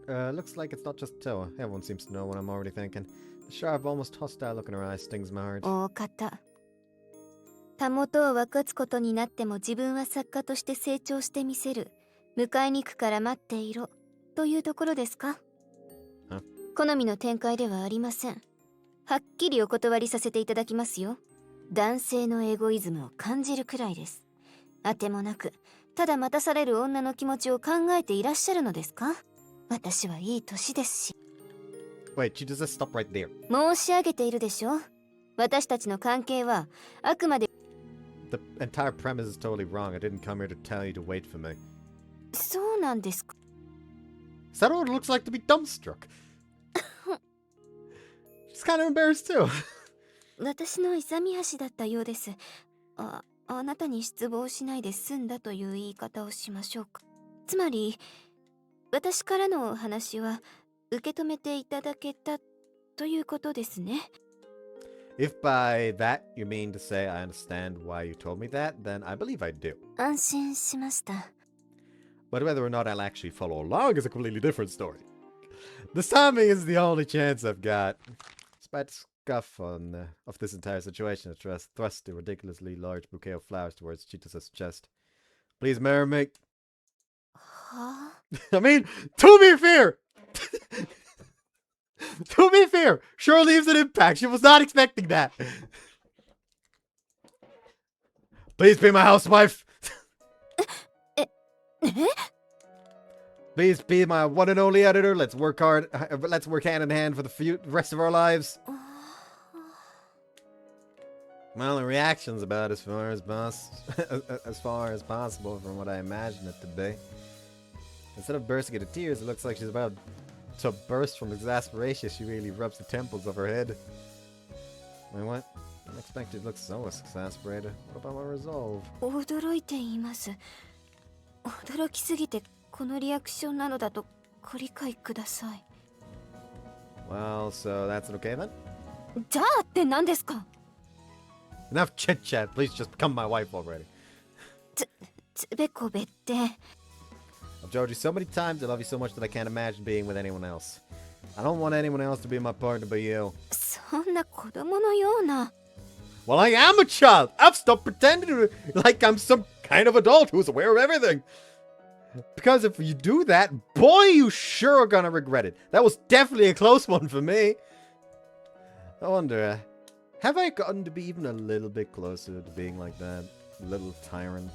Looks like it's not just Toa. Everyone seems to know what I'm already thinking. The sharp, almost hostile look in her eyes stings my heart. 大方。たもとを分かつことになっても自分は作家として成長してみせる。迎えに行くから待っていろ。というところですか？好みの展開ではありません。はっきりお断りさせていただきますよ。男性のエゴイズムを感じるくらいです。あてもなく、ただ待たされる女の気持ちを考えていらっしゃるのですか？私はいい年ですし。Wait, she does stop right there. 申し上げているでしょ。私たちの関係はあくまで。The entire premise is totally wrong. I didn't come here to tell you to wait for me. そうなんですか。Is that what it looks like to be dumbstruck? She's kind of embarrassed too. 私の勇み足だったようです。あなたに失望しないで済んだという言い方をしましょうか。つまり、私からのお話は受け止めていただけたということですね。If by that you mean to say I understand why you told me that, then I believe I do. 安心しました。But whether or not I'll actually follow along is a completely different story. This timing is the only chance I've got. Despite the scuff of this entire situation, I thrust a ridiculously large bouquet of flowers towards Chitose's chest. Please marry me. I mean, to be fair! To be fair, sure leaves an impact. She was not expecting that. Please be my housewife. Please be my one and only editor. Let's work hard. Let's work hand in hand for the rest of our lives. Well, the reaction's about as far as possible from what I imagined it to be. Instead of bursting into tears, it looks like she's about to burst from exasperation. She really rubs the temples of her head. Wait, what? Unexpected looks so exasperated. What about my resolve? 驚いています。驚きすぎてこのリアクションなのだとご理解ください。Well, so that's okay then? じゃあって何ですか？ Enough chit chat. Please just become my wife already. つべこべって。I've told you so many times I love you so much that I can't imagine being with anyone else. I don't want anyone else to be my partner but you. そんな子供のような。Well, I am a child. I've stopped pretending like I'm some kind of adult who's aware of everything. Because if you do that, boy, you sure are gonna regret it. That was definitely a close one for me. I wonder, have I gotten to be even a little bit closer to being like that little tyrant?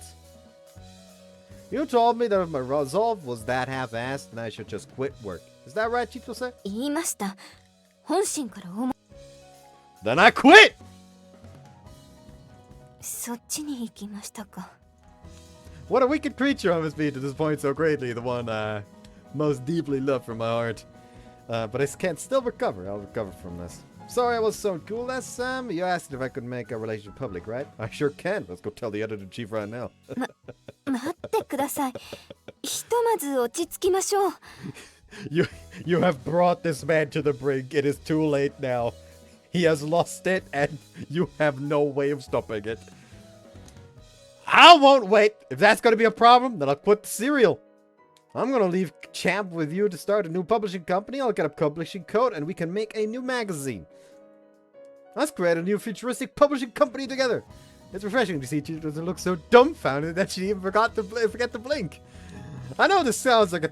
You told me that if my resolve was that half-assed, then I should just quit work. Is that right, Chitose? 言いました。本心から思う。 Then I quit! そっちに行きましたか。 What a wicked creature I must be to disappoint so greatly the one I most deeply love from my heart. But I can still recover. I'll recover from this. Sorry I was so cool last time. You asked if I could make our relationship public, right? I sure can. Let's go tell the editor-in-chief right now. 待ってください。ひとまず落ち着きましょう。You have brought this man to the brink. It is too late now. He has lost it, and you have no way of stopping it. I won't wait. If that's going to be a problem, then I'll quit the serial. I'm going to leave Champ with you to start a new publishing company. I'll get a publishing code, and we can make a new magazine. Let's create a new futuristic publishing company together. It's refreshing to see Chitose look so dumbfounded that she even forget to blink. I know this sounds like a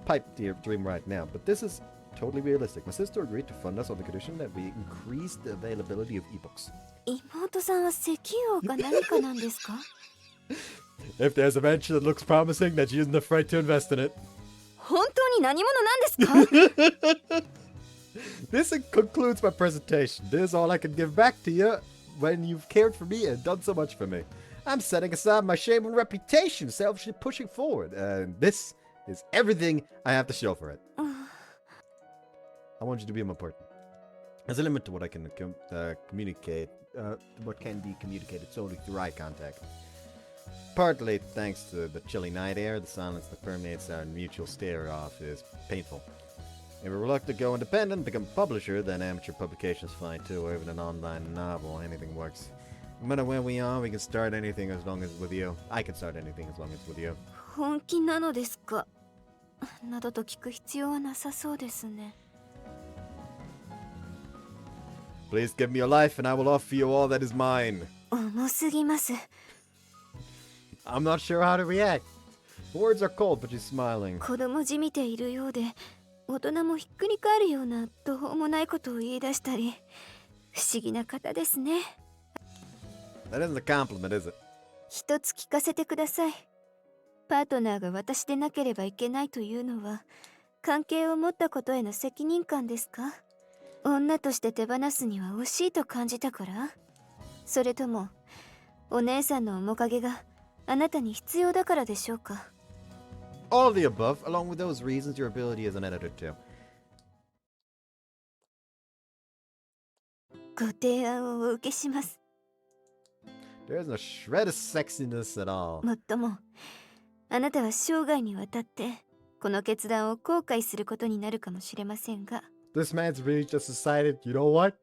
pipe dream right now, but this is totally realistic. My sister agreed to fund us on the condition that we increase the availability of ebooks. 妹さんは石油王か何かなんですか？ If there's a venture that looks promising, then she isn't afraid to invest in it. 本当に何者なんですか？ This concludes my presentation. This is all I can give back to you when you've cared for me and done so much for me. I'm setting aside my shame and reputation, selfishly pushing forward, and this is everything I have to show for it. I want you to be my partner. There's a limit to what I can communicate, what can be communicated solely through eye contact. Partly thanks to the chilly night air, the silence that permeates our mutual stare-off is painful. If you're reluctant to go independent, become a publisher, then amateur publication's fine too, or even an online novel, anything works. No matter where we are, we can start anything as long as it's with you. I can start anything as long as it's with you. 本気なのですかなどと聞く必要はなさそうですね。Please give me your life and I will offer you all that is mine. 重すぎます。I'm not sure how to react. The words are cold, but she's smiling. 子供じみているようで、大人もひっくり返るような途方もないことを言い出したり、不思議な方ですね。That isn't a compliment, is it? 一つ聞かせてください。パートナーが私でなければいけないというのは、関係を持ったことへの責任感ですか？女として手放すには惜しいと感じたから？それとも、お姉さんの面影があなたに必要だからでしょうか？ All of the above, along with those reasons, your ability as an editor too. ご提案をお受けします。There's no shred of sexiness at all. もっとも、あなたは生涯にわたってこの決断を後悔することになるかもしれませんが。This man's really just decided, you know what?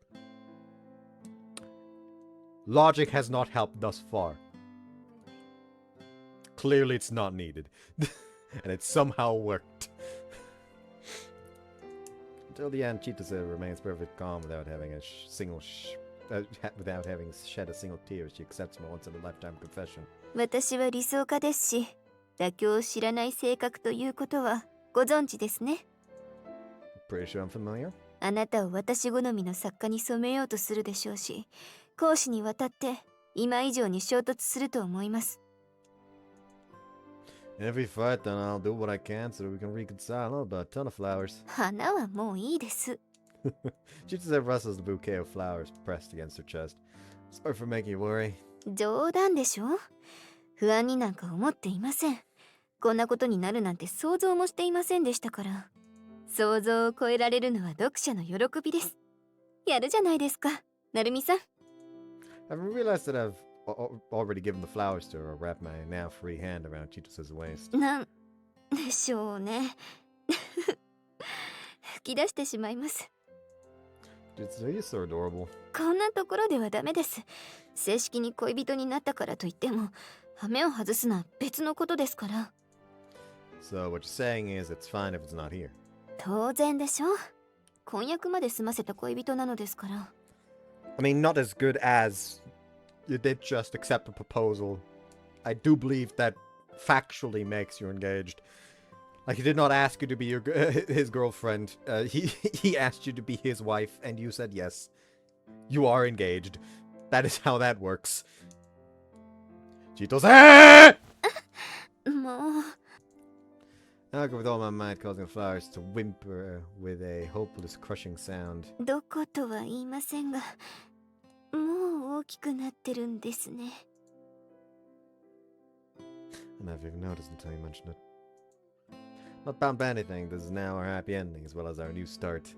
Logic has not helped thus far. Clearly it's not needed. And it somehow worked. Until the end, Chitose remains perfectly calm without having without having shed a single tear. She accepts my once-in-a-lifetime confession. 私は理想家ですし、妥協を知らない性格ということはご存知ですね。Pretty sure I'm familiar. あなたを私好みの作家に染めようとするでしょうし、講師にわたって今以上に衝突すると思います。If we fight, then I'll do what I can so that we can reconcile. Oh, but a ton of flowers. 花はもういいです。Chitose rustles the bouquet of flowers pressed against her chest. Sorry for making you worry. 冗談でしょ？不安になんか思っていません。こんなことになるなんて想像もしていませんでしたから。想像を超えられるのは読者の喜びです。やるじゃないですか、なるみさん。I've realized that I've already given the flowers to her. I wrap my now free hand around Chitose's waist. なんでしょうね。吹き出してしまいます。Chitose, you're so adorable. こんなところではダメです。正式に恋人になったからといっても、羽目を外すのは別のことですから。So what you're saying is it's fine if it's not here. 当然でしょ。婚約まで済ませた恋人なのですから。I mean, not as good as you did just accept a proposal. I do believe that factually makes you engaged. Like, he did not ask you to be his girlfriend. He asked you to be his wife, and you said yes. You are engaged. That is how that works. Chitose! もう。I go with all my might, causing the flowers to whimper with a hopeless, crushing sound. どことは言いませんが、もう大きくなってるんですね。I never even noticed until you mentioned it. Not bound by anything, this is now our happy ending as well as our new start.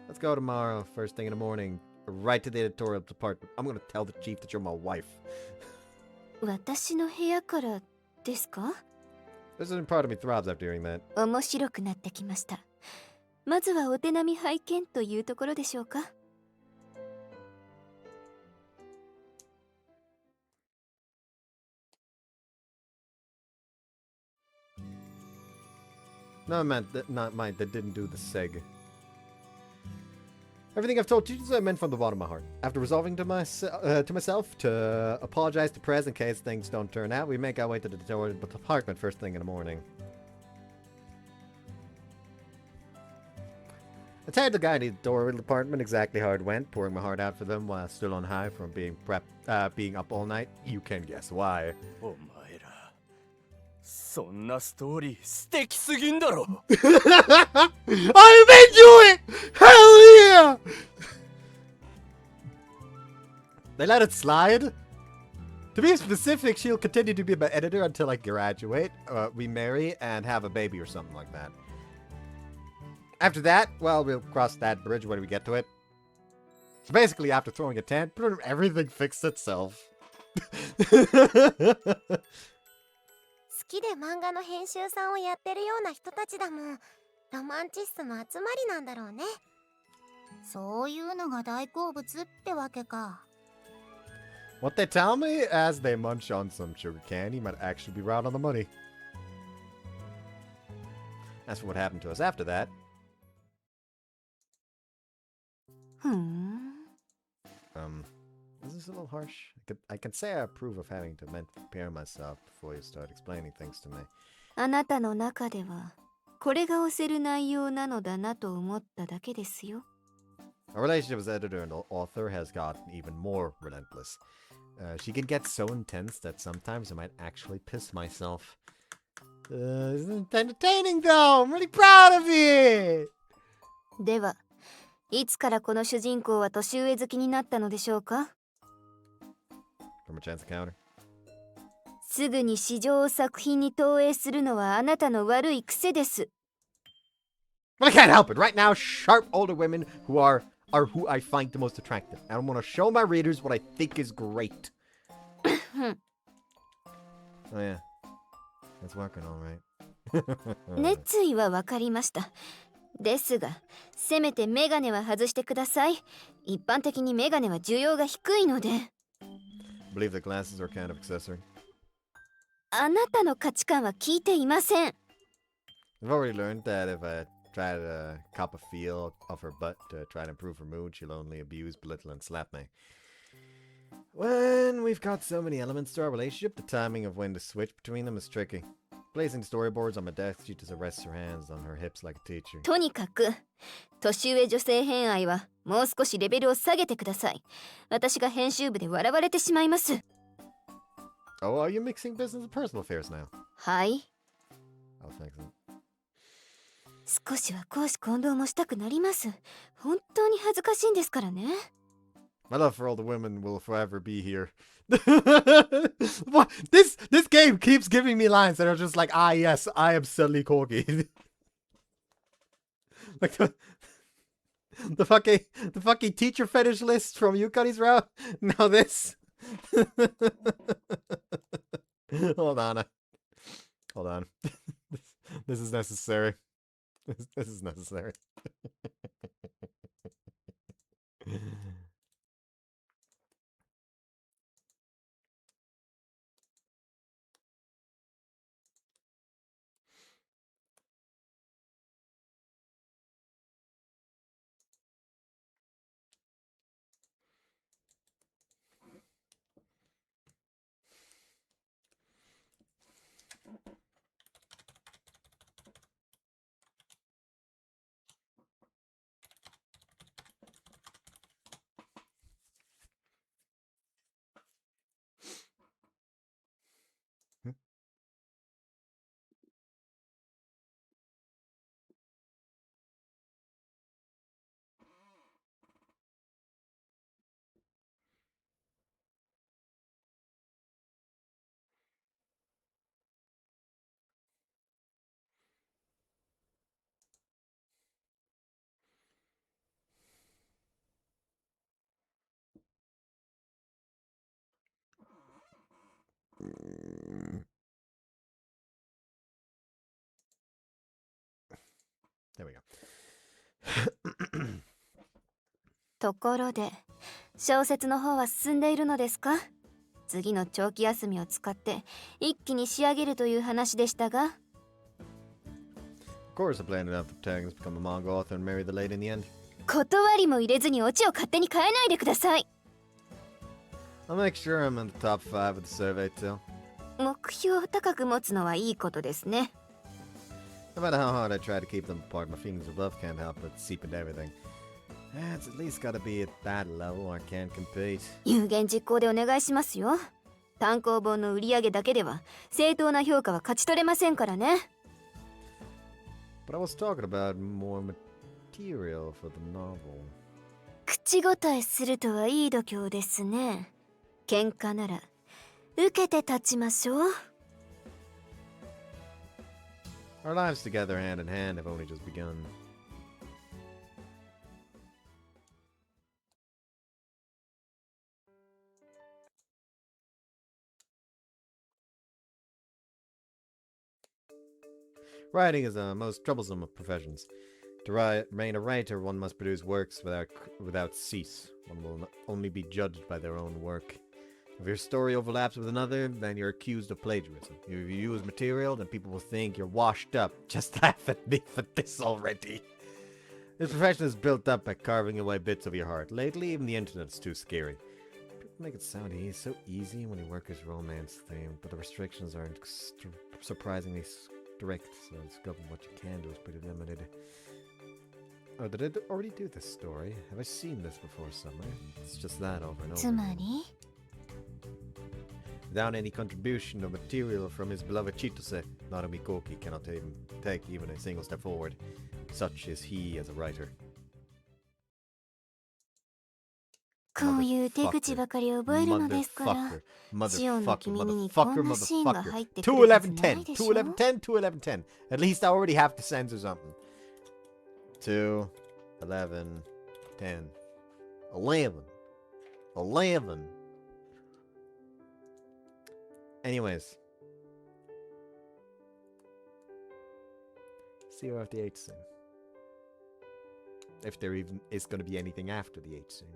Let's go tomorrow, first thing in the morning, right to the editorial department. I'm gonna tell the chief that you're my wife. 私の部屋からですか？ This isn't part of me throbs after hearing that. 面白くなってきました。まずはお手並み拝見というところでしょうか。No, man, not mine. That didn't do the seg. Everything I've told Chitose I meant from the bottom of my heart. After resolving to myself to apologize to Prez in case things don't turn out, we make our way to the department first thing in the morning. I tired the guy in the editorial department exactly how it went, pouring my heart out for them while still on high from being up all night. You can guess why. お前らそんなストーリー素敵すぎんだろ。I'm into it! Hell yeah! They let it slide? To be specific, she'll continue to be my editor until I graduate, we marry, and have a baby or something like that. After that, well, we'll cross that bridge when we get to it. So basically, after throwing a tent, everything fixed itself. 好きで漫画の編集さんをやってるような人たちだもん。ロマンチストの集まりなんだろうね。そういうのが大好物ってわけか。What they tell me as they munch on some sugar candy might actually be right on the money. As for what happened to us after that, this is a little harsh. I can say I approve of having to prepare myself before you start explaining things to me. あなたの中ではこれが押せる内容なのだなと思っただけですよ。Our relationship as editor and author has gotten even more relentless. She can get so intense that sometimes I might actually piss myself. It's entertaining though! I'm really proud of it! では、いつからこの主人公は年上好きになったのでしょうか？ From a chance encounter. すぐに詩情を作品に投影するのはあなたの悪い癖です。But I can't help it. Right now, sharp older women who are who I find the most attractive. I want to show my readers what I think is great. Oh yeah. It's working all right. 熱意はわかりました。ですが、せめてメガネは外してください。一般的にメガネは需要が低いので。Believe that glasses are kind of accessory. あなたの価値観は聞いていません。I've already learned that if I try to cop a feel of her butt to try to improve her mood, she'll only abuse, belittle, and slap me. When we've got so many elements to our relationship, the timing of when to switch between them is tricky. Placing storyboards on my desk, she just rests her hands on her hips like a teacher. とにかく、年上女性偏愛はもう少しレベルを下げてください。私が編集部で笑われてしまいます。Oh, are you mixing business and personal affairs now? はい。I'll fix it. 少しは公私混同もしたくなります。本当に恥ずかしいんですからね。My love for all the women will forever be here. What? This game keeps giving me lines that are just like, ah, yes, I am suddenly corgi. Like the fucking teacher fetish list from Yukari's route. Now this. Hold on. Hold on. This is necessary. This is necessary. There we go. ところで、小説の方は進んでいるのですか？次の長期休みを使って一気に仕上げるという話でしたが。Of course, I planned enough the protagonist become a manga author and marry the lady in the end. 断りも入れずにオチを勝手に変えないでください。I'll make sure I'm in the top 5 of the survey too. 目標を高く持つのはいいことですね。No matter how hard I try to keep them apart, my feelings of love can't help but seep into everything. It's at least gotta be at that level or I can't compete. 有言実行でお願いしますよ。単行本の売り上げだけでは正当な評価は勝ち取れませんからね。But I was talking about more material for the novel. 口答えするとはいい度胸ですね。喧嘩なら受けて立ちましょう。 Our lives together hand in hand have only just begun. Writing is the most troublesome of professions. To remain a writer, one must produce works without cease. One will only be judged by their own work. If your story overlaps with another, then you're accused of plagiarism. If you use material, then people will think you're washed up. Just laugh at me for this already. This profession is built up by carving away bits of your heart. Lately, even the internet's too scary. People make it sound so easy when your work is romance-themed, but the restrictions are surprisingly strict, so the scope of what you can do is pretty limited. Oh, did I already do this story? Have I seen this before somewhere? It's just that over and over. つまり Without any contribution of material from his beloved Chitose, Narumikoki cannot take even a single step forward. Such is he as a writer. こういう手口ばかり覚えるのですから、シオンの君にこんなシーンが入ってくるはずないでしょ。 21110. At least I already have to censor something. 2 11 10 11 11. Anyways, see you after the 8th scene. If there even is going to be anything after the 8th scene.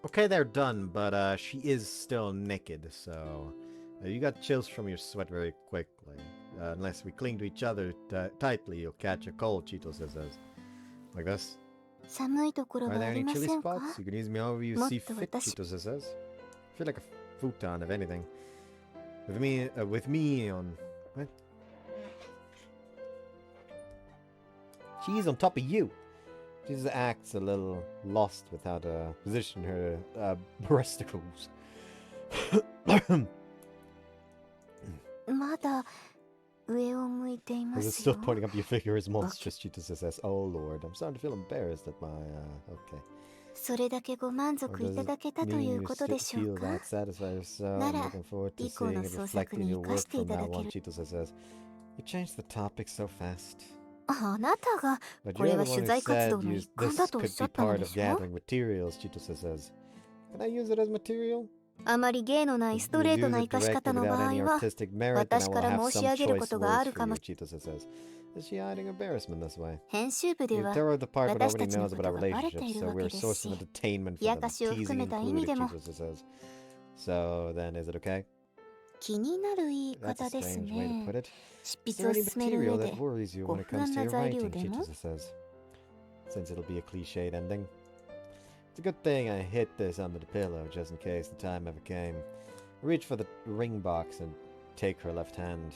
Okay, they're done, but she is still naked, so you got chills from your sweat very quickly. Unless we cling to each other tightly, you'll catch a cold, Chitose says. Like this. 寒いところ Are は there あり any ま chilly せんか？ spots? You can use me however you see fit, Chitose says. I feel like a futon, if anything. With me on... What? She's on top of you. She just acts a little lost with how to position her breasticles. まだ上を向いていま Is it す still よ。 pointing up your figure as monstrous? Chitose says, oh lord, I'm starting to feel embarrassed at my, okay. それだけご満足いただけたということでしょう feel か？ that satisfied yourself? な I'm ら looking forward to 以降 seeing の it 創作 reflected in に your 生か work してい from ただ now け on, る。 Chitose says. You changed the topic so fast. あなたが But これ you're は the 取 one who 材活 said 動の一環だ this とおっ could しゃ be ったの part で of しょ？ gathering materials, Chitose says. Can I use it as material? あまり芸のないストレートな生かし方の場合は、私から申し上げることがあるかも。Is she hiding embarrassment this way? 編集部で The は terror department 私 already たちの knows こ about と our がバレて relationship, いる so わ we're け a です source し、 of entertainment 冷や for か them, しを含 teasing めた意味 included, でも Chitose says. So then, is it okay? 気になる言い That's a 方です strange way to ね。 put it. 執 Is 筆 there を any 進める material 上で that worries you ご when it 不安 comes to な your 材料 writing, でも Chitose says. Since it'll be a cliched ending. It's a good thing I hid this under the pillow just in case the time ever came. I reach for the ring box and take her left hand.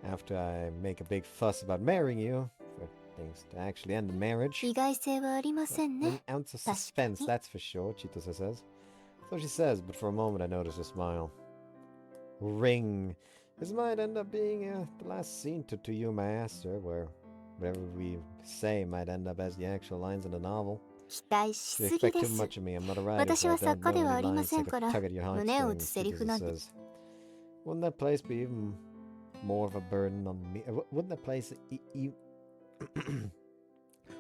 After I make a big fuss about marrying you, for things to actually end the marriage. 意外性はありませんね。 An ounce of suspense, that's for sure, Chitose says. So she says, but for a moment I notice a smile. Ring. This might end up being the last scene to you, my Aster, where whatever we say might end up as the actual lines in the novel. 期待し You すぎ expect で too す。 much of me. I'm not a writer, 私 so I は don't 作家 know ではあ any りま lines せん that か could ら、 tug at your 胸を打つ heartstrings, セリフ Chitose なんて。 says. Wouldn't that place be even more of a burden on me? Wouldn't that place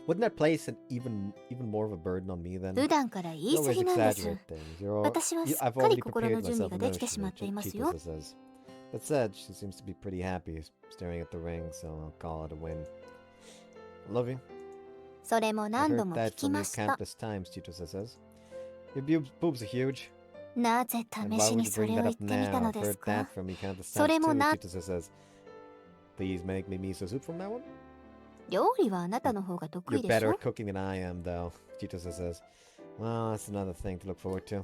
Wouldn't that place even more of a burden on me then? 普段から言い You 過 always ぎなんです。 exaggerate things. 私はすっ I've かり already 心の prepared 準備 myself ができてしまっていますよ。 Chitose says. That said, she seems to be pretty happy staring at the ring, so I'll call it a win. I love you. それも I've 何度 heard も聞 that き from ま you した。 countless times, Chitose says. Your boobs are huge. なぜ And 試 why し would に you そ bring れを that 言っ up てみた now? の I've で heard すか？ that from you countless それ times も too, な、 Chitose says. Please make me miso soup from now on. 料理はあなたの方が得 You're 意でし better ょ？ at cooking than I am, though, Chitose says. Well, that's another thing to look forward to.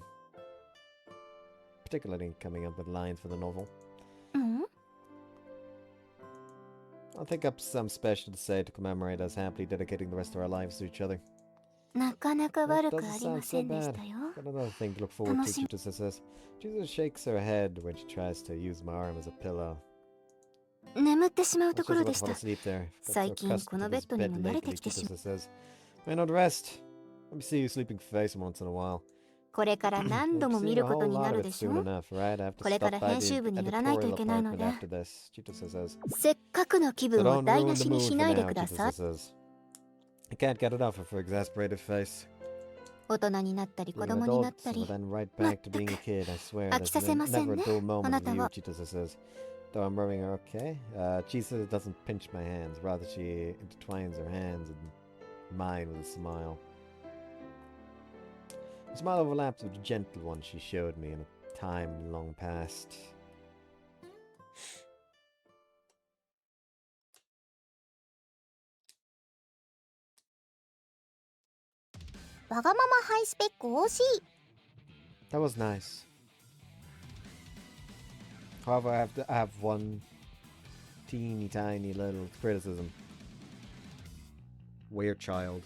Particularly coming up with lines for the novel. うん？ I'll think up some special to say to commemorate us happily dedicating the rest of our lives to each other. なかなか That 悪く doesn't ありま sound せ so んでし bad. たよ。 Got another thing to look forward to, 楽しみ。 Chitose says. Jesus shakes her head when she tries to use my arm as a pillow. 眠ってしまう I と was こ just ろ about で to し fall た。 asleep there. Got so 最近 accustomed この to ベ this ッドに bed も慣れ lately, てきてしま Chitose says. I know the rest. Let me see you sleeping face once in a while. これから何度も I've 見 seen る a こと whole にな lot る of で it しょ soon enough, right? I have to これか stop ら by 編集 the 部に寄らないとい editorial けないの apartment で after this. Chitose says. せっかくの気 So 分を don't 台 ruin 無 the しに mood し for ないで now, くださ Chitose い says. I can't get enough of her exasperated face. 大人になったり子 Being an 供になっ adult, た but り then right ま back っ to た being a く kid. I swear 飽き there's させませ never ん a ね dull あ moment な with た you, は Chitose says. Though I'm rubbing her okay. Chitose doesn't pinch my hands, rather she intertwines her hands in mine with a smile. The smile overlaps with the gentle one she showed me in a time long past. わがままハイスペック惜しい。 That was nice. However, I have one teeny tiny little criticism. Weird child.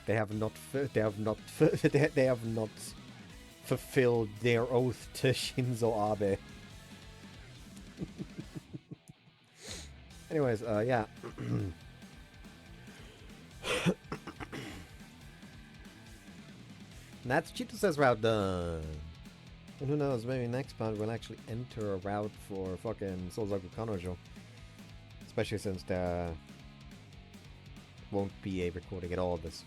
They have not fulfilled their oath to Shinzo Abe. Anyways, yeah. And that's Chitose-Route done. And who knows, maybe next part we'll actually enter a route for fucking Souzaku Kanojo. Especially since there won't be a recording at all this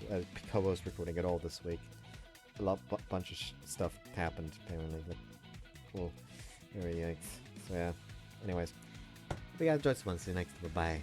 co-host recording at all this week. A bunch of stuff happened apparently. But cool. Very yikes. So yeah. Anyways. Hope you guys enjoyed this one. See you next time. Bye.